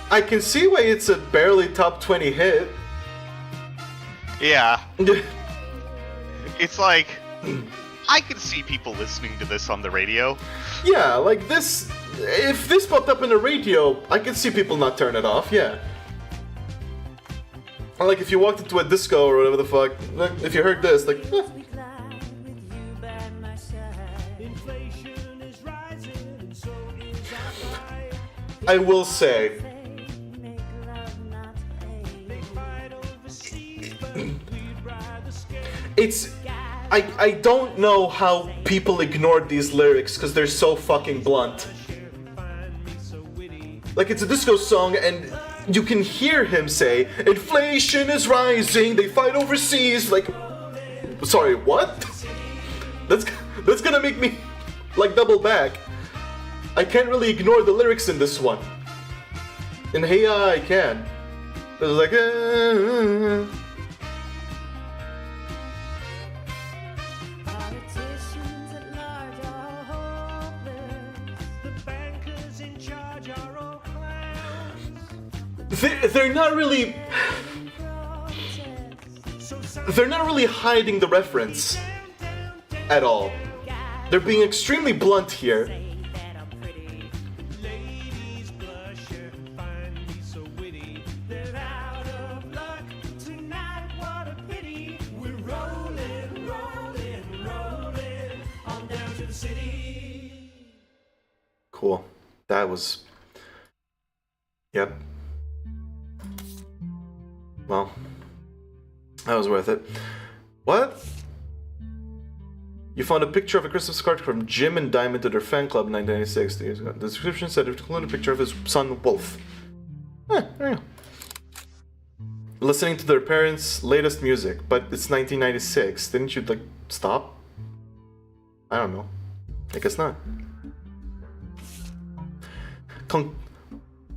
I can see why it's a barely top 20 hit. Yeah. It's like, I could see people listening to this on the radio. Yeah, like this. If this popped up in the radio, I could see people not turn it off, yeah. Or like if you walked into a disco or whatever the fuck, if you heard this, like, eh. I will say, it's, I don't know how people ignored these lyrics because they're so fucking blunt. Like, it's a disco song and you can hear him say, inflation is rising, they fight overseas, like, sorry, what? That's gonna make me, like, double back. I can't really ignore the lyrics in this one. In Hey Ya, I can. It was like, Politicians at large are hopeless. The bankers in charge are all clowns. they're not really, they're not really hiding the reference at all. They're being extremely blunt here. Cool. That was... Yep. Well, that was worth it. What? You found a picture of a Christmas card from Jim and Diamond to their fan club in 1996. The description said it included a picture of his son, Wolf. There you go. Listening to their parents' latest music, but it's 1996. Didn't you, like, stop? I don't know. I guess not.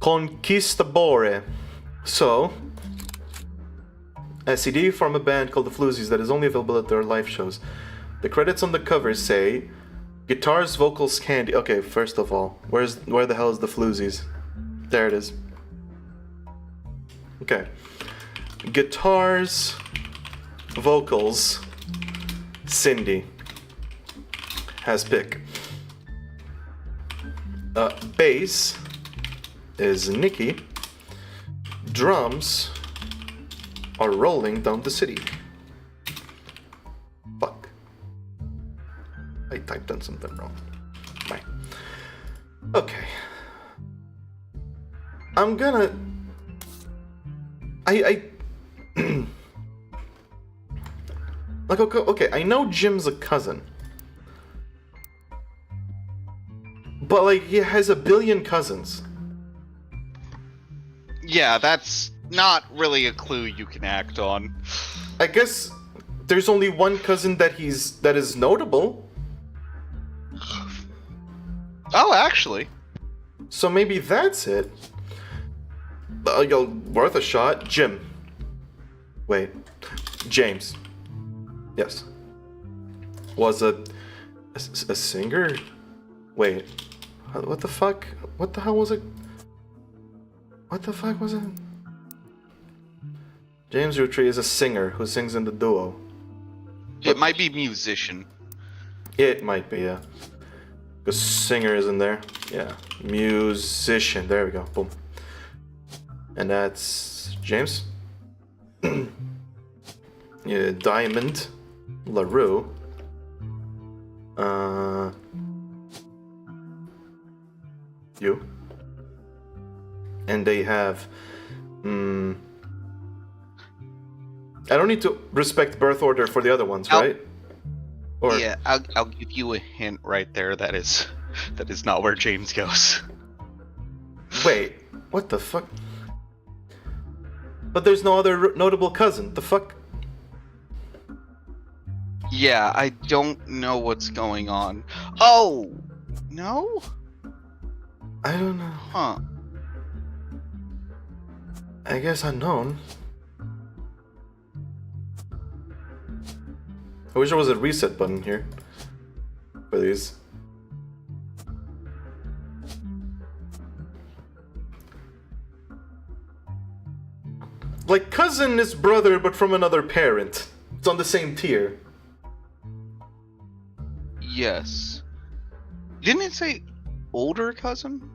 Conquistadore. So, a CD from a band called the Floozies that is only available at their live shows. The credits on the cover say, guitars, vocals, candy. Okay, first of all, where the hell is the Floozies? There it is. Okay. Guitars, vocals, Cindy has pick. Bass is Nikki. Drums are rolling down the city. Fuck. I typed in something wrong. Bye. Okay. I'm gonna... like, okay, I know Jim's a cousin. But, like, he has a billion cousins. Yeah, that's not really a clue you can act on. I guess there's only one cousin that is notable. Oh, actually. So maybe that's it. Worth a shot. Jim. Wait. James. Yes. Was a singer? Wait. What the fuck? What the hell was it? What the fuck was it? James Roottrees is a singer who sings in the duo. It might be musician. It might be, yeah. Because singer is in there. Yeah. Musician. There we go. Boom. And that's James. Yeah, Diamond. LaRue. You. And they have... I don't need to respect birth order for the other ones, right? Or... Yeah, I'll give you a hint right there. That is not where James goes. Wait, what the fuck? But there's no other notable cousin. The fuck? Yeah, I don't know what's going on. Oh! No? I don't know. Huh. I guess unknown. I wish there was a reset button here for these. Like, cousin is brother, but from another parent. It's on the same tier. Yes. Didn't it say older cousin?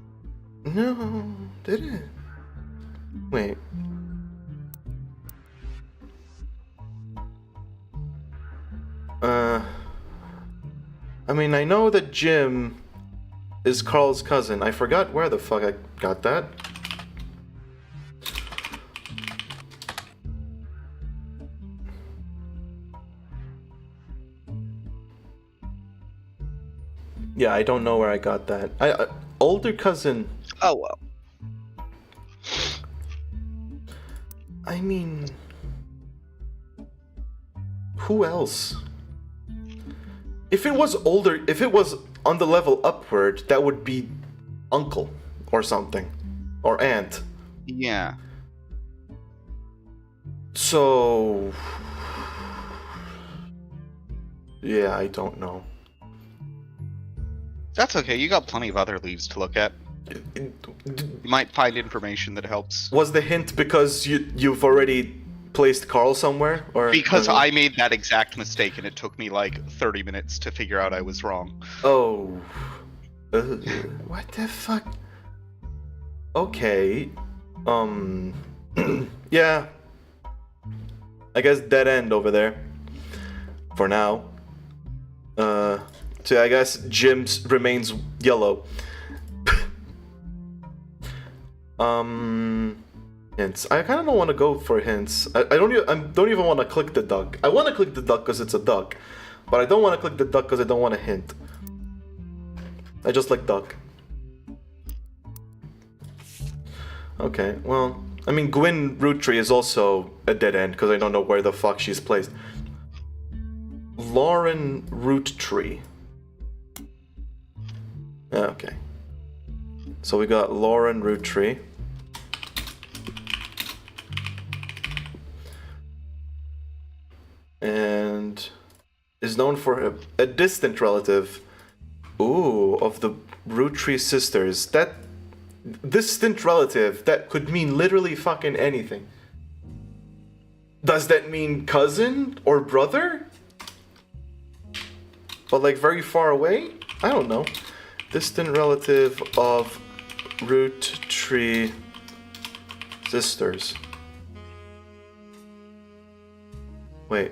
No, did it? Wait. I mean, I know that Jim is Carl's cousin. I forgot where the fuck I got that. Yeah, I don't know where I got that. Older cousin. Oh well. I mean, who else? If it was older, if it was on the level upward, that would be uncle or something, or aunt. Yeah. So, yeah, I don't know. That's okay. You got plenty of other leaves to look at. You might find information that helps. Was the hint because you've already placed Carl somewhere, or Because I made that exact mistake and it took me like 30 minutes to figure out I was wrong. Oh, what the fuck? Okay, yeah. I guess dead end over there. For now. So I guess Jim's remains yellow. Hints. I kind of don't want to go for hints. I don't even want to click the duck. I want to click the duck because it's a duck, but I don't want to click the duck because I don't want a hint. I just like duck. Okay, well, I mean, Gwyn Roottree is also a dead end because I don't know where the fuck she's placed. Lauren Roottree. Okay. So we got Lauren Roottree. And is known for a distant relative. Ooh, of the Roottrees sisters. That distant relative, that could mean literally fucking anything. Does that mean cousin or brother? But like very far away? I don't know. Distant relative of Roottrees sisters. Wait.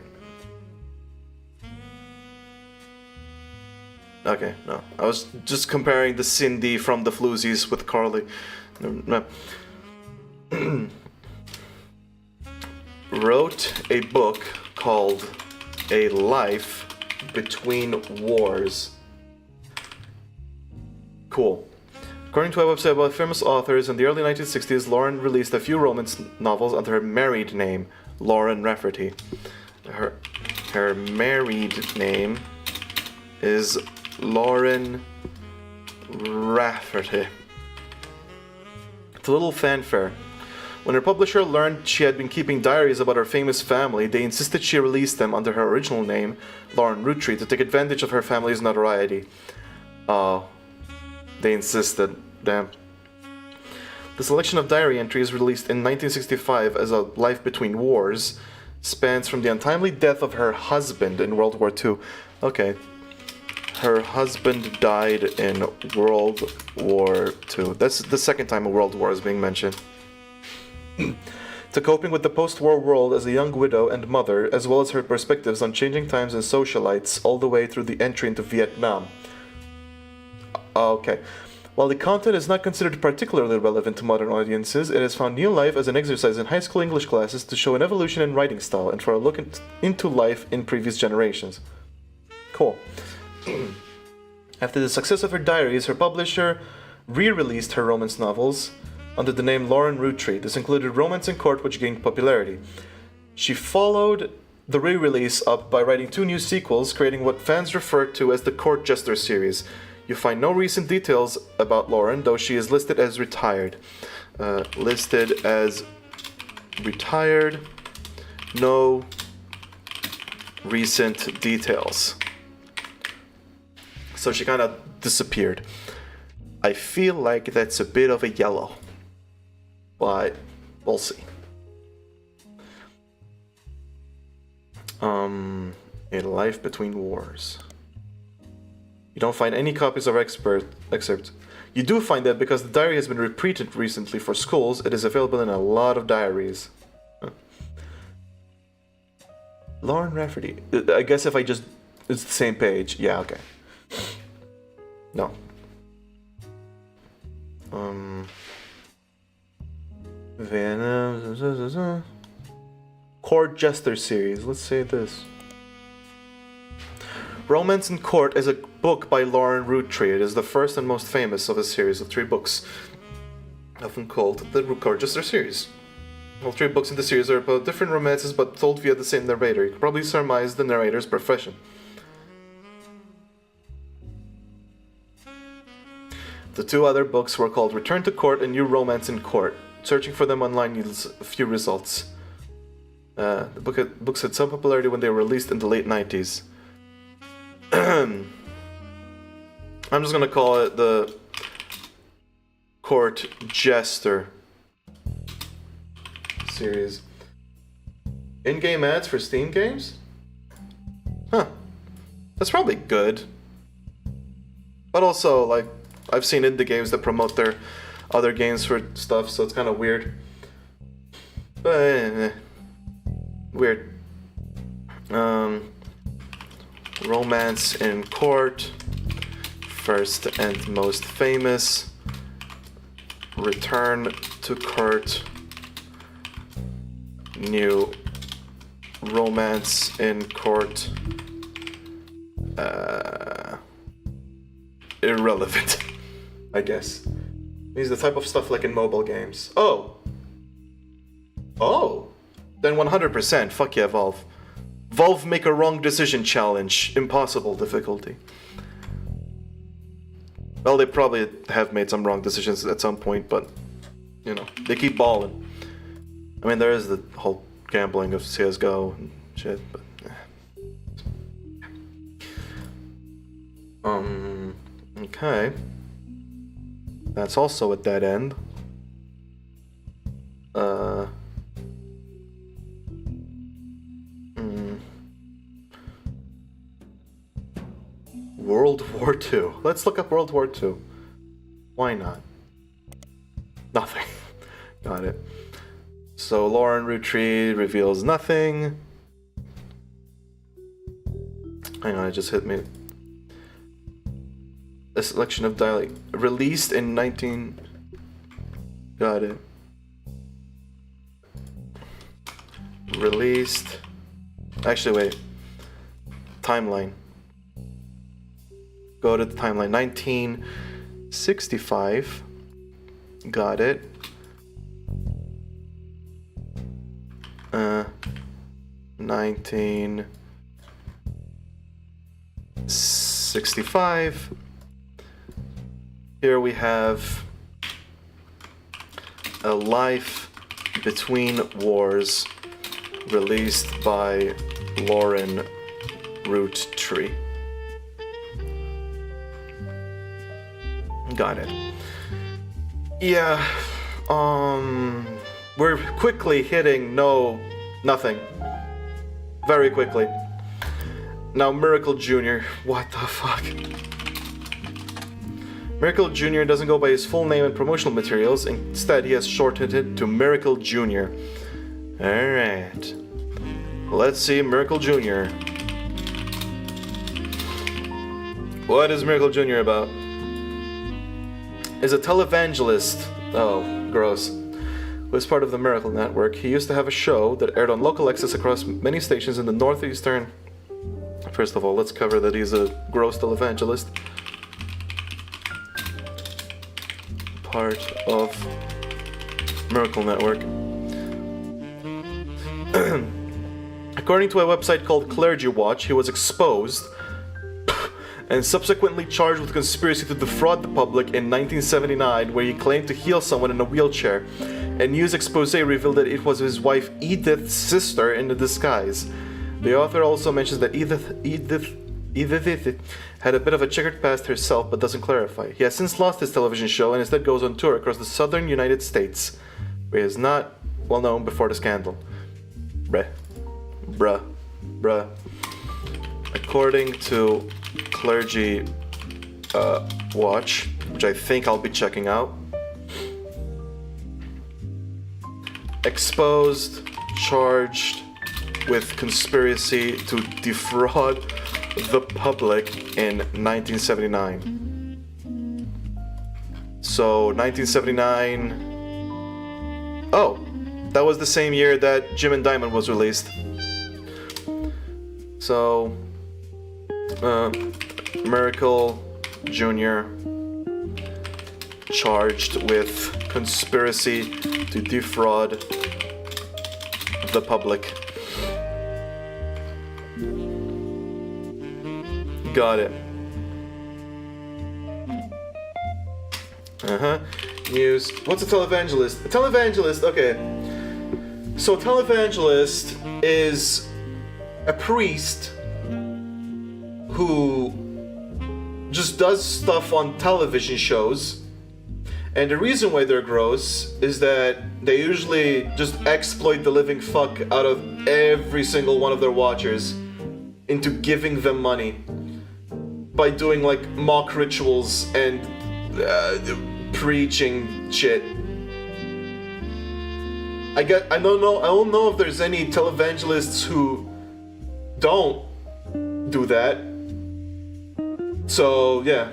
Okay, no. I was just comparing the Cindy from the Floozies with Carly. No. Wrote a book called A Life Between Wars. Cool. According to a website about famous authors, in the early 1960s, Lauren released a few romance novels under her married name, Lauren Rafferty. Her married name is Lauren Rafferty. It's a little fanfare. When her publisher learned she had been keeping diaries about her famous family, they insisted she release them under her original name, Lauren Roottrees, to take advantage of her family's notoriety. Oh, they insisted. Damn. The selection of diary entries released in 1965 as A Life Between Wars spans from the untimely death of her husband in World War II. Okay. Her husband died in World War II. That's the second time a world war is being mentioned. To coping with the post-war world as a young widow and mother, as well as her perspectives on changing times and socialites all the way through the entry into Vietnam. Okay. While the content is not considered particularly relevant to modern audiences, it has found new life as an exercise in high school English classes to show an evolution in writing style and for a look into life in previous generations. Cool. After the success of her diaries, her publisher re-released her romance novels under the name Lauren Roottrees. This included Romance in Court, which gained popularity. She followed the re-release up by writing 2 new sequels, creating what fans refer to as the Court Jester series. You find no recent details about Lauren, though she is listed as retired. Listed as retired. No recent details. So she kind of disappeared. I feel like that's a bit of a yellow. But we'll see. A Life Between Wars. You don't find any copies of excerpts. You do find that because the diary has been reprinted recently for schools, it is available in a lot of diaries. Huh. Lauren Rafferty. I guess if I just... It's the same page. Yeah, okay. No. Court Jester series. Let's say this. Romance in Court is a book by Lauren Roottrees. It is the first and most famous of a series of 3 books, often called the Court Jester series. All 3 books in the series are about different romances but told via the same narrator. You can probably surmise the narrator's profession. The 2 other books were called Return to Court and New Romance in Court. Searching for them online yields a few results. The books had some popularity when they were released in the late 90s. I'm just gonna call it the Court Jester series. In-game ads for Steam games? Huh. That's probably good. But also, like, I've seen indie games that promote their other games for stuff, so it's kind of weird. But, weird. Romance in Court. First and most famous. Return to Court. New Romance in Court. Irrelevant, I guess. These are the type of stuff like in mobile games. Oh! Then 100%. Fuck yeah, Valve. Valve make a wrong decision challenge. Impossible difficulty. Well, they probably have made some wrong decisions at some point, but, you know, they keep balling. I mean, there is the whole gambling of CSGO and shit, but... Okay. That's also a dead end. World War II. Let's look up World War II. Why not? Nothing. Got it. So Lauren Roottrees reveals nothing. Hang on, it just hit me. A selection of dialect released in 19. Got it. Released. Actually, wait. Timeline. Go to the timeline. 1965. Got it. 19 65. Here we have A Life Between Wars, released by Lauren Roottree. Got it. Yeah, we're quickly hitting nothing. Very quickly. Now, Miracle Jr. What the fuck? Miracle Jr. doesn't go by his full name in promotional materials. Instead, he has shortened it to Miracle Jr. Alright. Let's see Miracle Jr. What is Miracle Jr. about? Is a televangelist. Oh, gross. Who is part of the Miracle Network. He used to have a show that aired on local access across many stations in the northeastern. First of all, let's cover that he's a gross televangelist. Part of Miracle Network. According to a website called Clergy Watch, he was exposed and subsequently charged with conspiracy to defraud the public in 1979, where he claimed to heal someone in a wheelchair. A news expose revealed that it was his wife Edith's sister in a disguise. The author also mentions that Edith had a bit of a checkered past herself, but doesn't clarify. He has since lost his television show and instead goes on tour across the southern United States, where he is not well known before the scandal. Bruh. According to Clergy Watch, which I think I'll be checking out. Exposed, charged with conspiracy to defraud the public in 1979. So 1979. Oh, that was the same year that Jim and Diamond was released. So Miracle Jr. charged with conspiracy to defraud the public. Got it. News. What's a televangelist? A televangelist, okay. So, a televangelist is a priest who just does stuff on television shows. And the reason why they're gross is that they usually just exploit the living fuck out of every single one of their watchers into giving them money by doing like mock rituals and preaching shit. I don't know if there's any televangelists who don't do that. So yeah,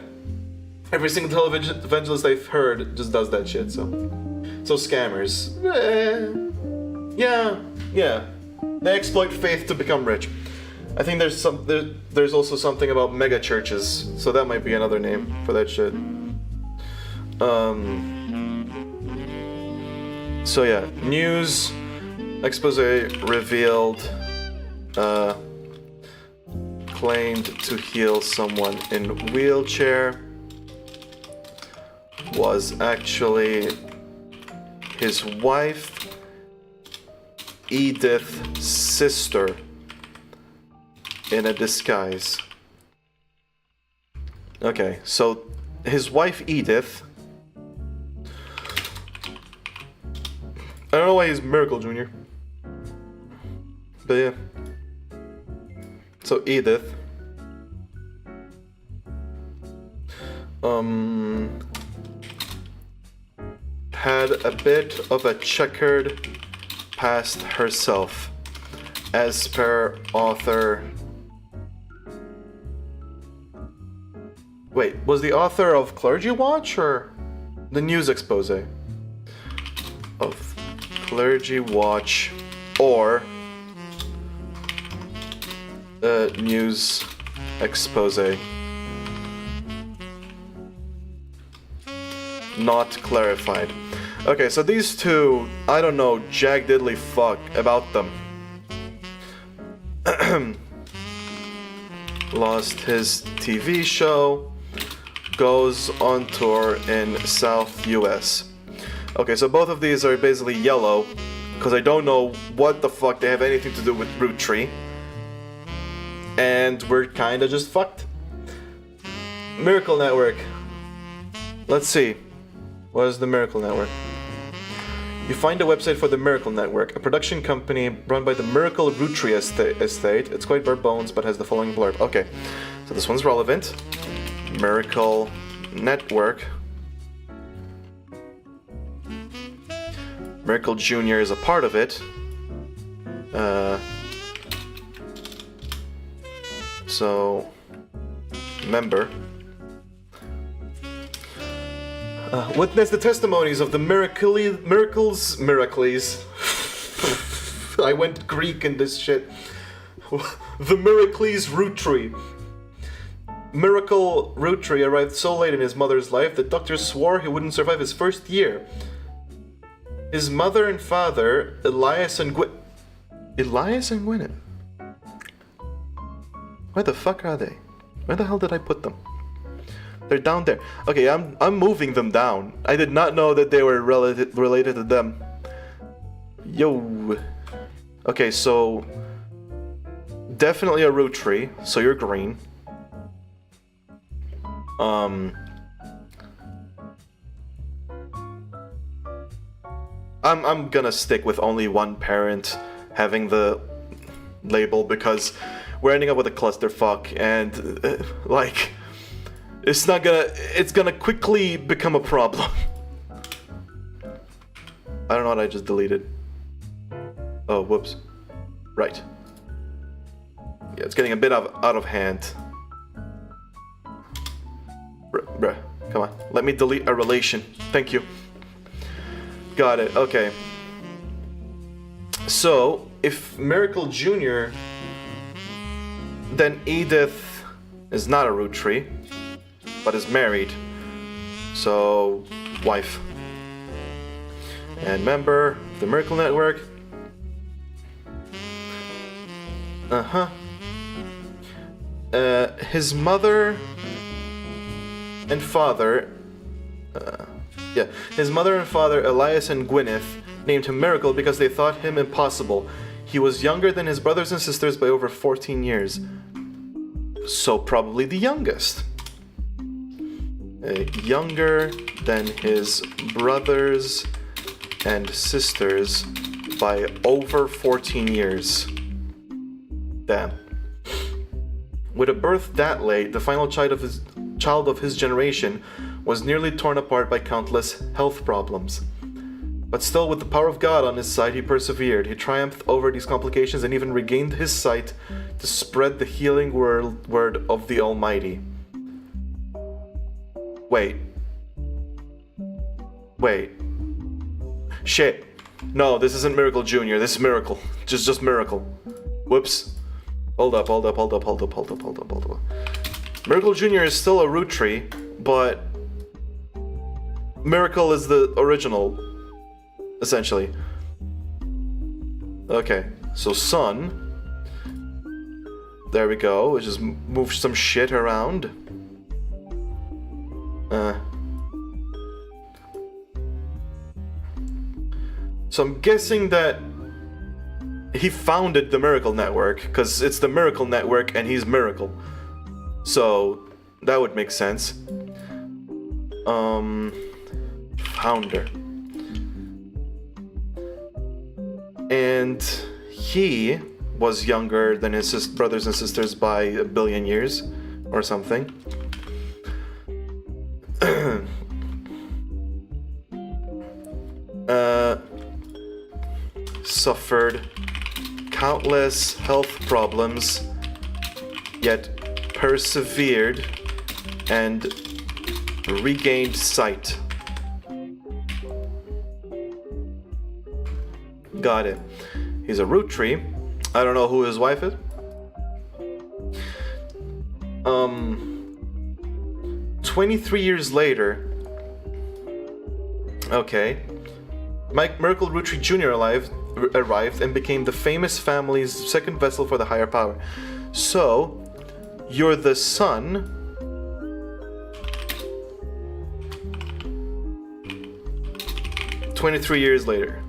every single televangelist I've heard just does that shit. So scammers. Yeah. They exploit faith to become rich. I think there's also something about mega churches, so that might be another name for that shit. So yeah, news expose revealed claimed to heal someone in wheelchair was actually his wife Edith's sister in a disguise. Okay, so his wife Edith. I don't know why he's Miracle Jr. But yeah. So Edith. Had a bit of a checkered past herself, as per author. Wait, was the author of Clergy Watch or the news expose? Of Clergy Watch or the news expose. Not clarified. Okay, so these two, I don't know jack diddly fuck about them. lost his TV show, goes on tour in South US. Okay, so both of these are basically yellow, because I don't know what the fuck they have anything to do with Roottree. And we're kinda just fucked. Miracle Network. Let's see. What is the Miracle Network? You find a website for the Miracle Network, a production company run by the Miracle Roottrees Estate. It's quite bare bones, but has the following blurb. Okay, so this one's relevant. Miracle Network. Miracle Jr. is a part of it. So, member. Witness the testimonies of the Miracles. I went Greek in this shit. The Miracles Roottree. Miracle Roottree arrived so late in his mother's life that doctors swore he wouldn't survive his first year. His mother and father, Elias and Gwyneth? Where the fuck are they? Where the hell did I put them? They're down there. Okay, I'm moving them down. I did not know that they were related to them. Yo. Okay, so definitely a Roottree. So you're green. I'm gonna stick with only one parent having the label because we're ending up with a clusterfuck and like it's gonna quickly become a problem. I don't know what I just deleted. Oh, whoops. Right. Yeah, it's getting a bit out of hand. Bruh, come on. Let me delete a relation. Thank you. Got it, okay. So, if Miracle Jr., then Edith is not a Roottree, but is married. So, wife. And member of the Miracle Network. His mother and father, his mother and father, Elias and Gwyneth, named him Miracle because they thought him impossible. He was younger than his brothers and sisters by over 14 years. So probably the youngest. Younger than his brothers and sisters by over 14 years. Damn. With a birth that late, the final child of his generation was nearly torn apart by countless health problems. But still, with the power of God on his side, he persevered. He triumphed over these complications and even regained his sight to spread the healing word of the Almighty. Wait. Shit. No, this isn't Miracle Jr., this is Miracle. Just Miracle. Whoops. Hold up. Miracle Jr. is still a Roottree, but Miracle is the original, essentially. Okay, so son. There we go. We just move some shit around. So I'm guessing that he founded the Miracle Network, because it's the Miracle Network and he's Miracle. So that would make sense. Founder. And he was younger than his brothers and sisters by 1 billion years or something. Suffered countless health problems, yet persevered and regained sight. Got it. He's a Roottree. I don't know who his wife is. 23 years later. Okay. Miracle Roottree Jr. arrived and became the famous family's second vessel for the higher power. So, You're the son. "23 years later.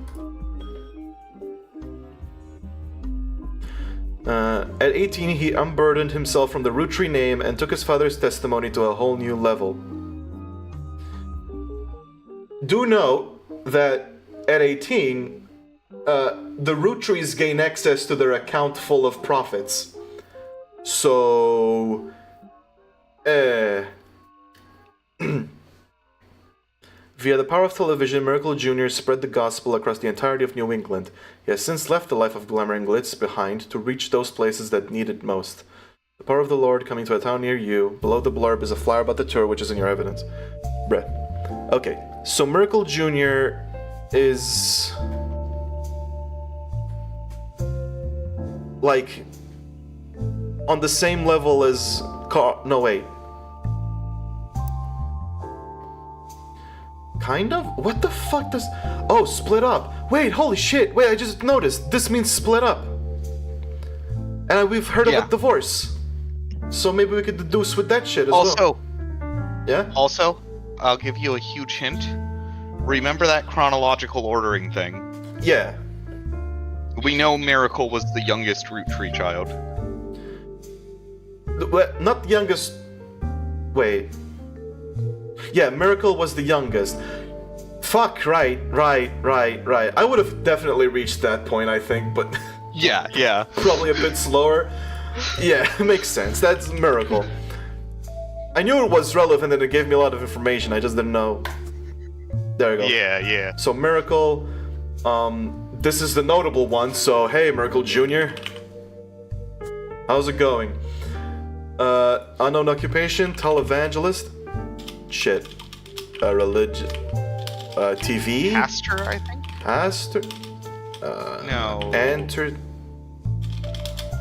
At 18, he unburdened himself from the Rootree name and took his father's testimony to a whole new level. Do note that at 18, the Rootrees gain access to their account full of profits. So, via the power of television, Miracle Jr. spread the gospel across the entirety of New England. He has since left the life of glamour and glitz behind to reach those places that need it most. The power of the Lord coming to a town near you. Below the blurb is a flyer about the tour, which is in your evidence." Bruh. Okay, so Miracle Jr. is... like... on the same level as... No, wait. Kind of? What the fuck does... Oh, split up. Wait, holy shit. Wait, I just noticed. This means split up. And we've heard of Yeah. a divorce. So maybe we could deduce with that shit as well. Also, Yeah? I'll give you a huge hint. Remember that chronological ordering thing? Yeah. We know Miracle was the youngest Rootree child. Not the youngest... Wait. Yeah, Miracle was the youngest. Fuck, right. I would have definitely reached that point, I think, but Yeah. probably a bit slower. Yeah, makes sense. That's Miracle. I knew it was relevant and it gave me a lot of information, I just didn't know. There you go. Yeah. So Miracle, this is the notable one, so hey, Miracle Jr. How's it going? Unknown occupation, televangelist. Shit. Religion. TV? Pastor, I think? Pastor? No. Entered.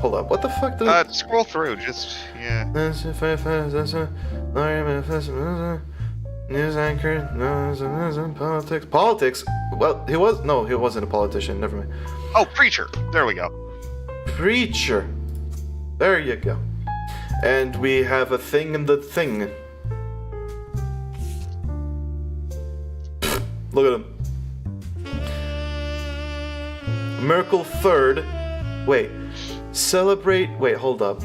Hold up, what the fuck did Scroll through, just, yeah. News anchor, politics. Politics? Well, he wasn't a politician, never mind. Oh, preacher. There we go. Preacher. There you go. And we have a thing in the thing. Look at him. Miracle Third. Wait. Celebrate. Wait, hold up.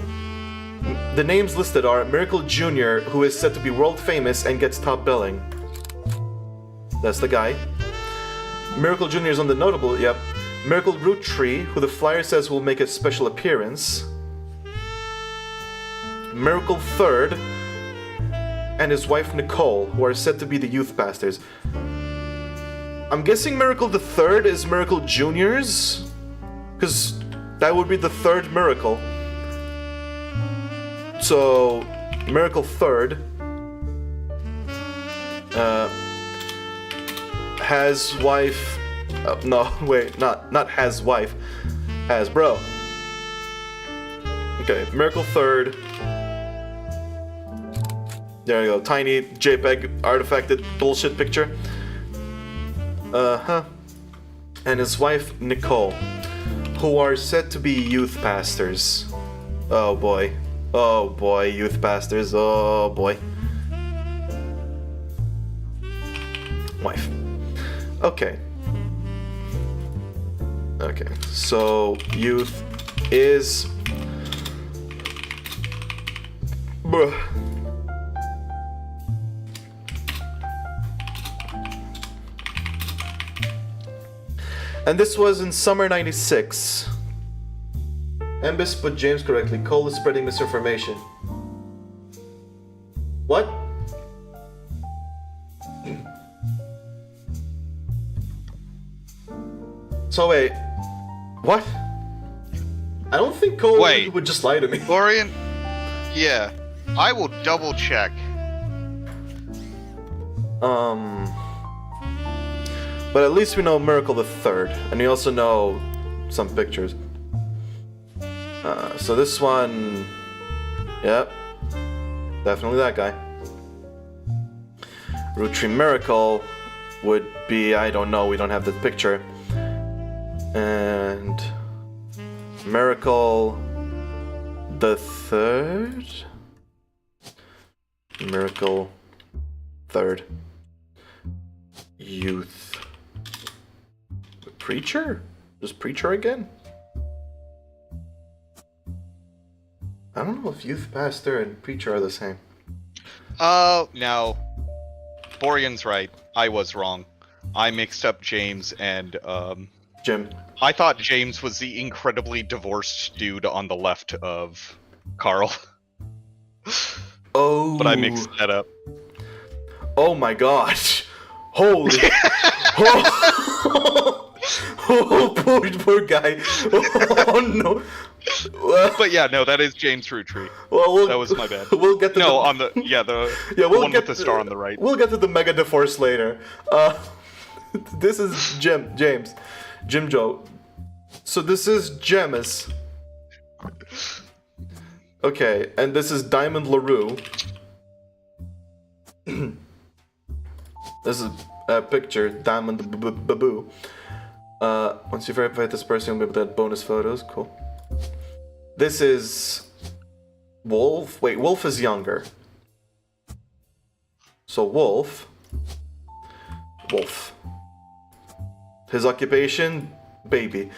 The names listed are Miracle Jr., who is said to be world famous and gets top billing. That's the guy. Miracle Jr. is on the notable, yep. Miracle Rootree, who the flyer says will make a special appearance. Miracle Third, and his wife Nicole, who are said to be the youth pastors. I'm guessing Miracle the Third is Miracle Jr.'s? Because that would be the third miracle. So, Miracle Third has wife... no, wait, not has wife. Has bro. Okay, Miracle Third. There you go, tiny JPEG artifacted bullshit picture. And his wife Nicole, who are said to be youth pastors. Oh boy, youth pastors, oh boy. Wife. Okay, so youth is... Bruh. And this was in summer 96. ENBYSS put James correctly. Cole is spreading misinformation. What? So wait, what? I don't think Cole would just lie to me. Florian? Yeah. I will double check. But at least we know Miracle the Third, and we also know some pictures. So this one, yep, definitely that guy. Rootree Miracle would be, I don't know, we don't have the picture. And Miracle The third? Miracle. Third. Youth. Preacher? Just preacher again? I don't know if youth pastor and preacher are the same. Oh, no. Borean's right. I was wrong. I mixed up James and, Jim. I thought James was the incredibly divorced dude on the left of Carl. Oh. But I mixed that up. Oh my gosh. Holy. Oh, poor guy. Oh no. But yeah, no, that is James Roottrees. Well, That was my bad. We'll get to No, the, on the yeah, we'll one get with the star on the right. We'll get to the Mega Divorce later. This is James, Jim Joe. So this is Jemus. Okay, and this is Diamond LaRue. This is a picture, Diamond Baboo. Once you verify this person, you'll be able to add bonus photos. Cool. This is Wolf. Wait, Wolf is younger. So Wolf. His occupation, baby.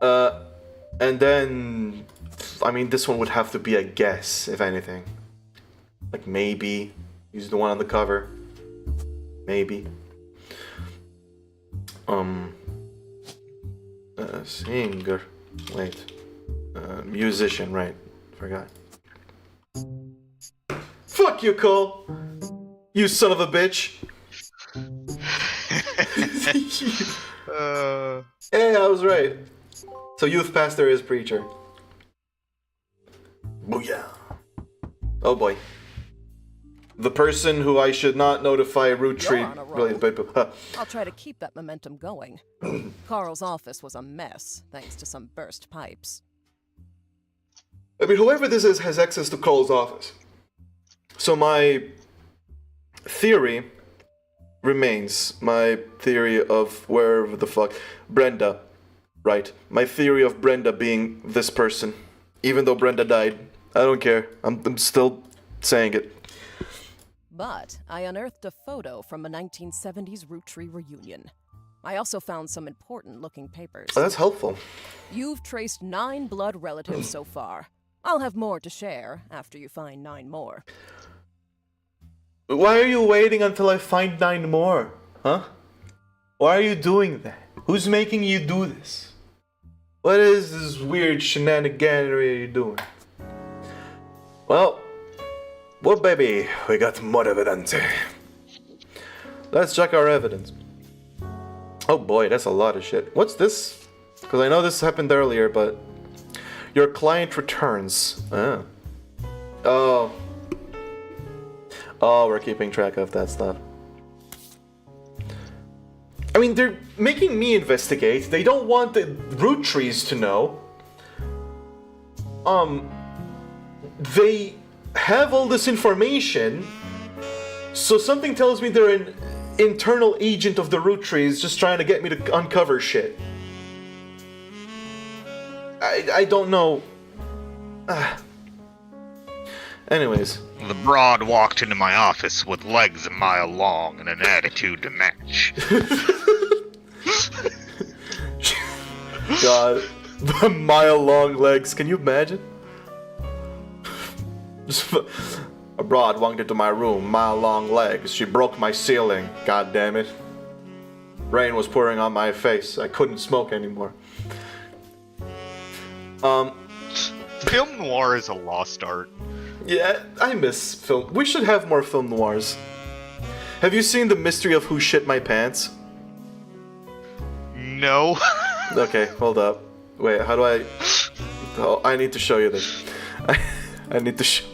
And then, I mean, this one would have to be a guess, if anything. Like maybe he's the one on the cover. Maybe. Singer. Wait. Musician, right. Forgot. Fuck you, Cole! You son of a bitch! Hey, I was right. So youth pastor is preacher. Booyah. Oh boy. The person who I should not notify Roottrees. You're on a roll. Really, I'll try to keep that momentum going. Carl's office was a mess, thanks to some burst pipes. I mean, whoever this is has access to Cole's office. So my theory remains. My theory of wherever the fuck. Brenda. Right. My theory of Brenda being this person. Even though Brenda died. I don't care. I'm still saying it. But I unearthed a photo from a 1970s Roottrees reunion. I also found some important-looking papers. Oh, that's helpful. You've traced 9 blood relatives so far. I'll have more to share after you find 9 more. Why are you waiting until I find 9 more? Huh? Why are you doing that? Who's making you do this? What is this weird shenaniganery you're doing? Well, baby, we got more evidence. Let's check our evidence. Oh boy, that's a lot of shit. What's this? Because I know this happened earlier, but... Your client returns. Oh, we're keeping track of that stuff. I mean, they're making me investigate. They don't want the Roottrees to know. They have all this information, so something tells me they're an internal agent of the Roottrees just trying to get me to uncover shit. I don't know. Anyways. The broad walked into my office with legs a mile long and an attitude to match. God, the mile-long legs. Can you imagine? A broad walked into my room, mile-long legs. She broke my ceiling. God damn it. Rain was pouring on my face. I couldn't smoke anymore. Film noir is a lost art. Yeah, I miss film. We should have more film noirs. Have you seen The Mystery of Who Shit My Pants? No. Okay, hold up. Wait, how do I... Oh, I need to show you this. I need to show...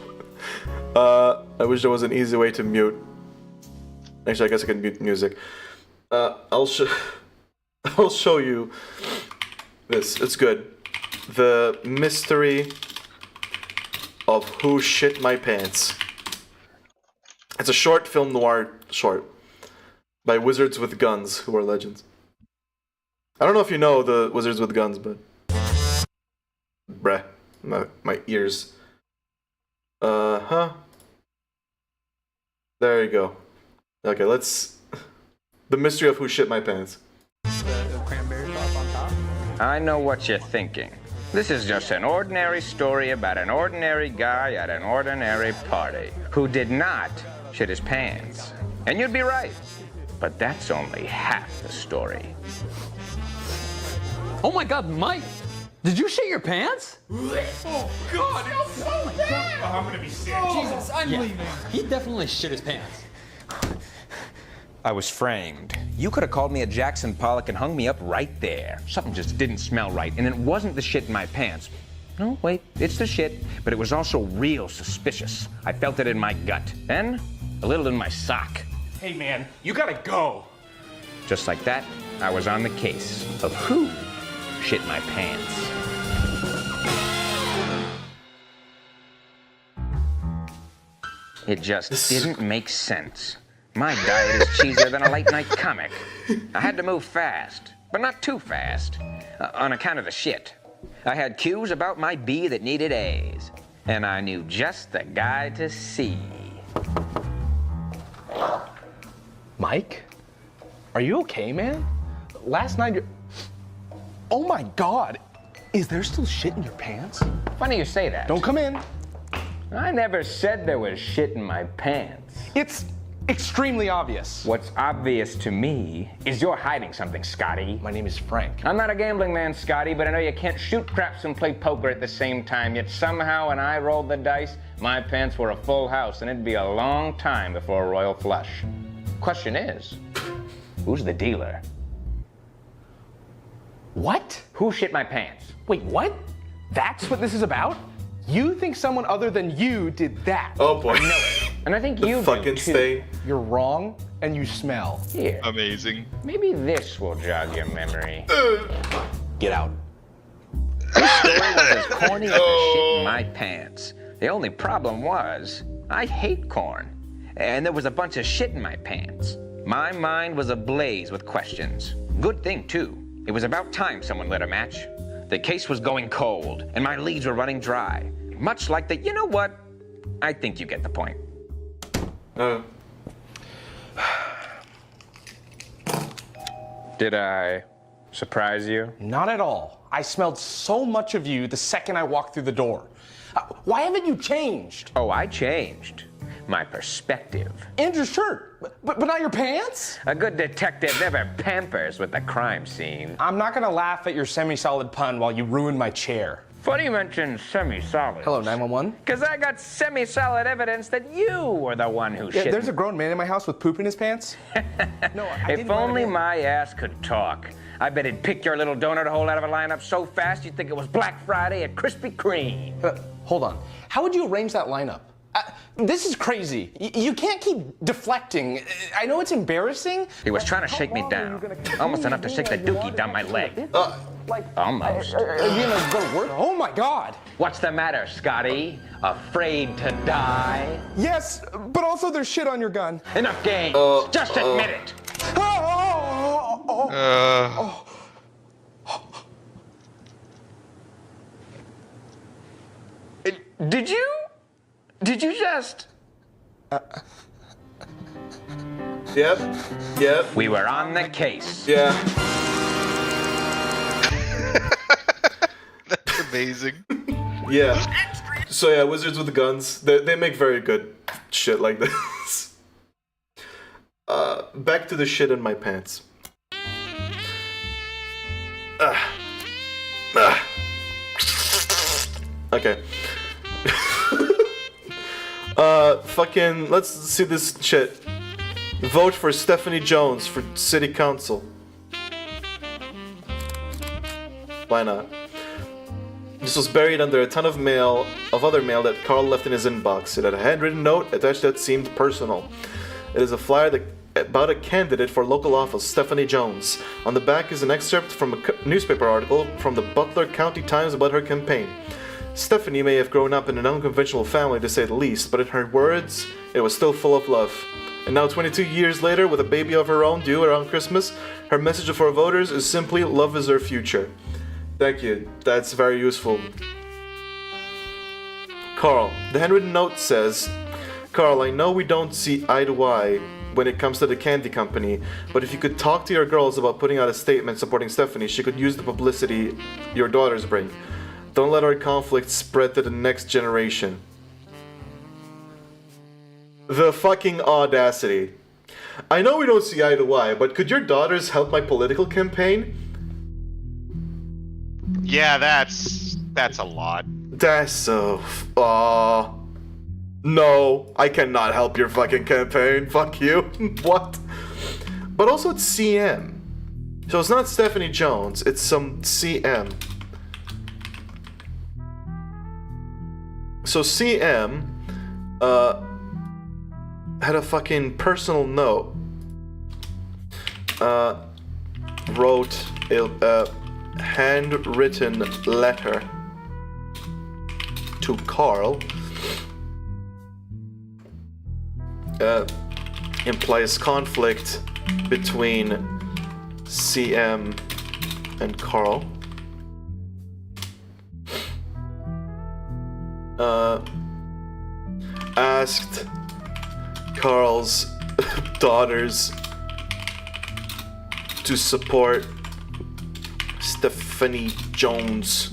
I wish there was an easy way to mute. Actually, I guess I can mute music. I'll show you this. It's good. The Mystery of Who Shit My Pants. It's a short film noir short by Wizards with Guns, who are legends. I don't know if you know the Wizards with Guns, but... Bruh. My ears. Huh. There you go. Okay, let's... The mystery of who shit my pants. The cranberry sauce on top. I know what you're thinking. This is just an ordinary story about an ordinary guy at an ordinary party who did not shit his pants. And you'd be right, but that's only half the story. Oh my God, Mike! Did you shit your pants? Oh God, it's so bad! Oh, I'm gonna be sick. Jesus, I'm leaving. He definitely shit his pants. I was framed. You could have called me a Jackson Pollock and hung me up right there. Something just didn't smell right, and it wasn't the shit in my pants. No, wait, it's the shit, but it was also real suspicious. I felt it in my gut, and a little in my sock. Hey man, you gotta go. Just like that, I was on the case of who shit my pants. It just didn't make sense. My diet is cheesier than a late-night comic. I had to move fast, but not too fast, on account of the shit. I had cues about my bee that needed A's, and I knew just the guy to see. Mike? Are you okay, man? Last night you're... Oh my God! Is there still shit in your pants? Funny you say that. Don't come in. I never said there was shit in my pants. It's extremely obvious. What's obvious to me is you're hiding something, Scotty. My name is Frank. I'm not a gambling man, Scotty, but I know you can't shoot craps and play poker at the same time. Yet somehow, when I rolled the dice, my pants were a full house, and it'd be a long time before a royal flush. Question is, who's the dealer? What? Who shit my pants? Wait, what? That's what this is about? You think someone other than you did that? Oh boy. And I think The you do, fucking too. stain. You're wrong, and you smell. Here, Amazing. maybe this will jog your memory. Get out. This story was as corny as the shit in my pants. The only problem was, I hate corn. And there was a bunch of shit in my pants. My mind was ablaze with questions. Good thing, too. It was about time someone lit a match. The case was going cold, and my leads were running dry. Much like the, you know what? I think you get the point. Did I surprise you? Not at all. I smelled so much of you the second I walked through the door. Why haven't you changed? Oh, I changed. My perspective. And your shirt, but not your pants? A good detective never pampers with the crime scene. I'm not gonna laugh at your semi-solid pun while you ruin my chair. Funny you mention semi-solid. Hello, 911? Because I got semi-solid evidence that you were the one who Yeah, shit. there's a grown man in my house with poop in his pants. No, I If didn't want only him in. my ass could talk. I bet it'd pick your little donut hole out of a lineup so fast you'd think it was Black Friday at Krispy Kreme. Hold on. How would you arrange that lineup? This is crazy. You can't keep deflecting. I know it's embarrassing. He was trying to shake me down. Almost enough to stick the dookie down my leg. Almost. Are you gonna go to work? Oh my God. What's the matter, Scotty? Afraid to die? Yes, but also there's shit on your gun. Enough games. Just admit it. Did you just? Yep. We were on the case. Yeah. That's amazing. Yeah. So yeah, wizards with guns. They make very good shit like this. Back to the shit in my pants. Okay. Fucking, let's see this shit. Vote for Stephanie Jones for city council. Why not? This was buried under a ton of mail, of other mail that Carl left in his inbox. It had a handwritten note attached that seemed personal. It is a flyer about a candidate for local office, Stephanie Jones. On the back is an excerpt from a newspaper article from the Butler County Times about her campaign. Stephanie may have grown up in an unconventional family, to say the least, but in her words, it was still full of love. And now 22 years later, with a baby of her own due around Christmas, her message for voters is simply, love is our future. Thank you. That's very useful. Carl. The handwritten note says, Carl, I know we don't see eye to eye when it comes to the candy company, but if you could talk to your girls about putting out a statement supporting Stephanie, she could use the publicity your daughters bring. Don't let our conflict spread to the next generation. The fucking audacity. I know we don't see eye to eye, but could your daughters help my political campaign? Yeah, that's a lot. That's so... No, I cannot help your fucking campaign. Fuck you. What? But also it's CM. So it's not Stephanie Jones, it's some CM. So CM had a fucking personal note. Wrote a handwritten letter to Carl. Implies conflict between CM and Carl. Asked Carl's daughters to support Stephanie Jones'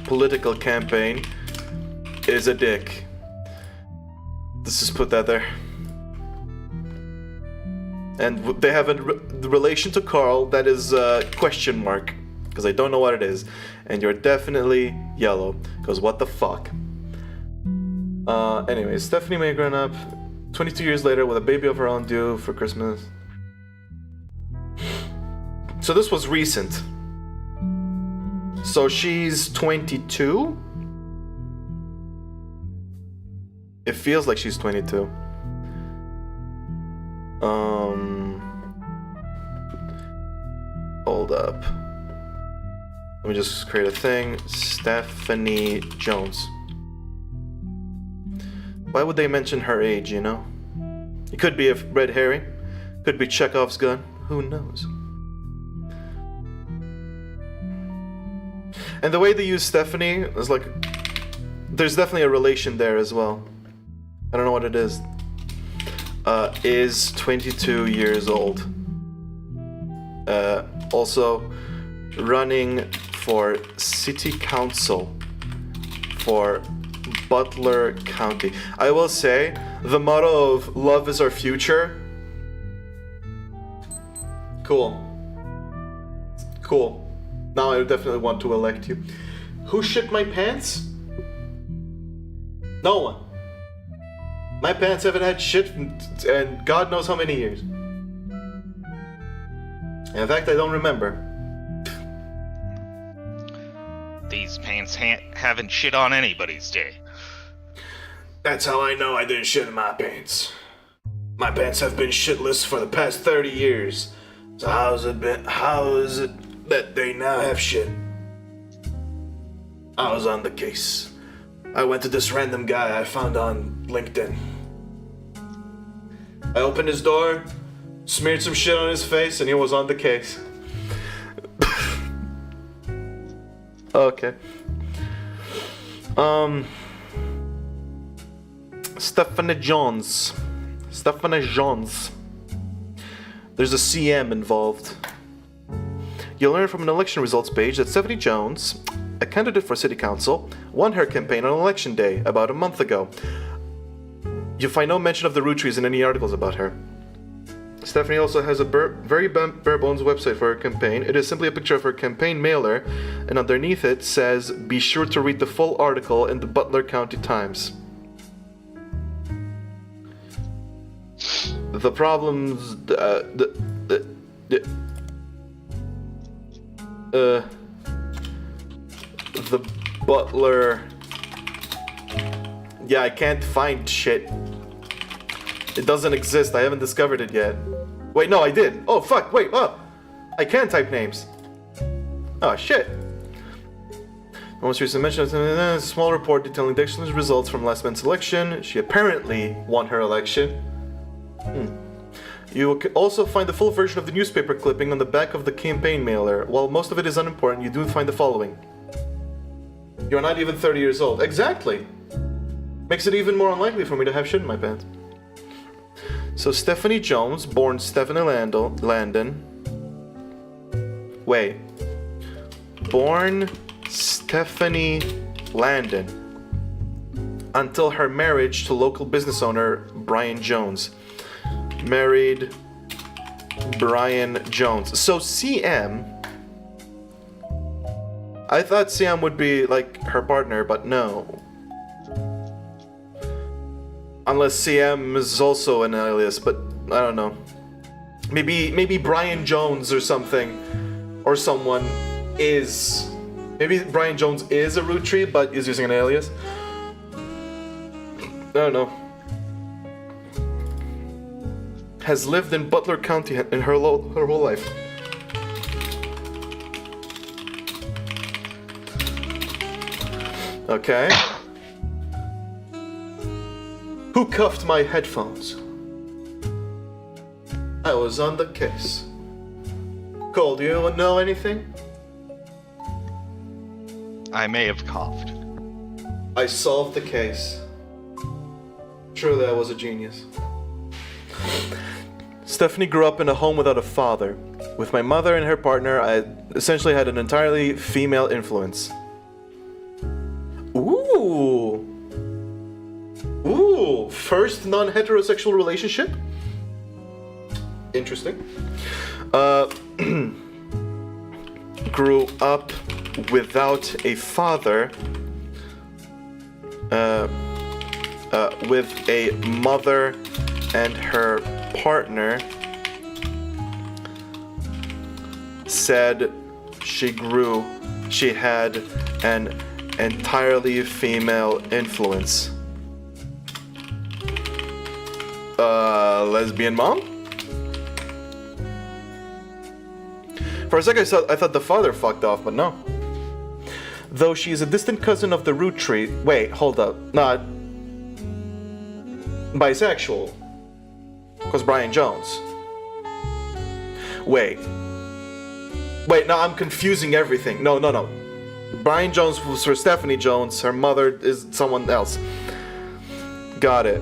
political campaign is a dick. Let's just put that there. And they have a relation to Carl that is a question mark, because I don't know what it is. And you're definitely yellow, because what the fuck? Anyways, Stephanie may have grown up 22 years later with a baby of her own due for Christmas. So this was recent. So she's 22? It feels like she's 22. Hold up. Let me just create a thing. Stephanie Jones. Why would they mention her age, you know? It could be a red herring. Could be Chekhov's gun. Who knows? And the way they use Stephanie is like... There's definitely a relation there as well. I don't know what it is. Is 22 years old. Also running for city council for Butler County. I will say, the motto of love is our future. Cool. Cool. Now I definitely want to elect you. Who shit my pants? No one. My pants haven't had shit and God knows how many years. In fact, I don't remember. These pants haven't shit on anybody's day. That's how I know I didn't shit in my pants. My pants have been shitless for the past 30 years. So how is it that they now have shit? I was on the case. I went to this random guy I found on LinkedIn. I opened his door, smeared some shit on his face, and he was on the case. Okay. Stephanie Jones. There's a CM involved. You'll learn from an election results page that Stephanie Jones, a candidate for city council, won her campaign on election day about a month ago. You'll find no mention of the Roottrees in any articles about her. Stephanie also has a very bare bones website for her campaign. It is simply a picture of her campaign mailer, and underneath it says, "Be sure to read the full article in the Butler County Times." The problems, the Butler. Yeah, I can't find shit. It doesn't exist. I haven't discovered it yet. Wait, no, I did. Oh, fuck. Wait, oh. I can type names. Oh, shit. The most recent mention of a small report detailing Dixon's results from last month's election. She apparently won her election. You will also find the full version of the newspaper clipping on the back of the campaign mailer. While most of it is unimportant, you do find the following. You're not even 30 years old. Exactly. Makes it even more unlikely for me to have shit in my pants. So Stephanie Jones, born Stephanie Landon. Wait. Born Stephanie Landon. Until her marriage to local business owner Brian Jones. Married Brian Jones. So CM... I thought CM would be like her partner, but no. Unless CM is also an alias, but I don't know. Maybe Brian Jones or something, or someone is. Maybe Brian Jones is a root tree, but is using an alias. I don't know. Has lived in Butler County in her whole life. Okay. Who cuffed my headphones? I was on the case. Cole, do you know anything? I may have coughed. I solved the case. Truly, I was a genius. Stephanie grew up in a home without a father. With my mother and her partner, I essentially had an entirely female influence. Ooh. Ooh, first non-heterosexual relationship? Interesting. Grew up without a father. With a mother and her partner. Said she had an entirely female influence. Lesbian mom? For a second I thought the father fucked off, but no. Though she is a distant cousin of the root tree. Wait, hold up. Not bisexual. Because Brian Jones. Wait, no, I'm confusing everything. No. Brian Jones was for Stephanie Jones. Her mother is someone else. Got it.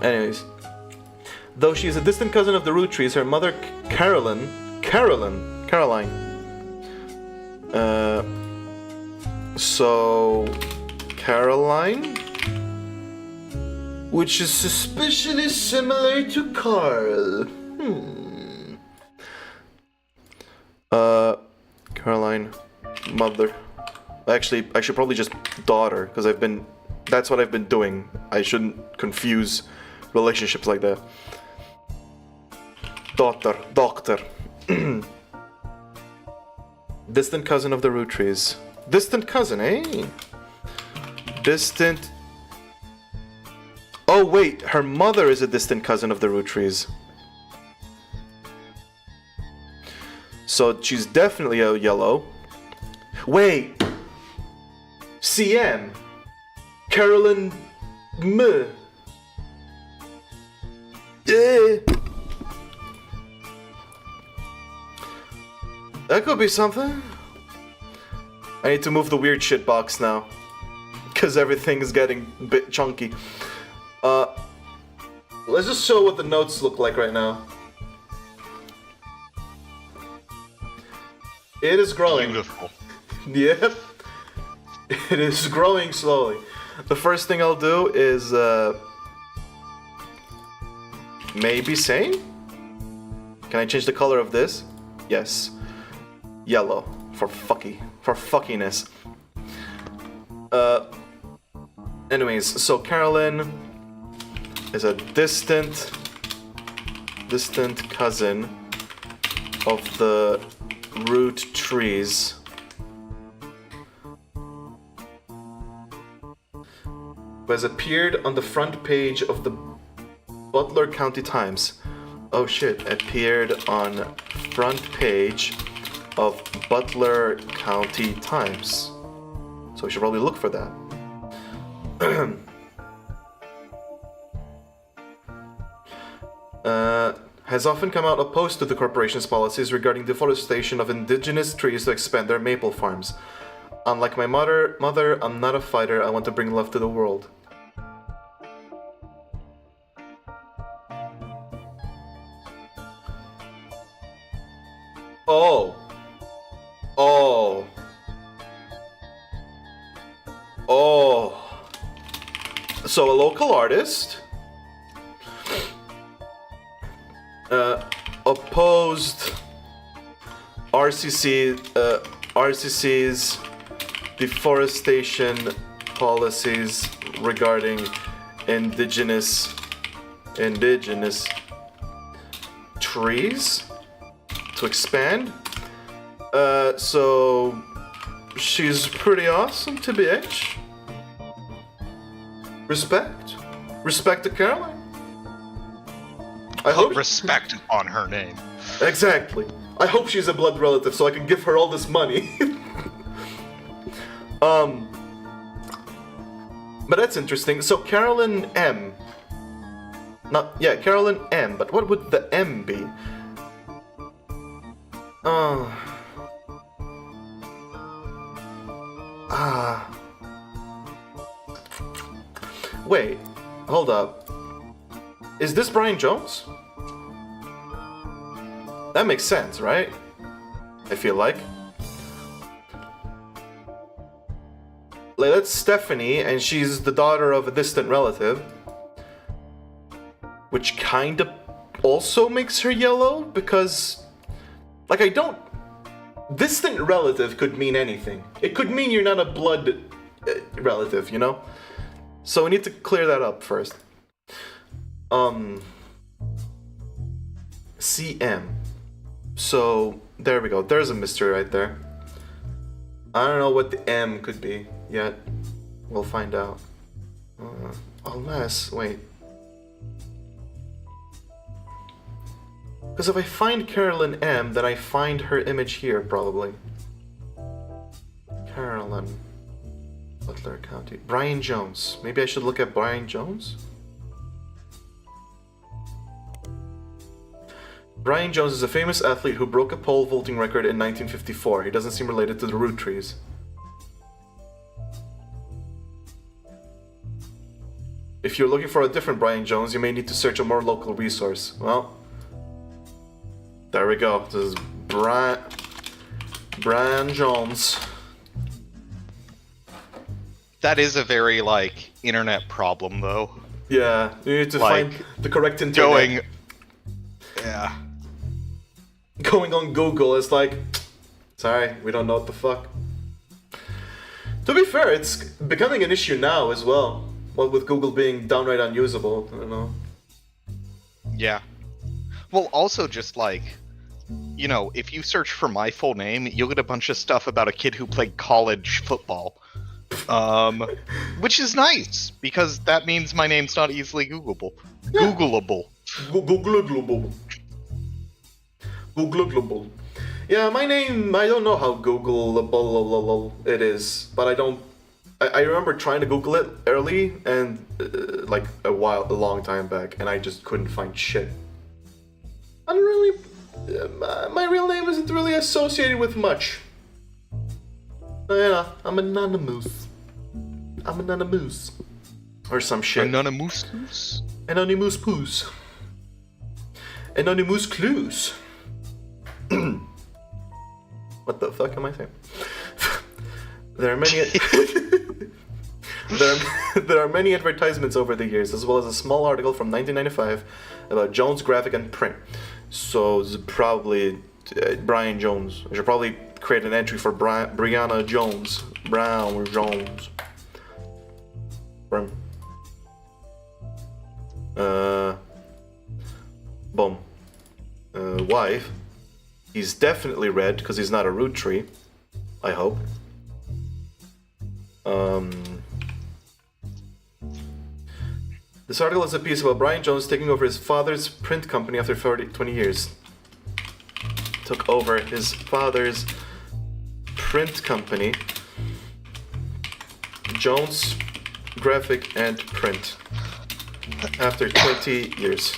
Anyways. Though she is a distant cousin of the Roottrees, her mother, Caroline. So... Caroline? Which is suspiciously similar to Carl. Caroline, mother. Actually, I should probably just daughter, because that's what I've been doing. I shouldn't confuse relationships like that. Doctor. Distant cousin of the Roottrees. Distant cousin, eh? Distant... Oh wait, her mother is a distant cousin of the Roottrees. So she's definitely a yellow. Wait! CM! Carolyn M. Yeah. That could be something. I need to move the weird shit box now. Because everything is getting a bit chunky. Let's just show what the notes look like right now. It is growing. Beautiful. Yep. It is growing slowly. The first thing I'll do is, maybe same? Can I change the color of this? Yes. Yellow. For fuckiness. Anyways, so Carolyn is a distant cousin of the Roottrees. Who has appeared on the front page of the Butler County Times. Oh shit, appeared on front page of Butler County Times. So we should probably look for that. has often come out opposed to the corporation's policies regarding deforestation of indigenous trees to expand their maple farms. Unlike my mother, I'm not a fighter. I want to bring love to the world. Oh. Oh. Oh. So a local artist opposed RCC's deforestation policies regarding indigenous trees to expand. So she's pretty awesome to bitch. Respect to Caroline. I hope respect on her name. Exactly. I hope she's a blood relative so I can give her all this money. But that's interesting. So Carolyn M. Carolyn M. But what would the M be? Wait, hold up. Is this Brian Jones? That makes sense, right? I feel like. Like, that's Stephanie, and she's the daughter of a distant relative. Which kinda also makes her yellow, because... Like, I don't... Distant relative could mean anything. It could mean you're not a blood relative, you know? So we need to clear that up first. CM. So, there we go. There's a mystery right there. I don't know what the M could be yet. We'll find out. Unless, wait. Because if I find Carolyn M, then I find her image here, probably. Carolyn. Butler County. Brian Jones. Maybe I should look at Brian Jones? Brian Jones is a famous athlete who broke a pole vaulting record in 1954. He doesn't seem related to the Roottrees. If you're looking for a different Brian Jones, you may need to search a more local resource. Well, there we go. This is Brian Jones. That is a very, like, internet problem, though. Yeah, you need to Like, find the correct internet. Yeah. Going on Google is like, sorry, we don't know what the fuck. To be fair, it's becoming an issue now as well. Well, with Google being downright unusable, I don't know. Yeah. Well, also just like, you know, if you search for my full name, you'll get a bunch of stuff about a kid who played college football. Which is nice, because that means my name's not easily Googleable. Yeah. Googleable. Googleable. Yeah, my name, I don't know how Googleable it is, but I remember trying to Google it early and like a long time back, and I just couldn't find shit. I don't really, my real name isn't really associated with much. Yeah, I'm anonymous. Or some shit. Anonymous. Anonymous poos. Anonymous clues. What the fuck am I saying? There are many there are many advertisements over the years, as well as a small article from 1995 about Jones Graphic and Print. So it's probably Brian Jones. I should probably create an entry for Brianna Jones. Brown Jones. Boom. Wife. He's definitely red because he's not a root tree. I hope. This article is a piece about Brian Jones taking over his father's print company after 20 years. Took over his father's print company, Jones Graphic and Print, after 20 years.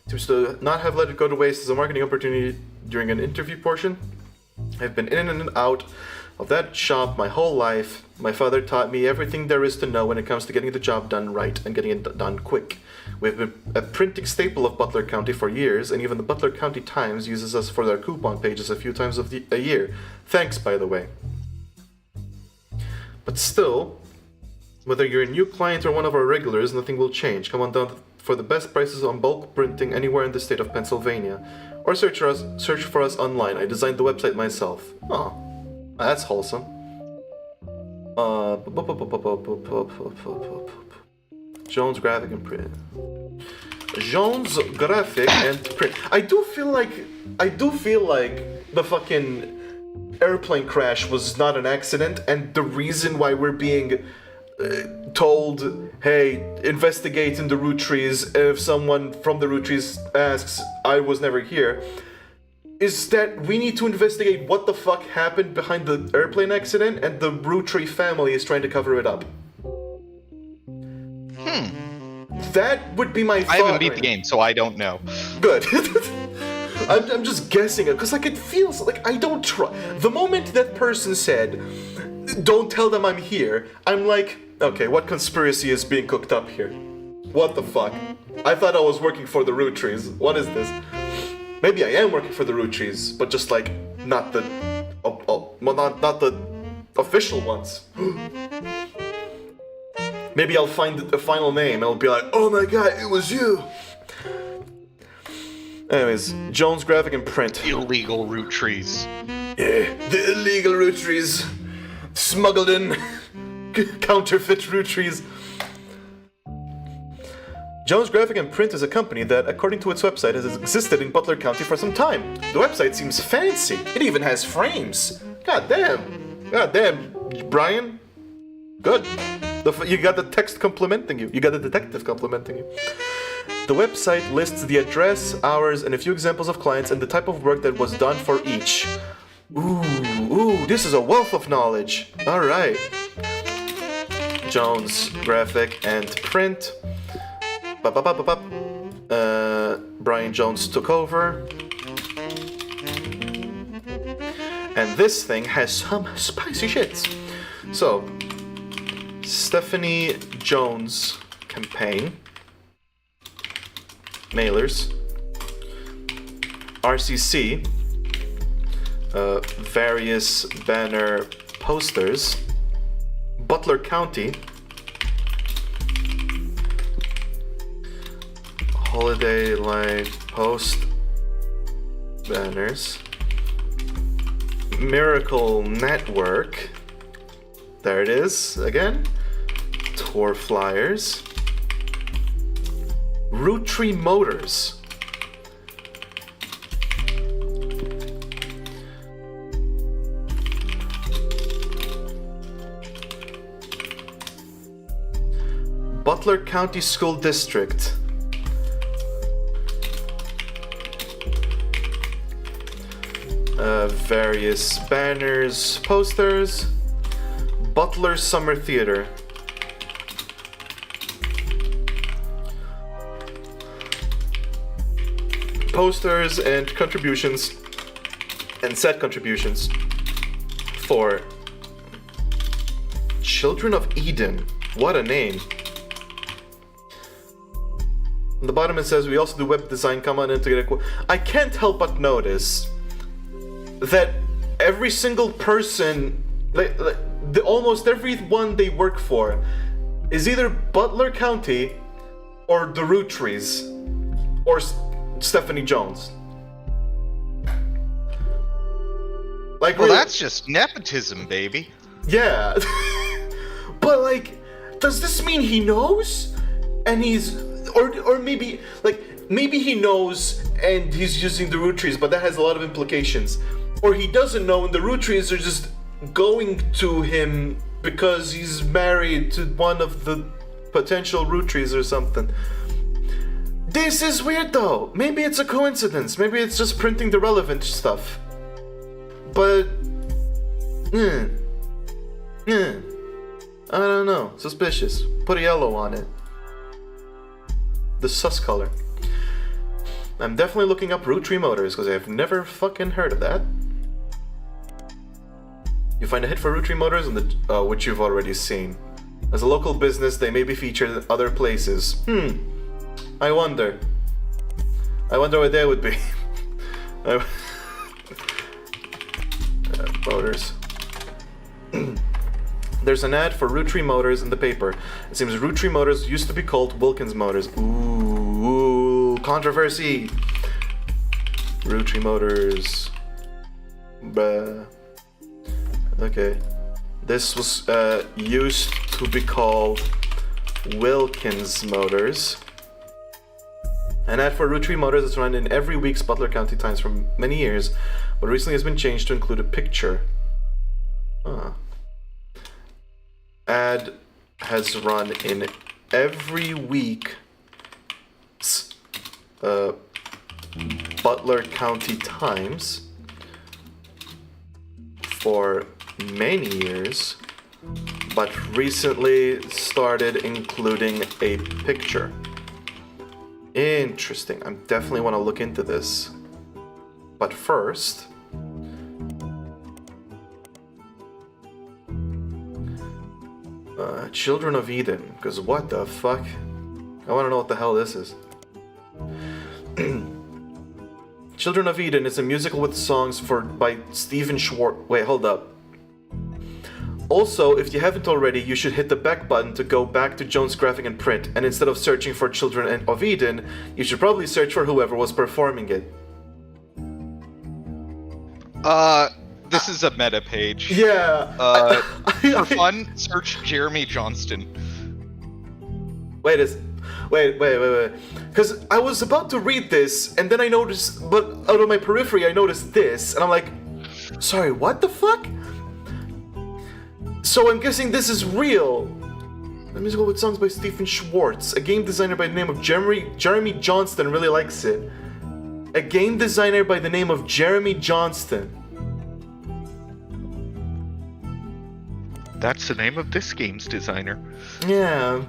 Seems to not have let it go to waste as a marketing opportunity during an interview portion. I've been in and out of that shop my whole life. My father taught me everything there is to know when it comes to getting the job done right and getting it done quick. We've been a printing staple of Butler County for years, and even the Butler County Times uses us for their coupon pages a few times a year. Thanks, by the way. But still, whether you're a new client or one of our regulars, nothing will change. Come on down for the best prices on bulk printing anywhere in the state of Pennsylvania. Or search for us online. I designed the website myself. Oh, that's wholesome. Jones Graphic and Print. Jones Graphic and Print. I do feel like the fucking airplane crash was not an accident, and the reason why we're being told, hey, investigate in the Roottrees, if someone from the Roottrees asks, I was never here, is that we need to investigate what the fuck happened behind the airplane accident, and the Roottree family is trying to cover it up. That would be my thought. I haven't beat the game, so I don't know. Good. I'm just guessing it, because like it feels like I don't try. The moment that person said, don't tell them I'm here, I'm like, okay, what conspiracy is being cooked up here? What the fuck? I thought I was working for the Roottrees. What is this? Maybe I am working for the Roottrees, but just like not the not the official ones. Maybe I'll find the final name and I'll be like, oh my god, it was you. Anyways, Jones Graphic and Print. Illegal Roottrees. Yeah, the illegal Roottrees. Smuggled in counterfeit Roottrees. Jones Graphic and Print is a company that, according to its website, has existed in Butler County for some time. The website seems fancy. It even has frames. God damn, Brian. Good. You got the text complimenting you. You got the detective complimenting you. The website lists the address, hours, and a few examples of clients and the type of work that was done for each. Ooh, this is a wealth of knowledge. All right. Jones Graphic and Print. Brian Jones took over. And this thing has some spicy shits. So, Stephanie Jones campaign. Mailers. RCC. Various banner posters. Butler County. Holiday Light Post banners. Miracle Network. There it is again. Tour flyers. Rootree Motors. Butler County School District. Various banners, posters. Butler Summer Theater. Posters and contributions, and set contributions for Children of Eden. What a name. On the bottom it says we also do web design. Come on in to get a quote. I can't help but notice that every single person, almost everyone they work for, is either Butler County or the Roottrees or Stephanie Jones. Like, well, that's just nepotism, baby. Yeah. But like, does this mean he knows? And he's, or maybe he knows and he's using the Roottrees, but that has a lot of implications. Or he doesn't know and the Roottrees are just going to him because he's married to one of the potential Roottrees or something. This is weird though. Maybe it's a coincidence. Maybe it's just printing the relevant stuff. But, I don't know. Suspicious. Put a yellow on it. The sus color. I'm definitely looking up Roottrees Motors because I've never fucking heard of that. You find a hit for Roottrees Motors, which you've already seen. As a local business, they may be featured in other places. I wonder. I wonder what they would be. Motors. There's an ad for Roottrees Motors in the paper. It seems Roottrees Motors used to be called Wilkins Motors. Ooh, controversy. Roottrees Motors. Bruh. Okay. This was used to be called Wilkins Motors. An ad for Roottrees Motors is run in every week's Butler County Times for many years, but recently has been changed to include a picture. Ad has run in every week's Butler County Times for many years, but recently started including a picture. Interesting. I definitely want to look into this. But first, Children of Eden, because what the fuck? I want to know what the hell this is. Children of Eden is a musical with songs by Stephen Schwartz. Wait, hold up. Also, if you haven't already, you should hit the back button to go back to Jones Graphic and Print, and instead of searching for Children of Eden, you should probably search for whoever was performing it. This is a meta page. Yeah. For fun, search Jeremy Johnston. Wait. Because I was about to read this, and then I noticed, but out of my periphery, I noticed this, and I'm like, sorry, what the fuck? So I'm guessing this is real. The musical with songs by Stephen Schwartz, a game designer by the name of Jeremy Johnston really likes it. A game designer by the name of Jeremy Johnston. That's the name of this game's designer. Yeah.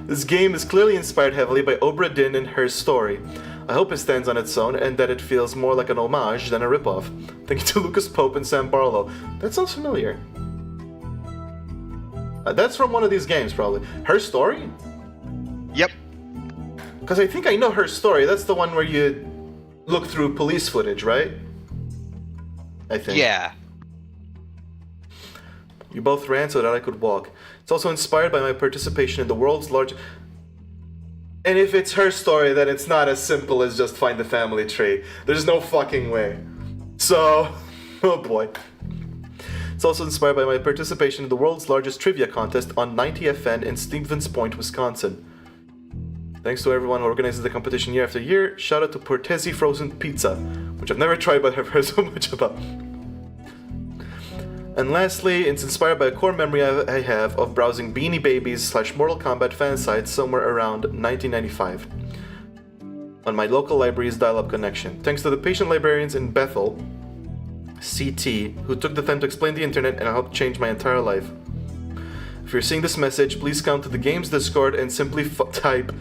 This game is clearly inspired heavily by Obra Dinn and her story. I hope it stands on its own and that it feels more like an homage than a ripoff. Thank you to Lucas Pope and Sam Barlow. That sounds familiar. That's from one of these games, probably. Her Story? Yep. Because I think I know Her Story. That's the one where you look through police footage, right? I think. Yeah. You both ran so that I could walk. It's also inspired by my participation in the world's largest... And if it's Her Story, then it's not as simple as just find the family tree. There's no fucking way. So... oh boy. It's also inspired by my participation in the world's largest trivia contest on 90FN in Stevens Point, Wisconsin. Thanks to everyone who organizes the competition year after year. Shout out to Portesi Frozen Pizza, which I've never tried but have heard so much about. And lastly, it's inspired by a core memory I have of browsing Beanie Babies / Mortal Kombat fan sites somewhere around 1995 on my local library's dial-up connection. Thanks to the patient librarians in Bethel, CT, who took the time to explain the internet and helped change my entire life. If you're seeing this message, please come to the game's Discord and simply type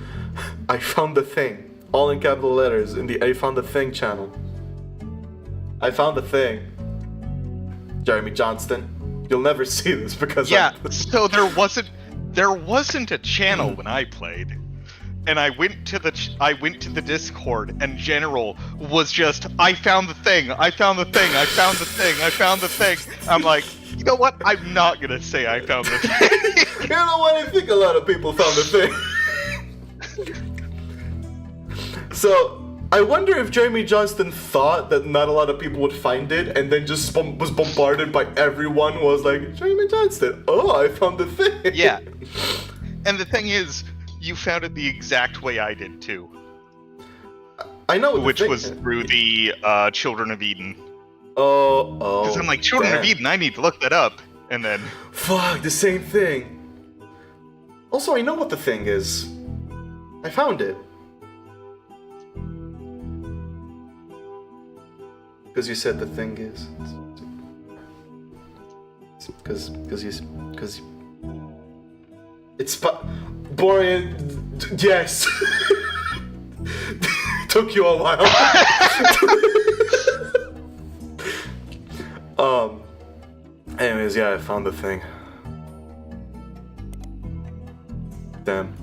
I found the thing, all in capital letters, in the I found the thing channel. I found the thing. Jeremy Johnston, you'll never see this because so there wasn't a channel when I played, and I went to the Discord, and general was just I found the thing. I found the thing. I'm like, you know what? I'm not gonna say I found the thing. You know what? I think a lot of people found the thing. So. I wonder if Jeremy Johnston thought that not a lot of people would find it and then just was bombarded by everyone who was like, Jeremy Johnston, oh, I found the thing. Yeah. And the thing is, you found it the exact way I did too. I know. Which was through the Children of Eden. Oh. Because I'm like, Children of Eden, I need to look that up. And then... fuck, the same thing. Also, I know what the thing is. I found it. Because you said the thing is. Because it's boring. Yes. Took you a while. Anyways, yeah, I found the thing. Damn.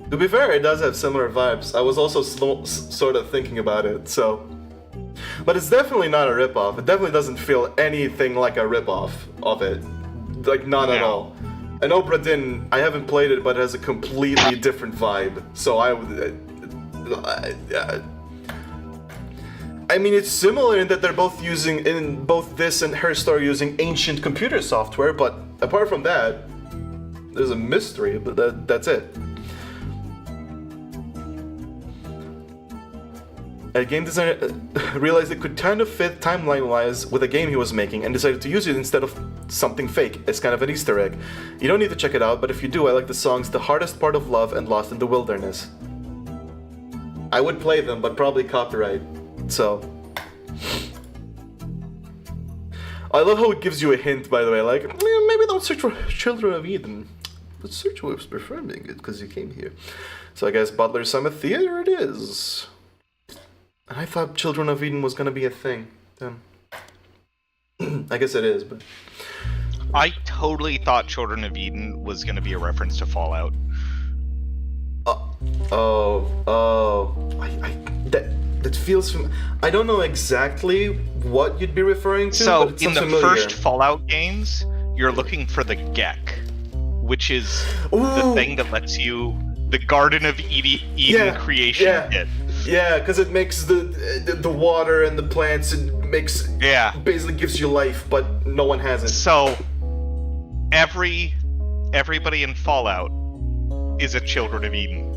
To be fair, it does have similar vibes. I was also sort of thinking about it, so... But it's definitely not a ripoff. It definitely doesn't feel anything like a ripoff of it. Like, not at all. And Obra Dinn, I haven't played it, but it has a completely different vibe. So I would... I mean, it's similar in that they're both using, in both this and Her Story, using ancient computer software, but apart from that, there's a mystery, but that's it. A game designer realized it could kind of fit timeline-wise with a game he was making and decided to use it instead of something fake. It's kind of an Easter egg. You don't need to check it out, but if you do, I like the songs The Hardest Part of Love and Lost in the Wilderness. I would play them, but probably copyright. So... I love how it gives you a hint, by the way, like, maybe don't search for Children of Eden, but search who's performing it, because you came here. So I guess Butler Summer Theater it is. And I thought Children of Eden was gonna be a thing. Then I guess it is, but... I totally thought Children of Eden was gonna be a reference to Fallout. That feels I don't know exactly what you'd be referring to. So but it in sounds the familiar. first Fallout games, you're looking for the Gek, which is the thing that lets you the Garden of Eden creation kit. Yeah, because it makes the water and the plants, it makes basically gives you life, but no one has it. So everybody in Fallout is a Children of Eden.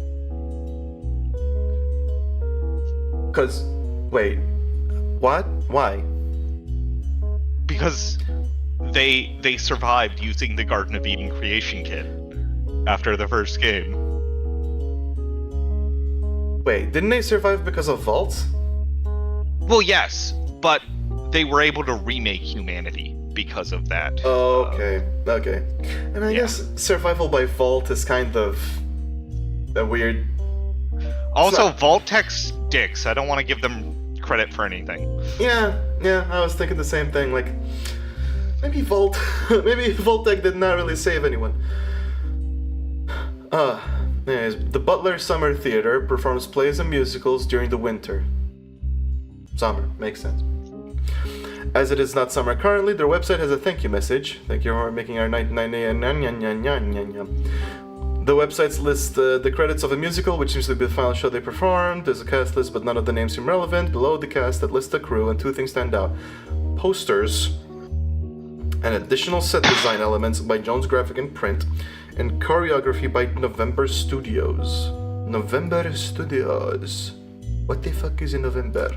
Because, wait, what? Why? Because they survived using the Garden of Eden creation kit after the first game. Wait, didn't they survive because of vaults? Well, yes, but they were able to remake humanity because of that. Oh, okay. And I guess survival by vault is kind of a weird... Also, Vault Tech's dicks. I don't want to give them credit for anything. Yeah, I was thinking the same thing. Like, maybe Vault-Tec did not really save anyone. Anyways, the Butler Summer Theater performs plays and musicals during the winter. Summer, makes sense. As it is not summer currently, their website has a thank you message. Thank you for making our night. The websites list the credits of a musical, which seems to be the final show they performed. There's a cast list, but none of the names seem relevant. Below the cast that lists the crew, and two things stand out. Posters and additional set design elements by Jones Graphic and Print, and choreography by November Studios. November Studios. What the fuck is in November?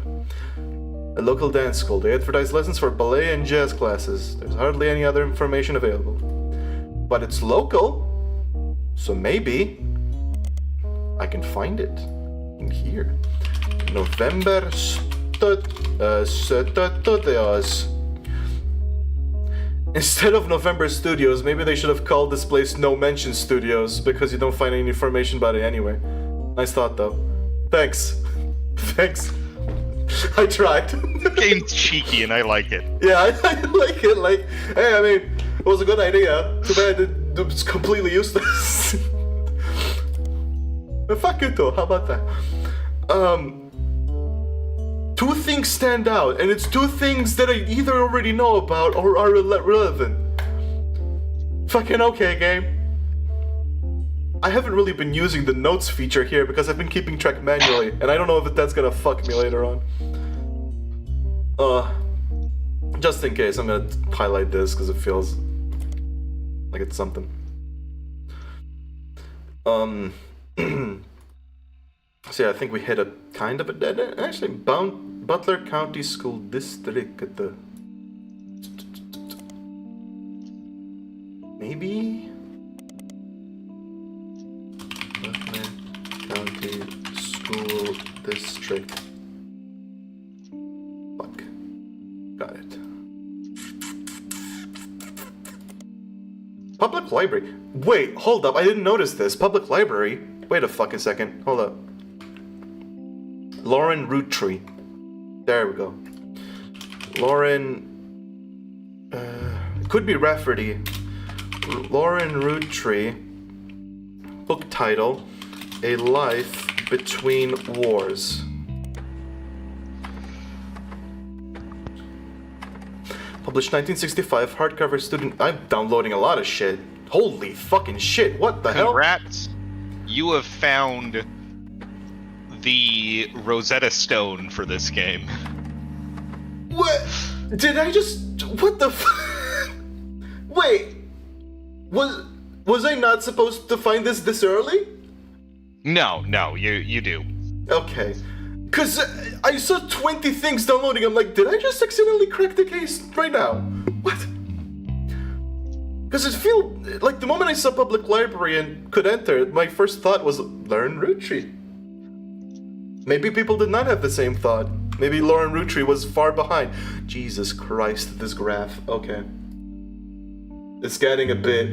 A local dance school. They advertise lessons for ballet and jazz classes. There's hardly any other information available. But it's local. So maybe I can find it in here. November Studios. Instead of November Studios, maybe they should have called this place No Mention Studios, because you don't find any information about it anyway. Nice thought, though. Thanks. Thanks. I tried. The game's cheeky and I like it. Yeah, I like it. Like, hey, I mean, it was a good idea. Too bad it was completely useless. But fuck it though, how about that? Two things stand out, and it's two things that I either already know about or are relevant. Fucking okay, game. I haven't really been using the notes feature here because I've been keeping track manually, and I don't know if that's gonna fuck me later on. Just in case, I'm gonna highlight this because it feels like it's something. So yeah, I think we hit a kind of a dead end. Actually, Butler County School District at the... Maybe? Butler County School District. Fuck. Got it. Public library. Wait, hold up. I didn't notice this. Public library. Wait a fucking second. Hold up. Lauren Roottrees. There we go. Lauren... could be Rafferty. Lauren Roottrees. Book title, A Life Between Wars. Published 1965, hardcover student... I'm downloading a lot of shit. Holy fucking shit, what the hell? Congrats. You have found the Rosetta Stone for this game. What? Did I just... What the Wait. Was I not supposed to find this early? No, you do. Okay. Cause I saw 20 things downloading. I'm like, did I just accidentally crack the case right now? What? Cause it feel like the moment I saw public library and could enter, my first thought was Lauren Roottrees. Maybe people did not have the same thought. Maybe Lauren Roottrees was far behind. Jesus Christ, this graph. Okay. It's getting a bit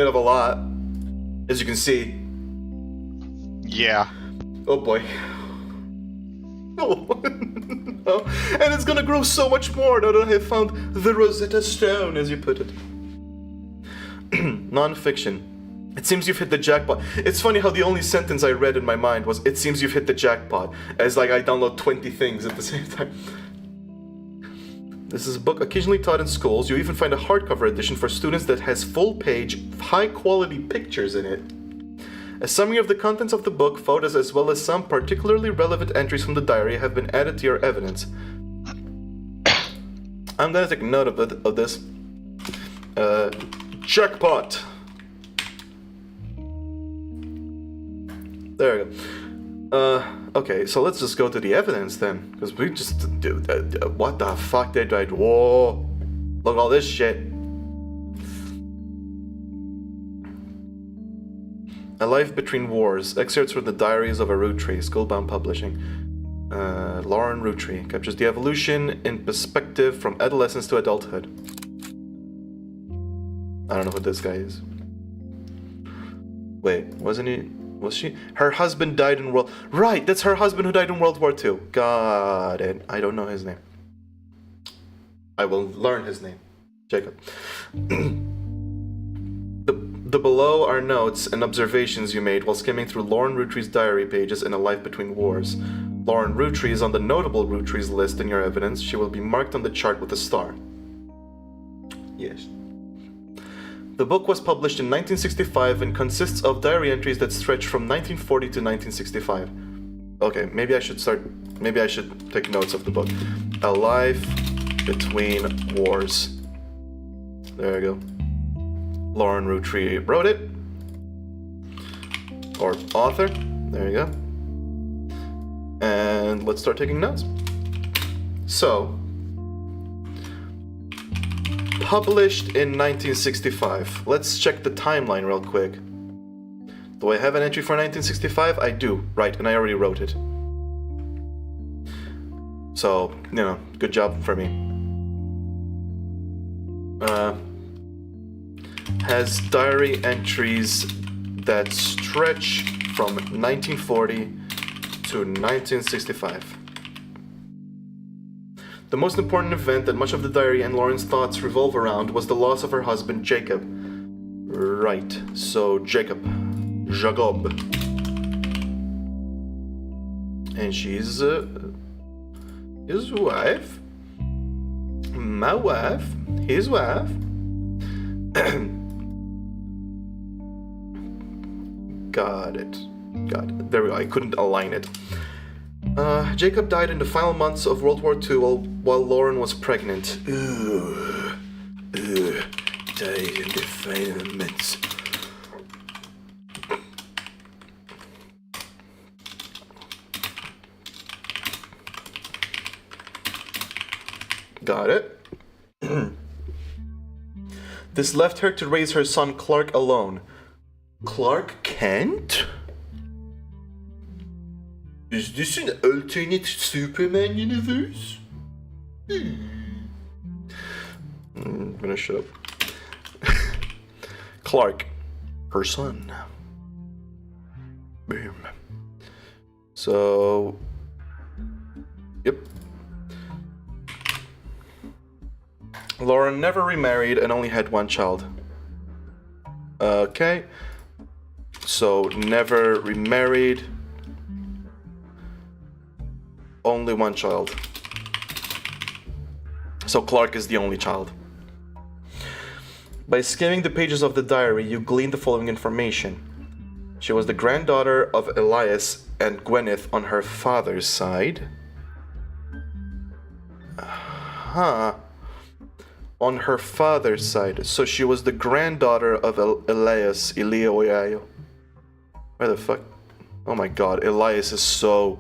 of a lot, as you can see. Yeah. Oh boy. Oh. Oh. And it's gonna grow so much more now that I have found the Rosetta Stone, as you put it. Non-fiction. It seems you've hit the jackpot. It's funny how the only sentence I read in my mind was, it seems you've hit the jackpot, as like I download 20 things at the same time. This is a book occasionally taught in schools. You even find a hardcover edition for students that has full-page, high-quality pictures in it. A summary of the contents of the book, photos, as well as some particularly relevant entries from the diary have been added to your evidence. I'm gonna take note of this. Jackpot! There we go. Okay, so let's just go to the evidence then, because we just do. What the fuck did I? Whoa! Look at all this shit. A Life Between Wars. Excerpts from the Diaries of a Roottrees. Schoolbound Publishing. Lauren Roottrees captures the evolution in perspective from adolescence to adulthood. I don't know who this guy is. Wait, wasn't he? Was she? Her husband died in World... Right, that's her husband who died in World War II. Got it. I don't know his name. I will learn his name. Jacob. The below are notes and observations you made while skimming through Lauren Roottrees' diary pages in A Life Between Wars. Lauren Roottrees is on the notable Roottrees list in your evidence. She will be marked on the chart with a star. Yes. The book was published in 1965 and consists of diary entries that stretch from 1940 to 1965. Okay, maybe I should take notes of the book. A Life Between Wars. There you go. Lauren Roottrees wrote it. Or author. There you go. And let's start taking notes. So, published in 1965. Let's check the timeline real quick. Do I have an entry for 1965? I do. Right, and I already wrote it. So, you know, good job for me. Has diary entries that stretch from 1940 to 1965. The most important event that much of the diary and Lauren's thoughts revolve around was the loss of her husband, Jacob. Right, so Jacob. And she's his wife. My wife. His wife. Got it. There we go. I couldn't align it. Jacob died in the final months of World War II while Lauren was pregnant. Died in the final months. Got it. This left her to raise her son Clark alone. Clark Kent? Is this an alternate Superman universe? I'm gonna shut up. Clark, her son. Boom. So, yep. Lauren never remarried and only had one child. Okay. So, never remarried. Only one child. So Clark is the only child. By skimming the pages of the diary, you glean the following information. She was the granddaughter of Elias and Gwyneth on her father's side. Huh. On her father's side. So she was the granddaughter of Elias. Where the fuck? Oh my god, Elias is so...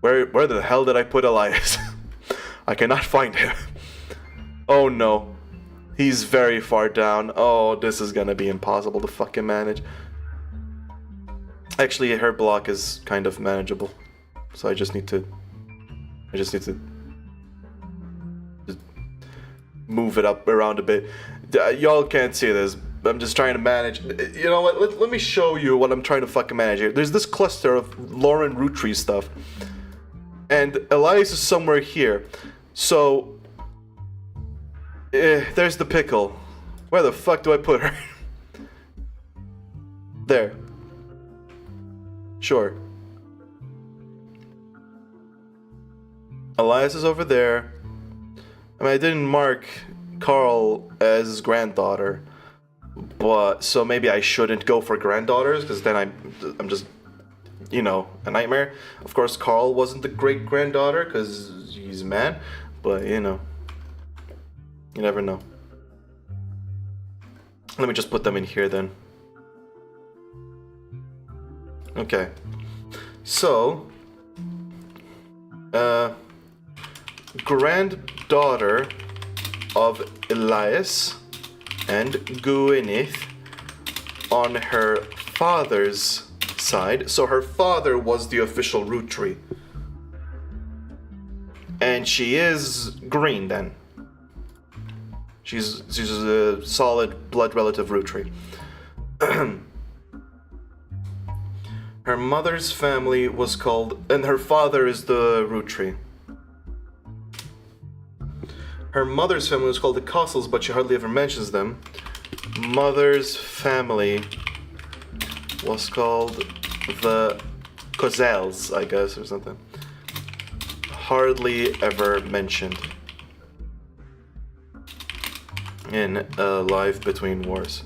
Where the hell did I put Elias? I cannot find him. Oh no. He's very far down. Oh, this is gonna be impossible to fucking manage. Actually, her block is kind of manageable. So I just need to just move it up around a bit. Y'all can't see this. I'm just trying to manage. You know what? Let me show you what I'm trying to fucking manage here. There's this cluster of Lauren Roottrees stuff. And Elias is somewhere here. So, there's the pickle. Where the fuck do I put her? There. Sure. Elias is over there. I mean, I didn't mark Carl as his granddaughter. But, so maybe I shouldn't go for granddaughters, because then I'm just, you know, a nightmare. Of course, Carl wasn't the great-granddaughter, because he's a man. But, you know. You never know. Let me just put them in here, then. Okay. So, granddaughter of Elias and Gwyneth on her father's side. So her father was the official Roottrie. And she is green then. She's a solid blood relative Roottrie. Her mother's family was called, and her father is the Roottrie. Her mother's family was called the Costles, but she hardly ever mentions them. Mother's family was called the Cozels, I guess, or something. Hardly ever mentioned in Life Between Wars,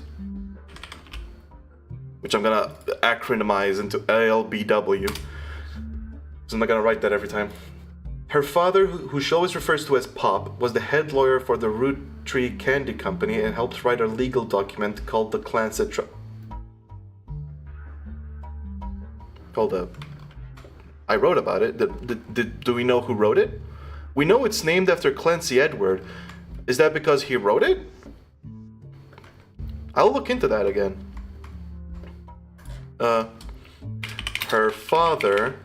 which I'm gonna acronymize into ALBW, so I'm not gonna write that every time. Her father, who she always refers to as Pop, was the head lawyer for the Roottrie Candy Company and helped write a legal document called the Clanset I wrote about it. Do we know who wrote it? We know it's named after Clancy Edward. Is that because he wrote it? I'll look into that again. Her father,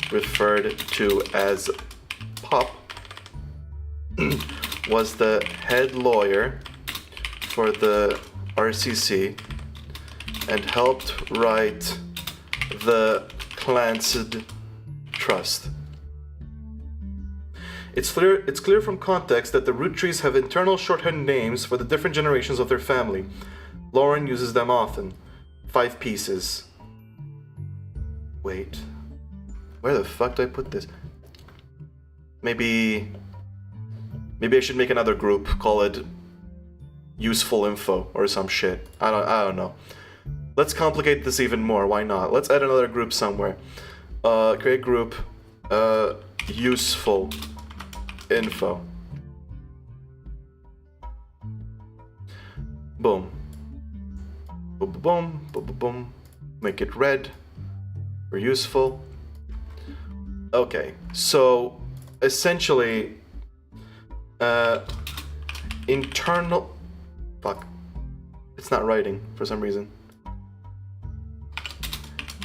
referred to as Pop, was the head lawyer for the RCC and helped write the Clancy Trust. It's clear from context that the Roottrees have internal shorthand names for the different generations of their family. Lauren uses them often. 5 pieces. Wait. Where the fuck do I put this? Maybe I should make another group, call it useful info or some shit. I don't know. Let's complicate this even more. Why not? Let's add another group somewhere. Create group useful info. Boom. Boom, boom, boom, boom, boom, boom. Make it red for useful. Okay, so essentially, internal. Fuck. It's not writing for some reason.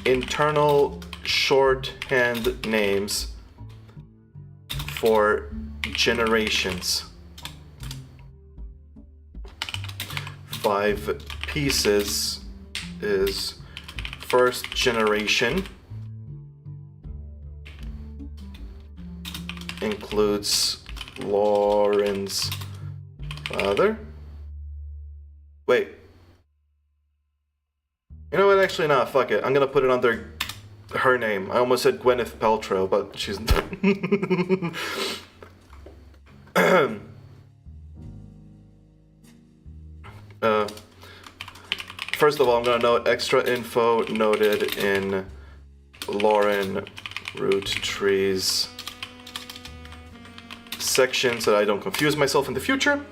Internal shorthand names for generations. 5 pieces is first generation. Includes Lauren's father. Wait. You know what? Actually, nah. Fuck it. I'm gonna put it under her name. I almost said Gwyneth Paltrow, but she's. First of all, I'm gonna note extra info noted in Lauren Roottrees section so that I don't confuse myself in the future.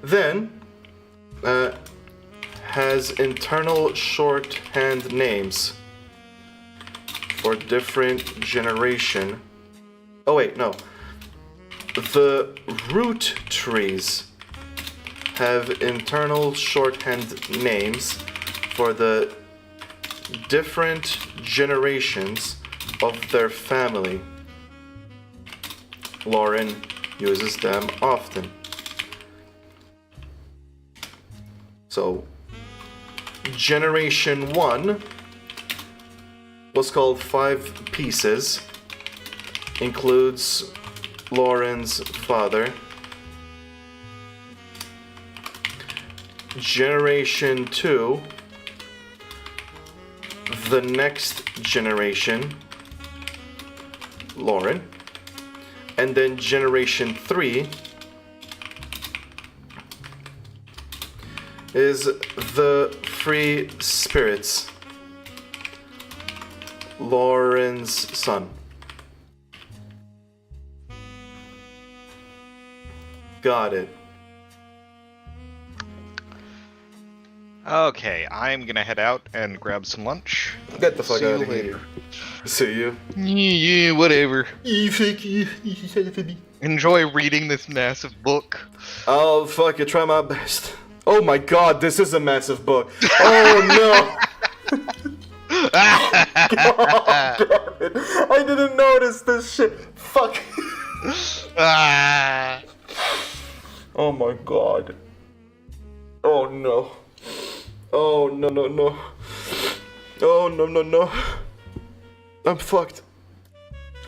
Then has internal shorthand names for different generation. Oh wait, no. The root trees have internal shorthand names for the different generations of their family. Lauren uses them often. So, Generation 1 was called 5 Pieces, includes Lauren's father. Generation 2, the next generation, Lauren. And then Generation 3 is the Free Spirits, Lauren's son. Got it. Okay, I'm gonna head out and grab some lunch. Get the fuck See out you of here. later. See you. Yeah, whatever. Enjoy reading this massive book. I'll fucking try my best. Oh my god, this is a massive book. Oh no! God damn it. I didn't notice this shit. Fuck. Ah. Oh my god. Oh no. Oh no no no. Oh no no no. I'm fucked.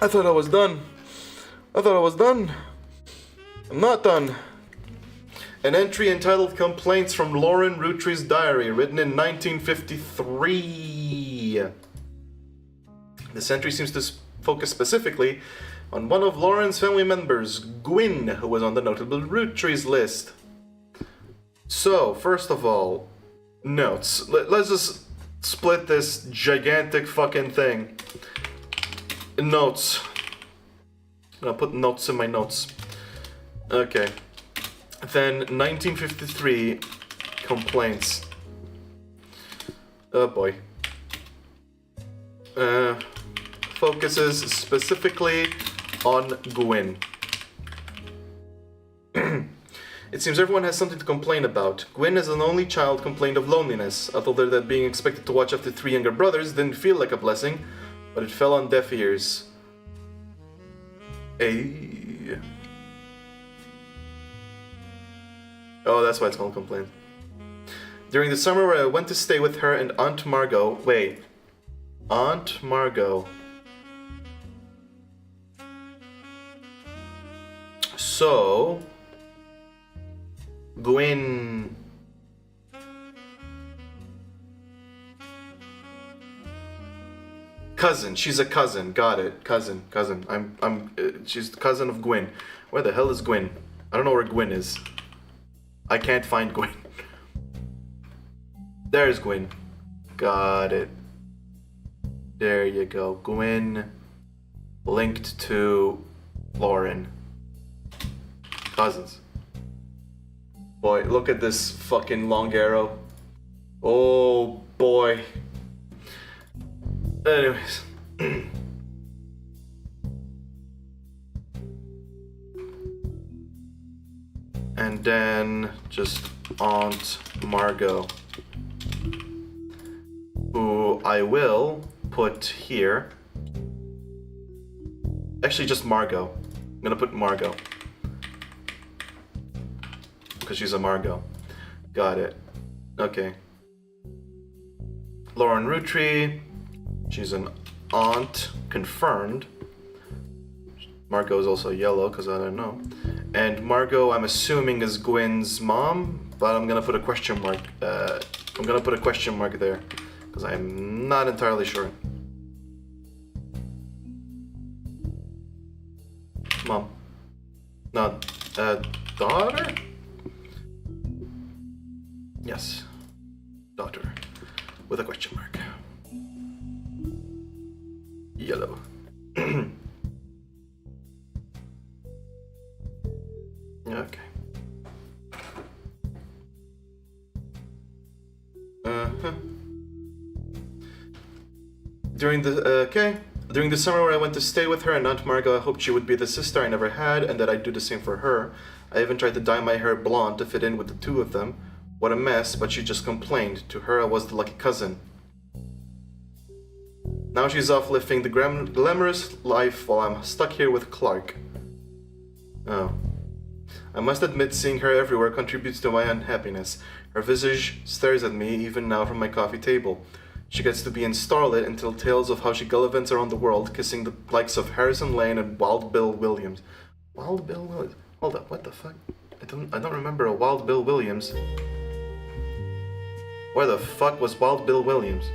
I thought I was done. I'm not done. An entry entitled Complaints from Lauren Roottrees' Diary, written in 1953. This entry seems to focus specifically on one of Lauren's family members, Gwyn, who was on the notable Roottrees list. So, first of all, notes. Let's just split this gigantic fucking thing. Notes. I'll put notes in my notes. Okay. Then 1953 complaints. Oh boy. Focuses specifically on Gwyn. It seems everyone has something to complain about. Gwyn, as an only child, complained of loneliness. I told her that being expected to watch after 3 younger brothers didn't feel like a blessing, but it fell on deaf ears. Oh, that's why it's called complaint. During the summer where I went to stay with her and Aunt Margot. Wait. Aunt Margot. So... Gwyn... Cousin. She's a cousin. Got it. Cousin. She's the cousin of Gwyn. Where the hell is Gwyn? I don't know where Gwyn is. I can't find Gwyn. There's Gwyn. Got it. There you go. Gwyn linked to Lauren. Cousins. Boy, look at this fucking long arrow. Oh boy. Anyways. And then just Aunt Margot, who I will put here. Actually, just Margot. I'm gonna put Margot. Because she's a Margot. Got it. Okay. Lauren Rootree. She's an aunt, confirmed. Margot is also yellow, because I don't know. And Margot, I'm assuming, is Gwen's mom, but I'm gonna put a question mark. I'm gonna put a question mark there, because I'm not entirely sure. Mom. Not, daughter? Yes. Daughter. With a question mark. Yellow. Okay. During the summer where I went to stay with her and Aunt Margot, I hoped she would be the sister I never had and that I'd do the same for her. I even tried to dye my hair blonde to fit in with the two of them. What a mess, but she just complained. To her, I was the lucky cousin. Now she's off living the glamorous life while I'm stuck here with Clark. Oh. I must admit, seeing her everywhere contributes to my unhappiness. Her visage stares at me even now from my coffee table. She gets to be in Starlet and tell tales of how she gallivants around the world, kissing the likes of Harrison Lane and Wild Bill Williams. Wild Bill Williams? Hold up, what the fuck? I don't remember a Wild Bill Williams. Where the fuck was Wild Bill Williams?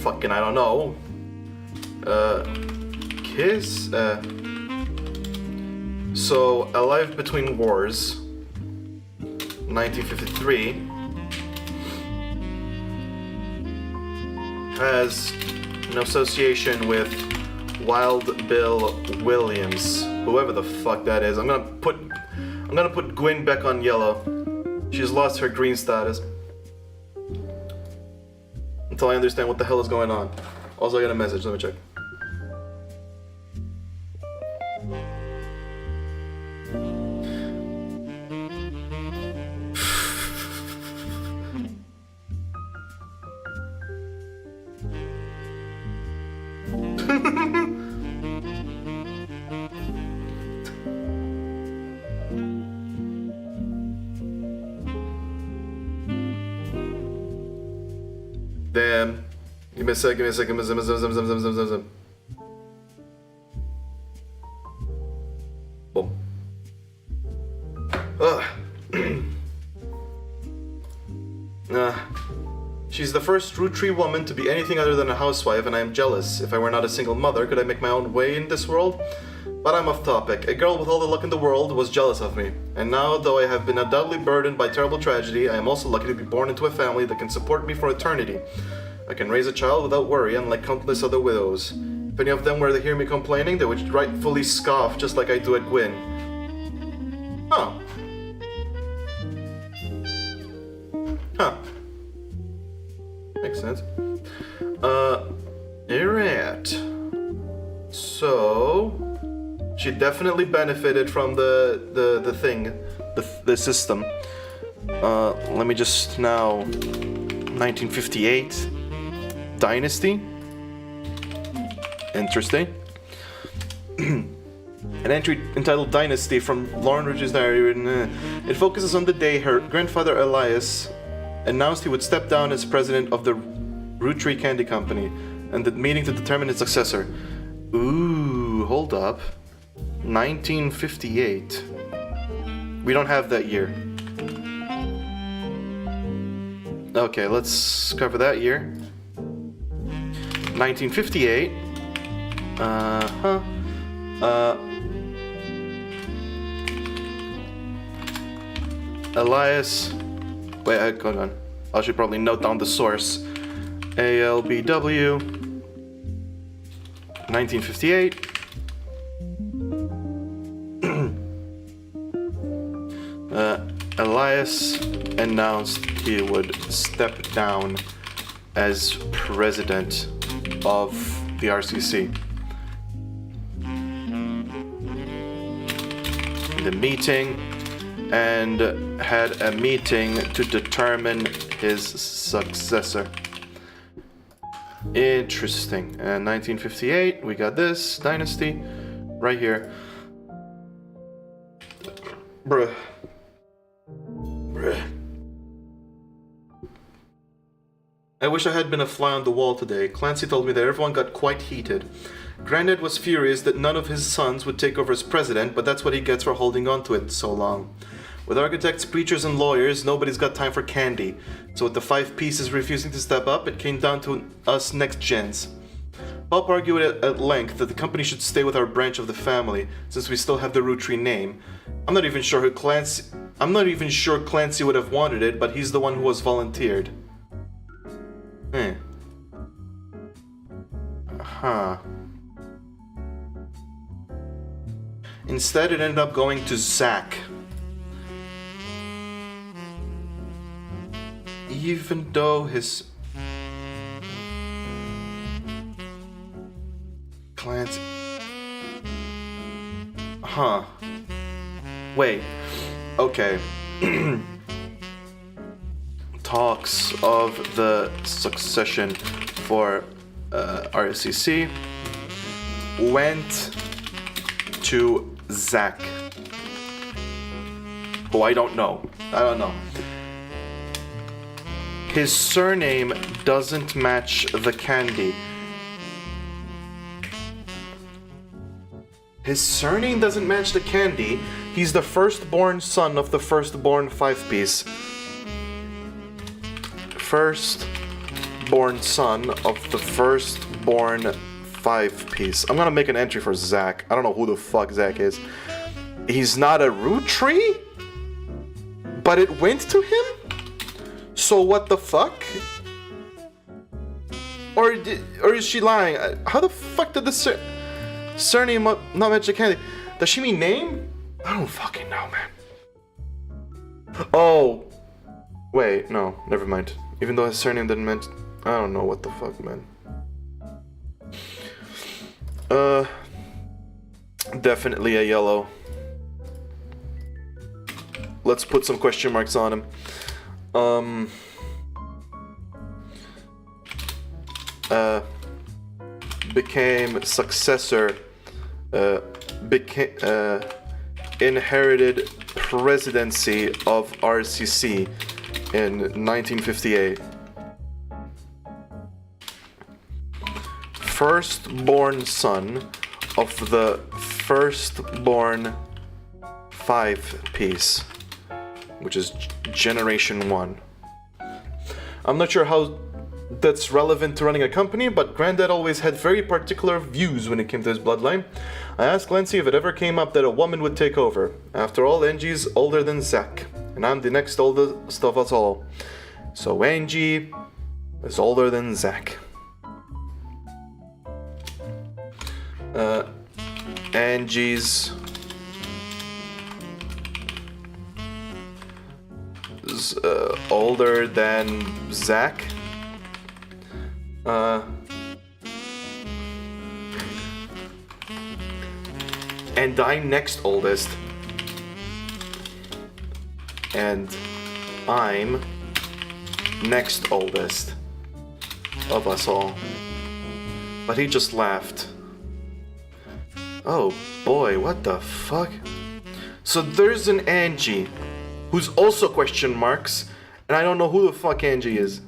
Fucking I don't know. Kiss? So, Alive Between Wars, 1953, has an association with Wild Bill Williams, whoever the fuck that is. I'm gonna put Gwen back on yellow. She's lost her green status. Until I understand what the hell is going on. Also, I got a message. Let me check. Damn. Give me a second. Boom. Ugh. She's the first Rootree woman to be anything other than a housewife, and I am jealous. If I were not a single mother, could I make my own way in this world? But I'm off topic. A girl with all the luck in the world was jealous of me. And now, though I have been undoubtedly burdened by terrible tragedy, I am also lucky to be born into a family that can support me for eternity. I can raise a child without worry, unlike countless other widows. If any of them were to hear me complaining, they would rightfully scoff, just like I do at Gwyn. Huh. Huh. Makes sense. Alright. So, she definitely benefited from the thing, the system. Let me just now, 1958, Dynasty. Interesting. An entry entitled Dynasty from Lauren Roottrees' diary. It focuses on the day her grandfather Elias announced he would step down as president of the Rootree Candy Company, and the meeting to determine its successor. Ooh, hold up. 1958. We don't have that year. Okay, let's cover that year. 1958. Elias. Wait, hold on. I should probably note down the source. ALBW. 1958. Elias announced he would step down as president of the RCC. The meeting, and had a meeting to determine his successor. Interesting. And 1958, we got this dynasty right here. Bruh. Bruh. I wish I had been a fly on the wall today. Clancy told me that everyone got quite heated. Granddad was furious that none of his sons would take over as president, but that's what he gets for holding on to it so long. With architects, preachers, and lawyers, nobody's got time for candy. So with the 5 pieces refusing to step up, it came down to us next gens. Pop argued at length that the company should stay with our branch of the family, since we still have the Roottrees name. I'm not even sure Clancy would have wanted it, but he's the one who was volunteered. Huh. Instead, it ended up going to Zach. Even though his... Clancy... Huh. Wait. Okay. Talks of the succession for RCC went to Zach. Oh, I don't know. His surname doesn't match the candy. His surname doesn't match the candy. He's the firstborn son of the firstborn 5-piece. Firstborn son of the firstborn 5-piece. I'm gonna make an entry for Zach. I don't know who the fuck Zach is. He's not a Roottries? But it went to him? So what the fuck? Or is she lying? How the fuck did the surname not match the candy? Does she mean name? I don't fucking know, man. Oh. Wait, no, never mind. Even though his surname didn't match... I don't know what the fuck, man. Definitely a yellow. Let's put some question marks on him. Became successor, inherited presidency of RCC in 1958. Firstborn son of the firstborn 5-piece, which is Generation 1. I'm not sure how that's relevant to running a company, but Granddad always had very particular views when it came to his bloodline. I asked Clancy if it ever came up that a woman would take over. After all, Angie's older than Zach, and I'm the next oldest of us all. So Angie is older than Zach. Angie's older than Zach. And I'm next oldest. And I'm next oldest of us all. But he just laughed. Oh boy, what the fuck? So there's an Angie who's also question marks, and I don't know who the fuck Angie is.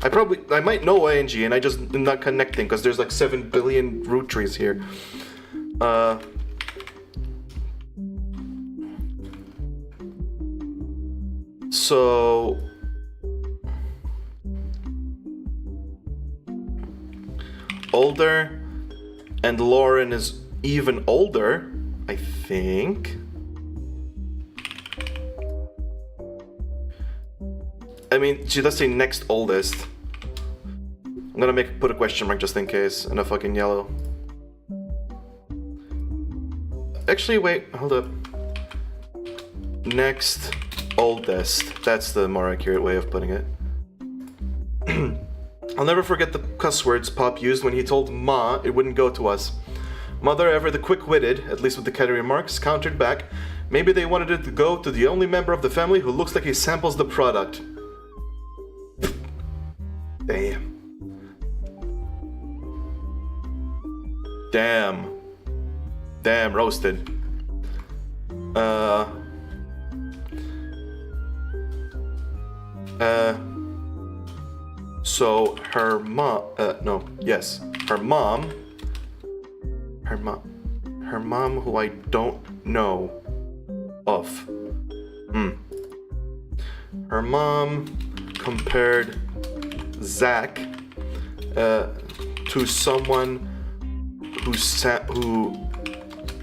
I might know Angie, and I just am not connecting because there's like 7 billion Roottrees here. So older, and Lauren is even older, I think. I mean, she does say next oldest. I'm gonna put a question mark just in case, and a fucking yellow. Actually, wait, hold up. Next oldest. That's the more accurate way of putting it. I'll never forget the cuss words Pop used when he told Ma it wouldn't go to us. Mother, ever the quick-witted, at least with the catty remarks, countered back, maybe they wanted it to go to the only member of the family who looks like he samples the product. Damn. Damn. Damn, roasted. So her mom, her mom, who I don't know of. Her mom compared Zach to someone who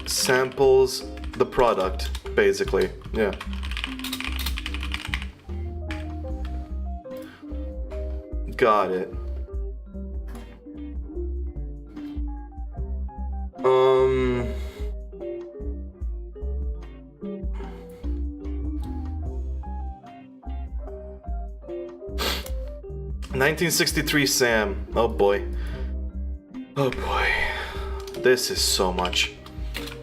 samples the product, basically. Yeah. Got it. 1963 Sam. Oh boy. Oh boy. This is so much.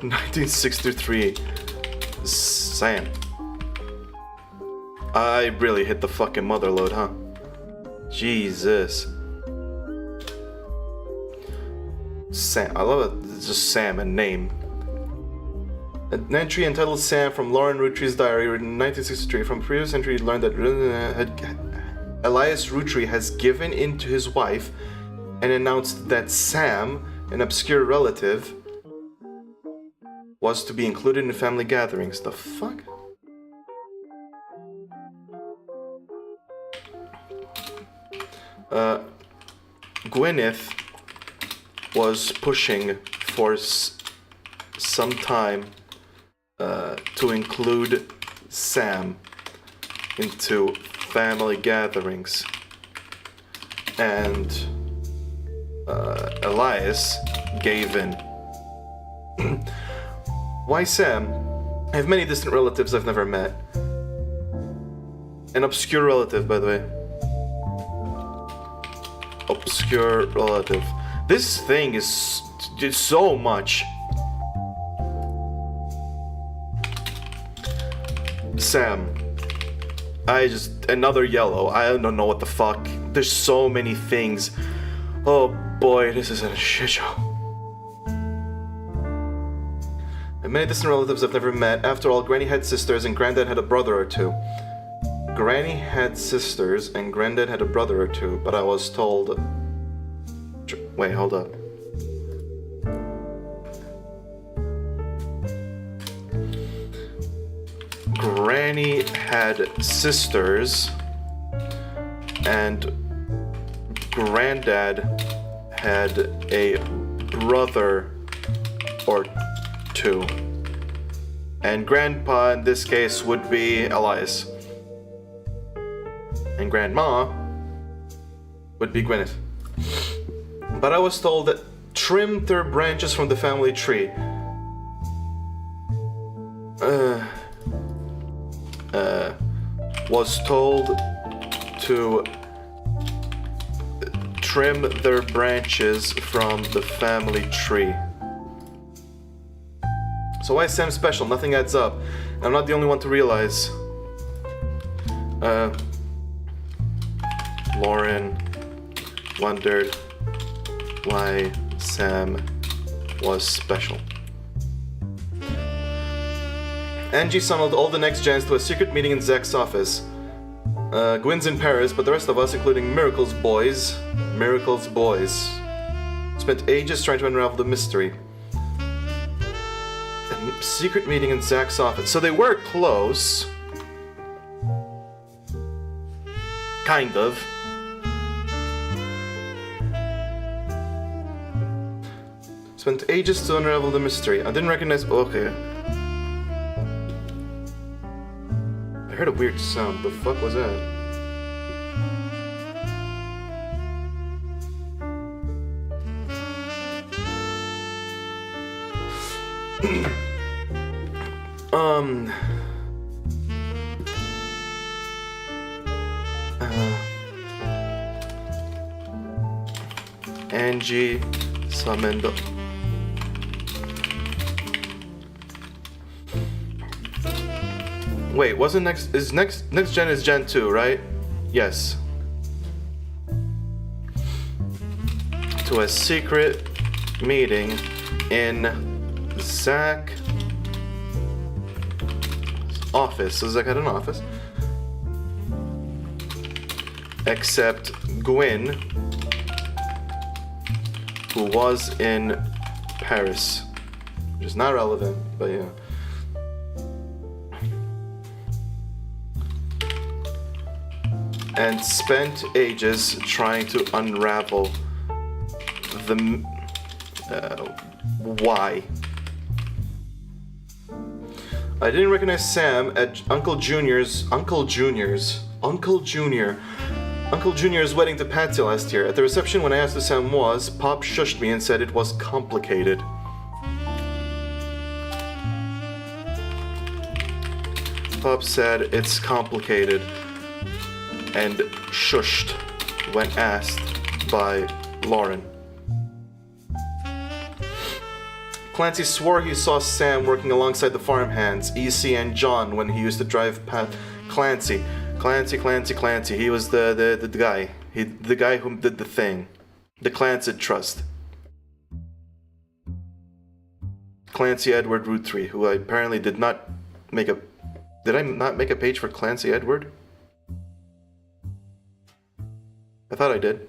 1963 Sam. I really hit the fucking mother load, huh? Jesus. Sam. I love it. It's just Sam, a name. An entry entitled Sam from Lauren Roottrees' diary written in 1963. From previous entry, he learned that Elias Roottree has given in to his wife and announced that Sam, an obscure relative, was to be included in family gatherings. The fuck? Gwyneth was pushing for some time to include Sam into family gatherings, and Elias gave in. Why Sam? I have many distant relatives I've never met. An obscure relative, by the way. Obscure relative. This thing is so much. Sam. Another yellow. I don't know what the fuck. There's so many things. Oh boy, this is a shit show. And many distant relatives I've never met. After all, Granny had sisters and Granddad had a brother or two. Granny had sisters and Granddad had a brother or two, but I was told... Wait, hold up. Granny had sisters and Granddad had a brother or two. And Grandpa in this case would be Elias. And Grandma would be Gwyneth. But I was told that trim their branches from the family tree. Was told to trim their branches from the family tree. So why is Sam special? Nothing adds up. I'm not the only one to realize. Lauren wondered why Sam was special. Angie summoned all the next gens to a secret meeting in Zach's office. Gwyn's in Paris, but the rest of us, including Miracle's boys, spent ages trying to unravel the mystery. A secret meeting in Zach's office. So they were close. Kind of. Spent ages to unravel the mystery. I didn't recognize... Okay. I heard a weird sound. The fuck was that? Angie summoned. Wait, wasn't next gen is Gen 2, right? Yes. To a secret meeting in Zach's office. So Zach had an office. Except Gwyn, who was in Paris. Which is not relevant, but yeah. And spent ages trying to unravel the why. I didn't recognize Sam at Uncle Junior's wedding to Patsy last year. At the reception, when I asked who Sam was, Pop shushed me and said it was complicated. Pop said it's complicated and shushed when asked by Lauren. Clancy swore he saw Sam working alongside the farmhands, EC and John, when he used to drive past Clancy. Clancy. He was the guy. The guy who did the thing. The Clancy Trust. Clancy Edward Roottree, who I apparently did not make a... Did I not make a page for Clancy Edward? I thought I did.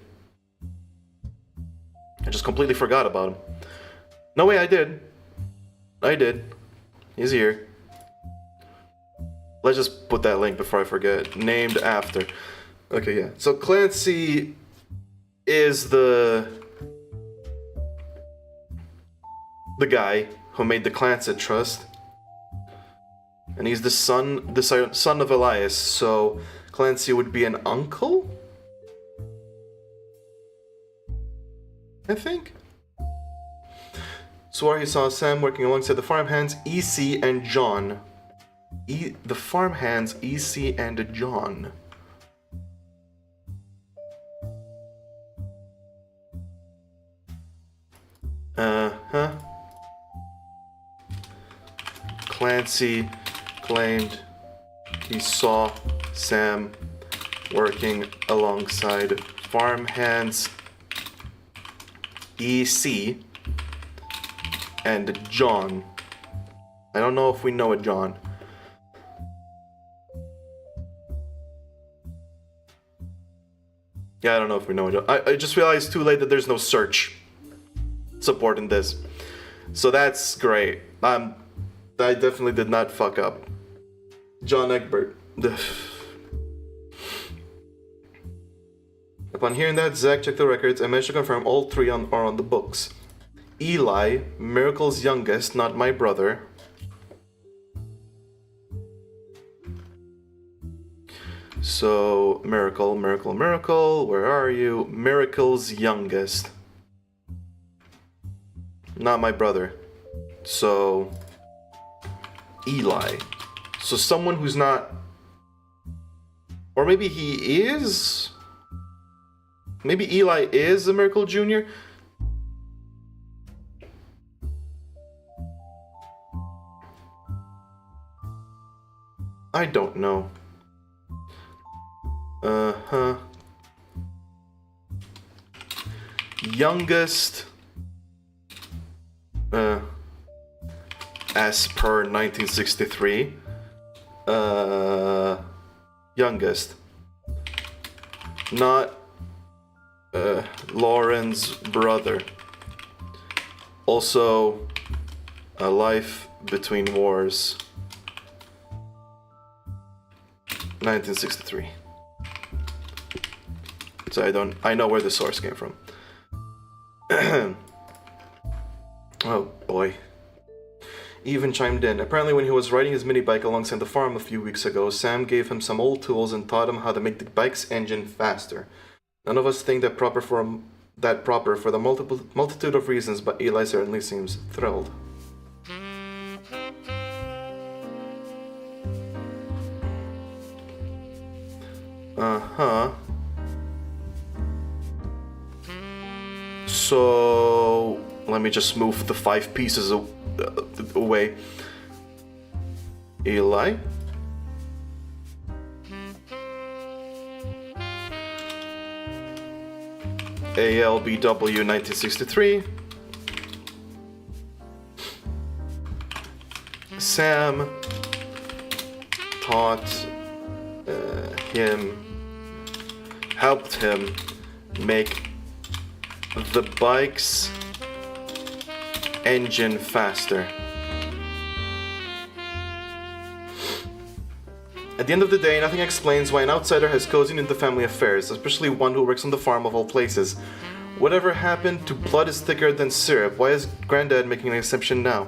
I just completely forgot about him. No way, I did. I did. He's here. Let's just put that link before I forget. Named after. Okay, yeah. So Clancy is the guy who made the Clancy Trust. And he's the son of Elias, so Clancy would be an uncle? I think. Swore he saw Sam working alongside the farmhands EC and John. The farmhands EC and John. Clancy claimed he saw Sam working alongside farmhands EC and John. I don't know if we know a John. Yeah, I don't know if we know a John. I just realized too late that there's no search support in this. So that's great. I definitely did not fuck up. John Egbert. Upon hearing that, Zach checked the records and managed to confirm all three are on the books. Eli, Miracle's youngest, not my brother. So, Miracle, where are you? Miracle's youngest. Not my brother. So, Eli. So someone who's not... Or maybe he is? Maybe Eli is a Miracle Jr.? I don't know. Youngest... as per 1963. Youngest. Not Lauren's brother. Also, A Life Between Wars. 1963. So I know where the source came from. Oh boy. Even chimed in. Apparently when he was riding his mini bike alongside the farm a few weeks ago, Sam gave him some old tools and taught him how to make the bike's engine faster. None of us think that proper for the multitude of reasons, but Eli certainly seems thrilled. So let me just move the 5 pieces away. Eli. ALBW 1963. Sam taught helped him make the bike's engine faster. At the end of the day, nothing explains why an outsider has cozied into family affairs, especially one who works on the farm of all places. Whatever happened to blood is thicker than syrup? Why is Granddad making an exception now?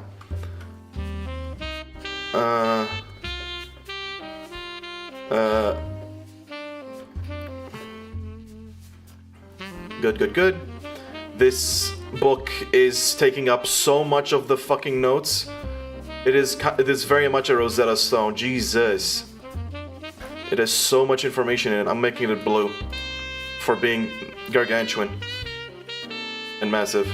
Good. This book is taking up so much of the fucking notes. It is very much a Rosetta Stone. Jesus. It has so much information in it. I'm making it blue for being gargantuan and massive.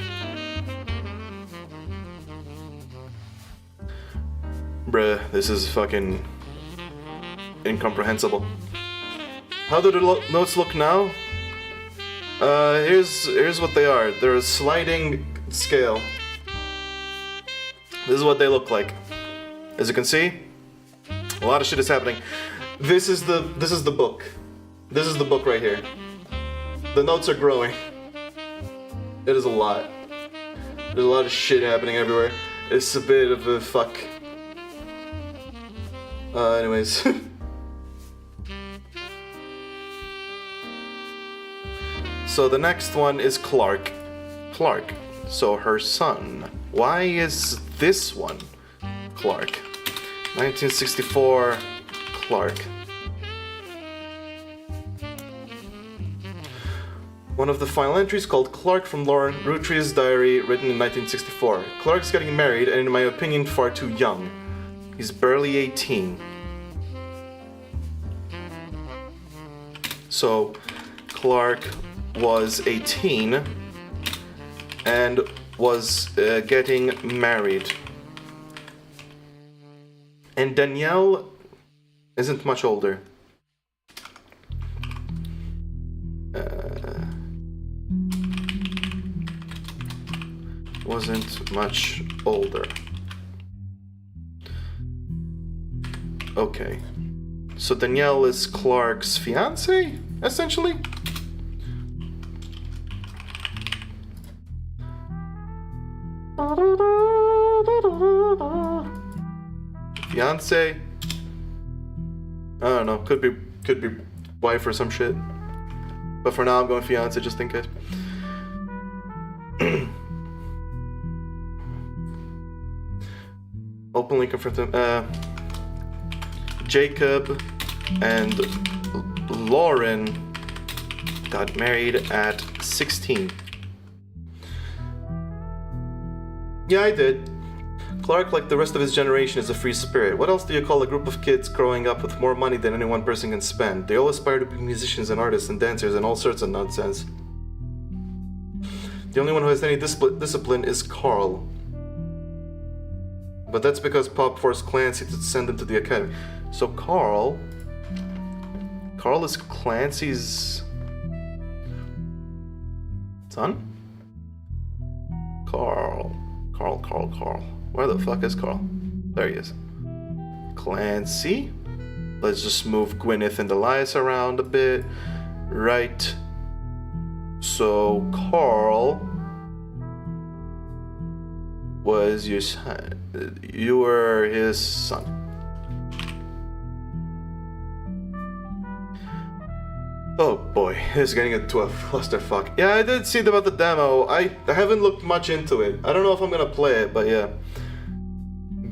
Bruh, this is fucking incomprehensible. How do the notes look now? Here's what they are. They're a sliding scale. This is what they look like. As you can see, a lot of shit is happening. This is the book. This is the book right here. The notes are growing. It is a lot. There's a lot of shit happening everywhere. It's a bit of a fuck. Anyways. So the next one is Clark. So her son. Why is this one Clark? 1964 Clark. One of the final entries called Clark from Lauren Roottrees' diary, written in 1964. Clark's getting married and in my opinion far too young. He's barely 18. So Clark was 18 and was getting married. And Danielle isn't much older. Wasn't much older. Okay. So Danielle is Clark's fiance, essentially? Fiance? I don't know. Could be wife or some shit. But for now, I'm going fiance just in case. Openly confront him. Jacob and Lauren got married at 16. Yeah, I did. Clark, like the rest of his generation, is a free spirit. What else do you call a group of kids growing up with more money than any one person can spend? They all aspire to be musicians and artists and dancers and all sorts of nonsense. The only one who has any discipline is Carl. But that's because Pop forced Clancy to send him to the academy. So Carl is Clancy's son? Carl. Where the fuck is Carl? There he is. Clancy. Let's just move Gwyneth and Elias around a bit. Right. So Carl was your son. You were his son. Oh boy, this is getting into a clusterfuck. Yeah, I did see about the demo. I haven't looked much into it. I don't know if I'm gonna play it, but yeah.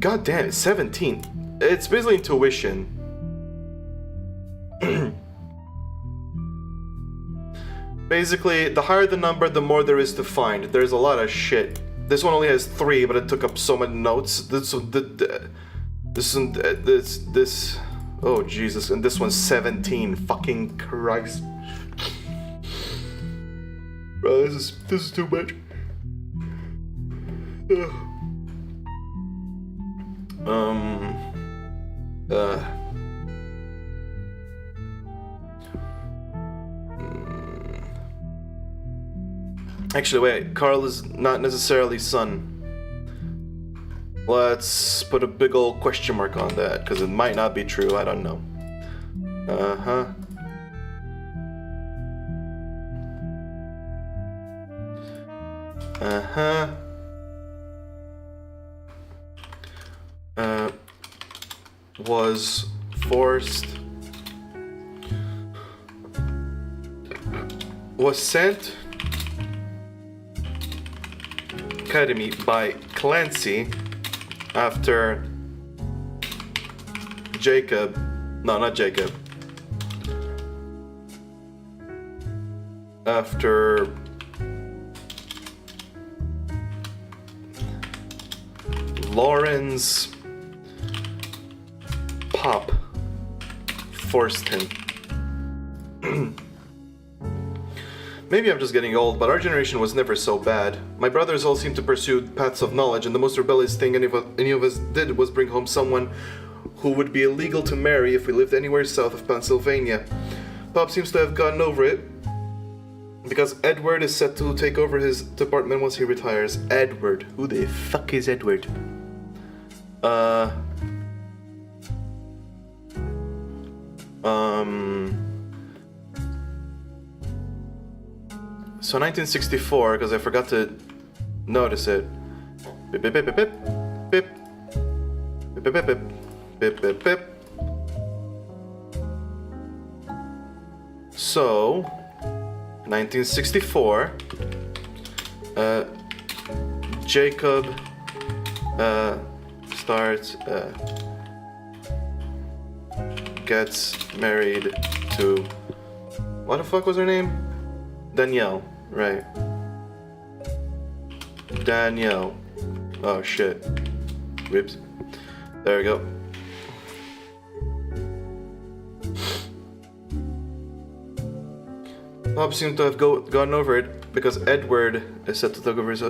God damn, it's 17. It's basically intuition. Basically, the higher the number, the more there is to find. There's a lot of shit. This one only has 3, but it took up so many notes. This. Oh Jesus! And this one's 17. Fucking Christ, bro! This is too much. Actually, wait. Carl is not necessarily son. Let's put a big old question mark on that, because it might not be true, I don't know. Uh-huh. Uh-huh. Was forced... Was sent... Academy by Clancy after Jacob... No, not Jacob. After... Lauren's pop forced him. Maybe I'm just getting old, but our generation was never so bad. My brothers all seemed to pursue paths of knowledge, and the most rebellious thing any of us did was bring home someone who would be illegal to marry if we lived anywhere south of Pennsylvania. Pop seems to have gotten over it, because Edward is set to take over his department once he retires. Edward. Who the fuck is Edward? So 1964, because I forgot to notice it. Bip bip bip bip bip bip bip bip bip bip bip bip. So 1964, Jacob starts gets married to, what the fuck was her name? Danielle, right? Danielle. Oh shit. Whoops. There we go. Bob seemed to have gotten over it because Edward is set to take over his.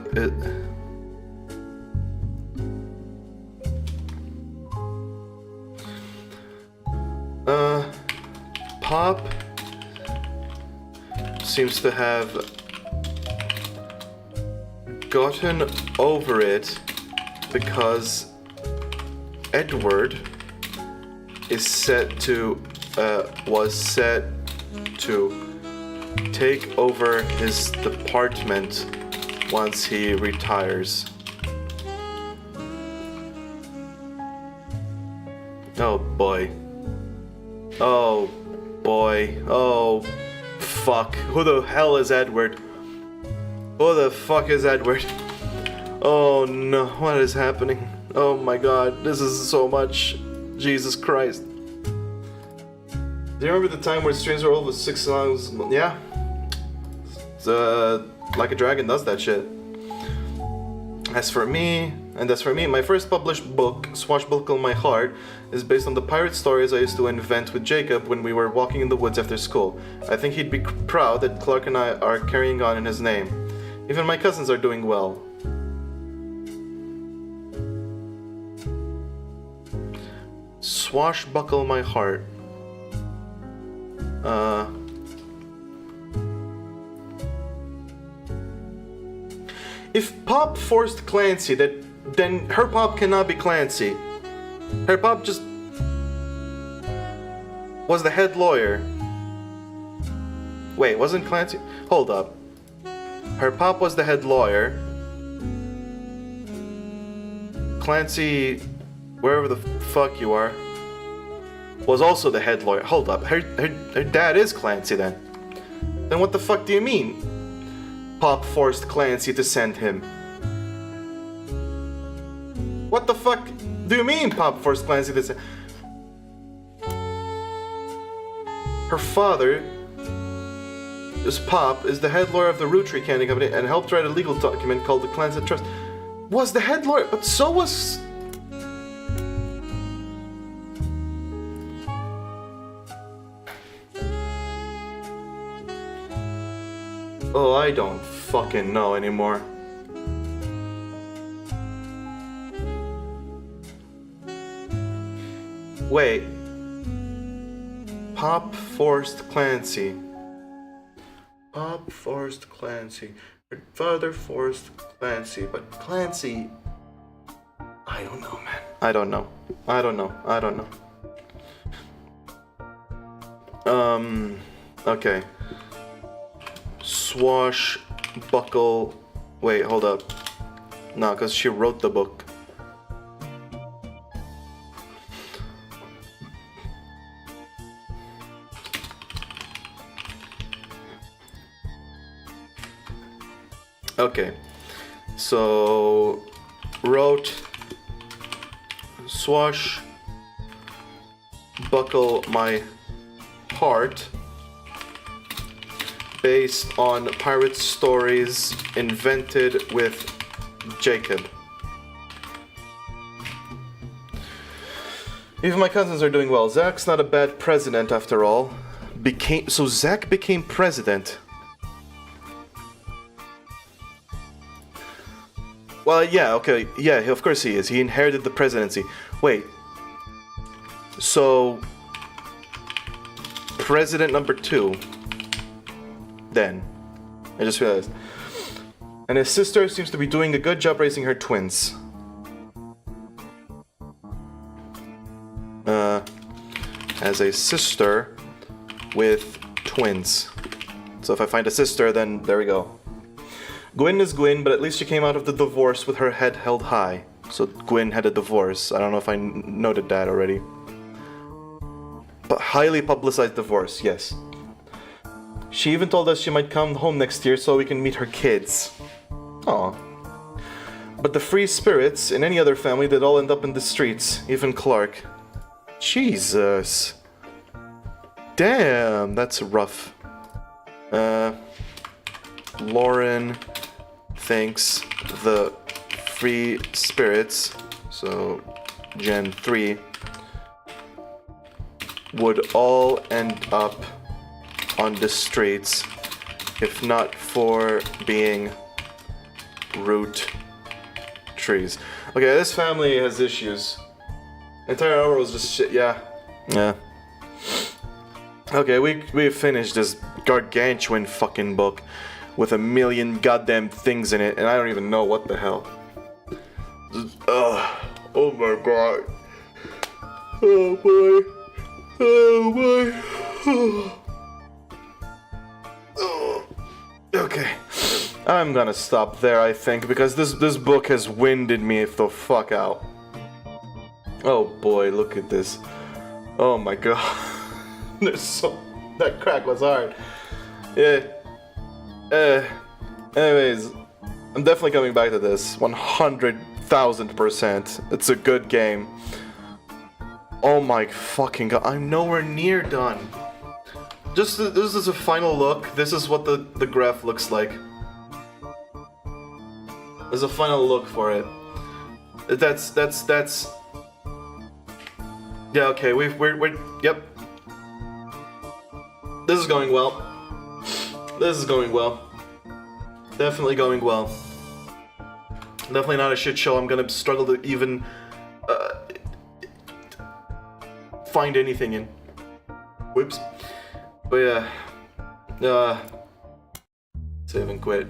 Pop seems to have gotten over it because Edward is set to was set to take over his department once he retires. Oh boy. Oh boy. Oh fuck. Who the hell is Edward? Who the fuck is Edward? Oh no, what is happening? Oh my god, this is so much. Jesus Christ. Do you remember the time where Stranger World was 6 songs? Yeah. Like a Dragon does that shit. As for me, my first published book, Swashbuckle My Heart, is based on the pirate stories I used to invent with Jacob when we were walking in the woods after school. I think he'd be proud that Clark and I are carrying on in his name. Even my cousins are doing well. Swashbuckle My Heart. If Pop forced Clancy, then her Pop cannot be Clancy. Her Pop just was the head lawyer. Wait, wasn't Clancy? Hold up. Her Pop was the head lawyer. Clancy, wherever the fuck you are, was also the head lawyer. Hold up. Her dad is Clancy then. Then what the fuck do you mean? Pop forced Clancy to send him. What the fuck do you mean Pop forced Clancy to send? Her father, this Pop, is the head lawyer of the Roottrees Candy Company and helped write a legal document called the Clancy Trust. Was the head lawyer, but so was... Oh, I don't fucking know anymore. Wait. Pop forced Clancy. Pop forced Clancy. Her father forced Clancy, but Clancy... I don't know, man. I don't know. I don't know. I don't know. Okay. Swashbuckle. Wait, hold up. No, because she wrote the book. Okay. So, wrote Swashbuckle My Heart based on pirate stories invented with Jacob. Even my cousins are doing well. Zach's not a bad president after all. So Zach became president. Well, yeah, okay, yeah, of course he is. He inherited the presidency. Wait. So, president number 2. Then. I just realized. And his sister seems to be doing a good job raising her twins. As a sister with twins. So if I find a sister, then there we go. Gwyn is Gwyn, but at least she came out of the divorce with her head held high. So Gwyn had a divorce. I don't know if I noted that already. But highly publicized divorce, yes. She even told us she might come home next year so we can meet her kids. Aw. But the free spirits in any other family, they'd all end up in the streets, even Clark. Jesus. Damn, that's rough. Lauren thinks the free spirits, so Gen 3, would all end up on the streets if not for being root trees. Okay, this family has issues. The entire hour was just shit, yeah. Yeah. Okay, we finished this gargantuan fucking book with a million goddamn things in it, and I don't even know what the hell. Oh my god. Oh boy. Oh boy. Oh. Okay. I'm gonna stop there, I think, because this book has winded me the fuck out. Oh boy, look at this. Oh my god. That crack was hard. Yeah. Anyways, I'm definitely coming back to this. 100,000%. It's a good game. Oh my fucking god. I'm nowhere near done. This is a final look. This is what the graph looks like. There's a final look for it. That's yeah, okay, we're yep. This is going well. This is going well. Definitely going well. Definitely not a shit show. I'm gonna struggle to even find anything in. Whoops. But yeah. Save and quit.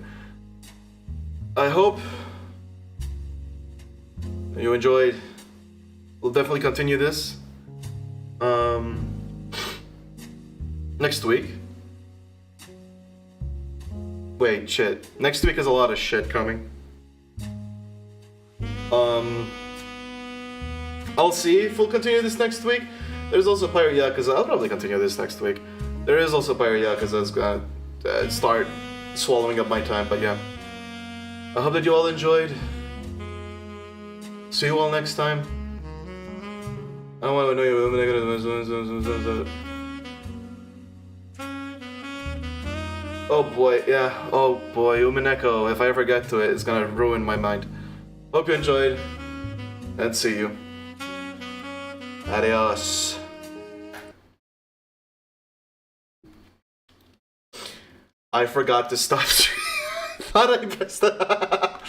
I hope you enjoyed. We'll definitely continue this. Next week. Wait, shit. Next week is a lot of shit coming. I'll see if we'll continue this next week. There's also Pirate Yakuza. I'll probably continue this next week. There is also Pirate Yakuza that's gonna start swallowing up my time, but yeah. I hope that you all enjoyed. See you all next time. I don't want to know you. Oh boy, yeah. Oh boy, Umineko. If I ever get to it, it's gonna ruin my mind. Hope you enjoyed, and see you. Adios. I forgot to stop. Thought I pressed that.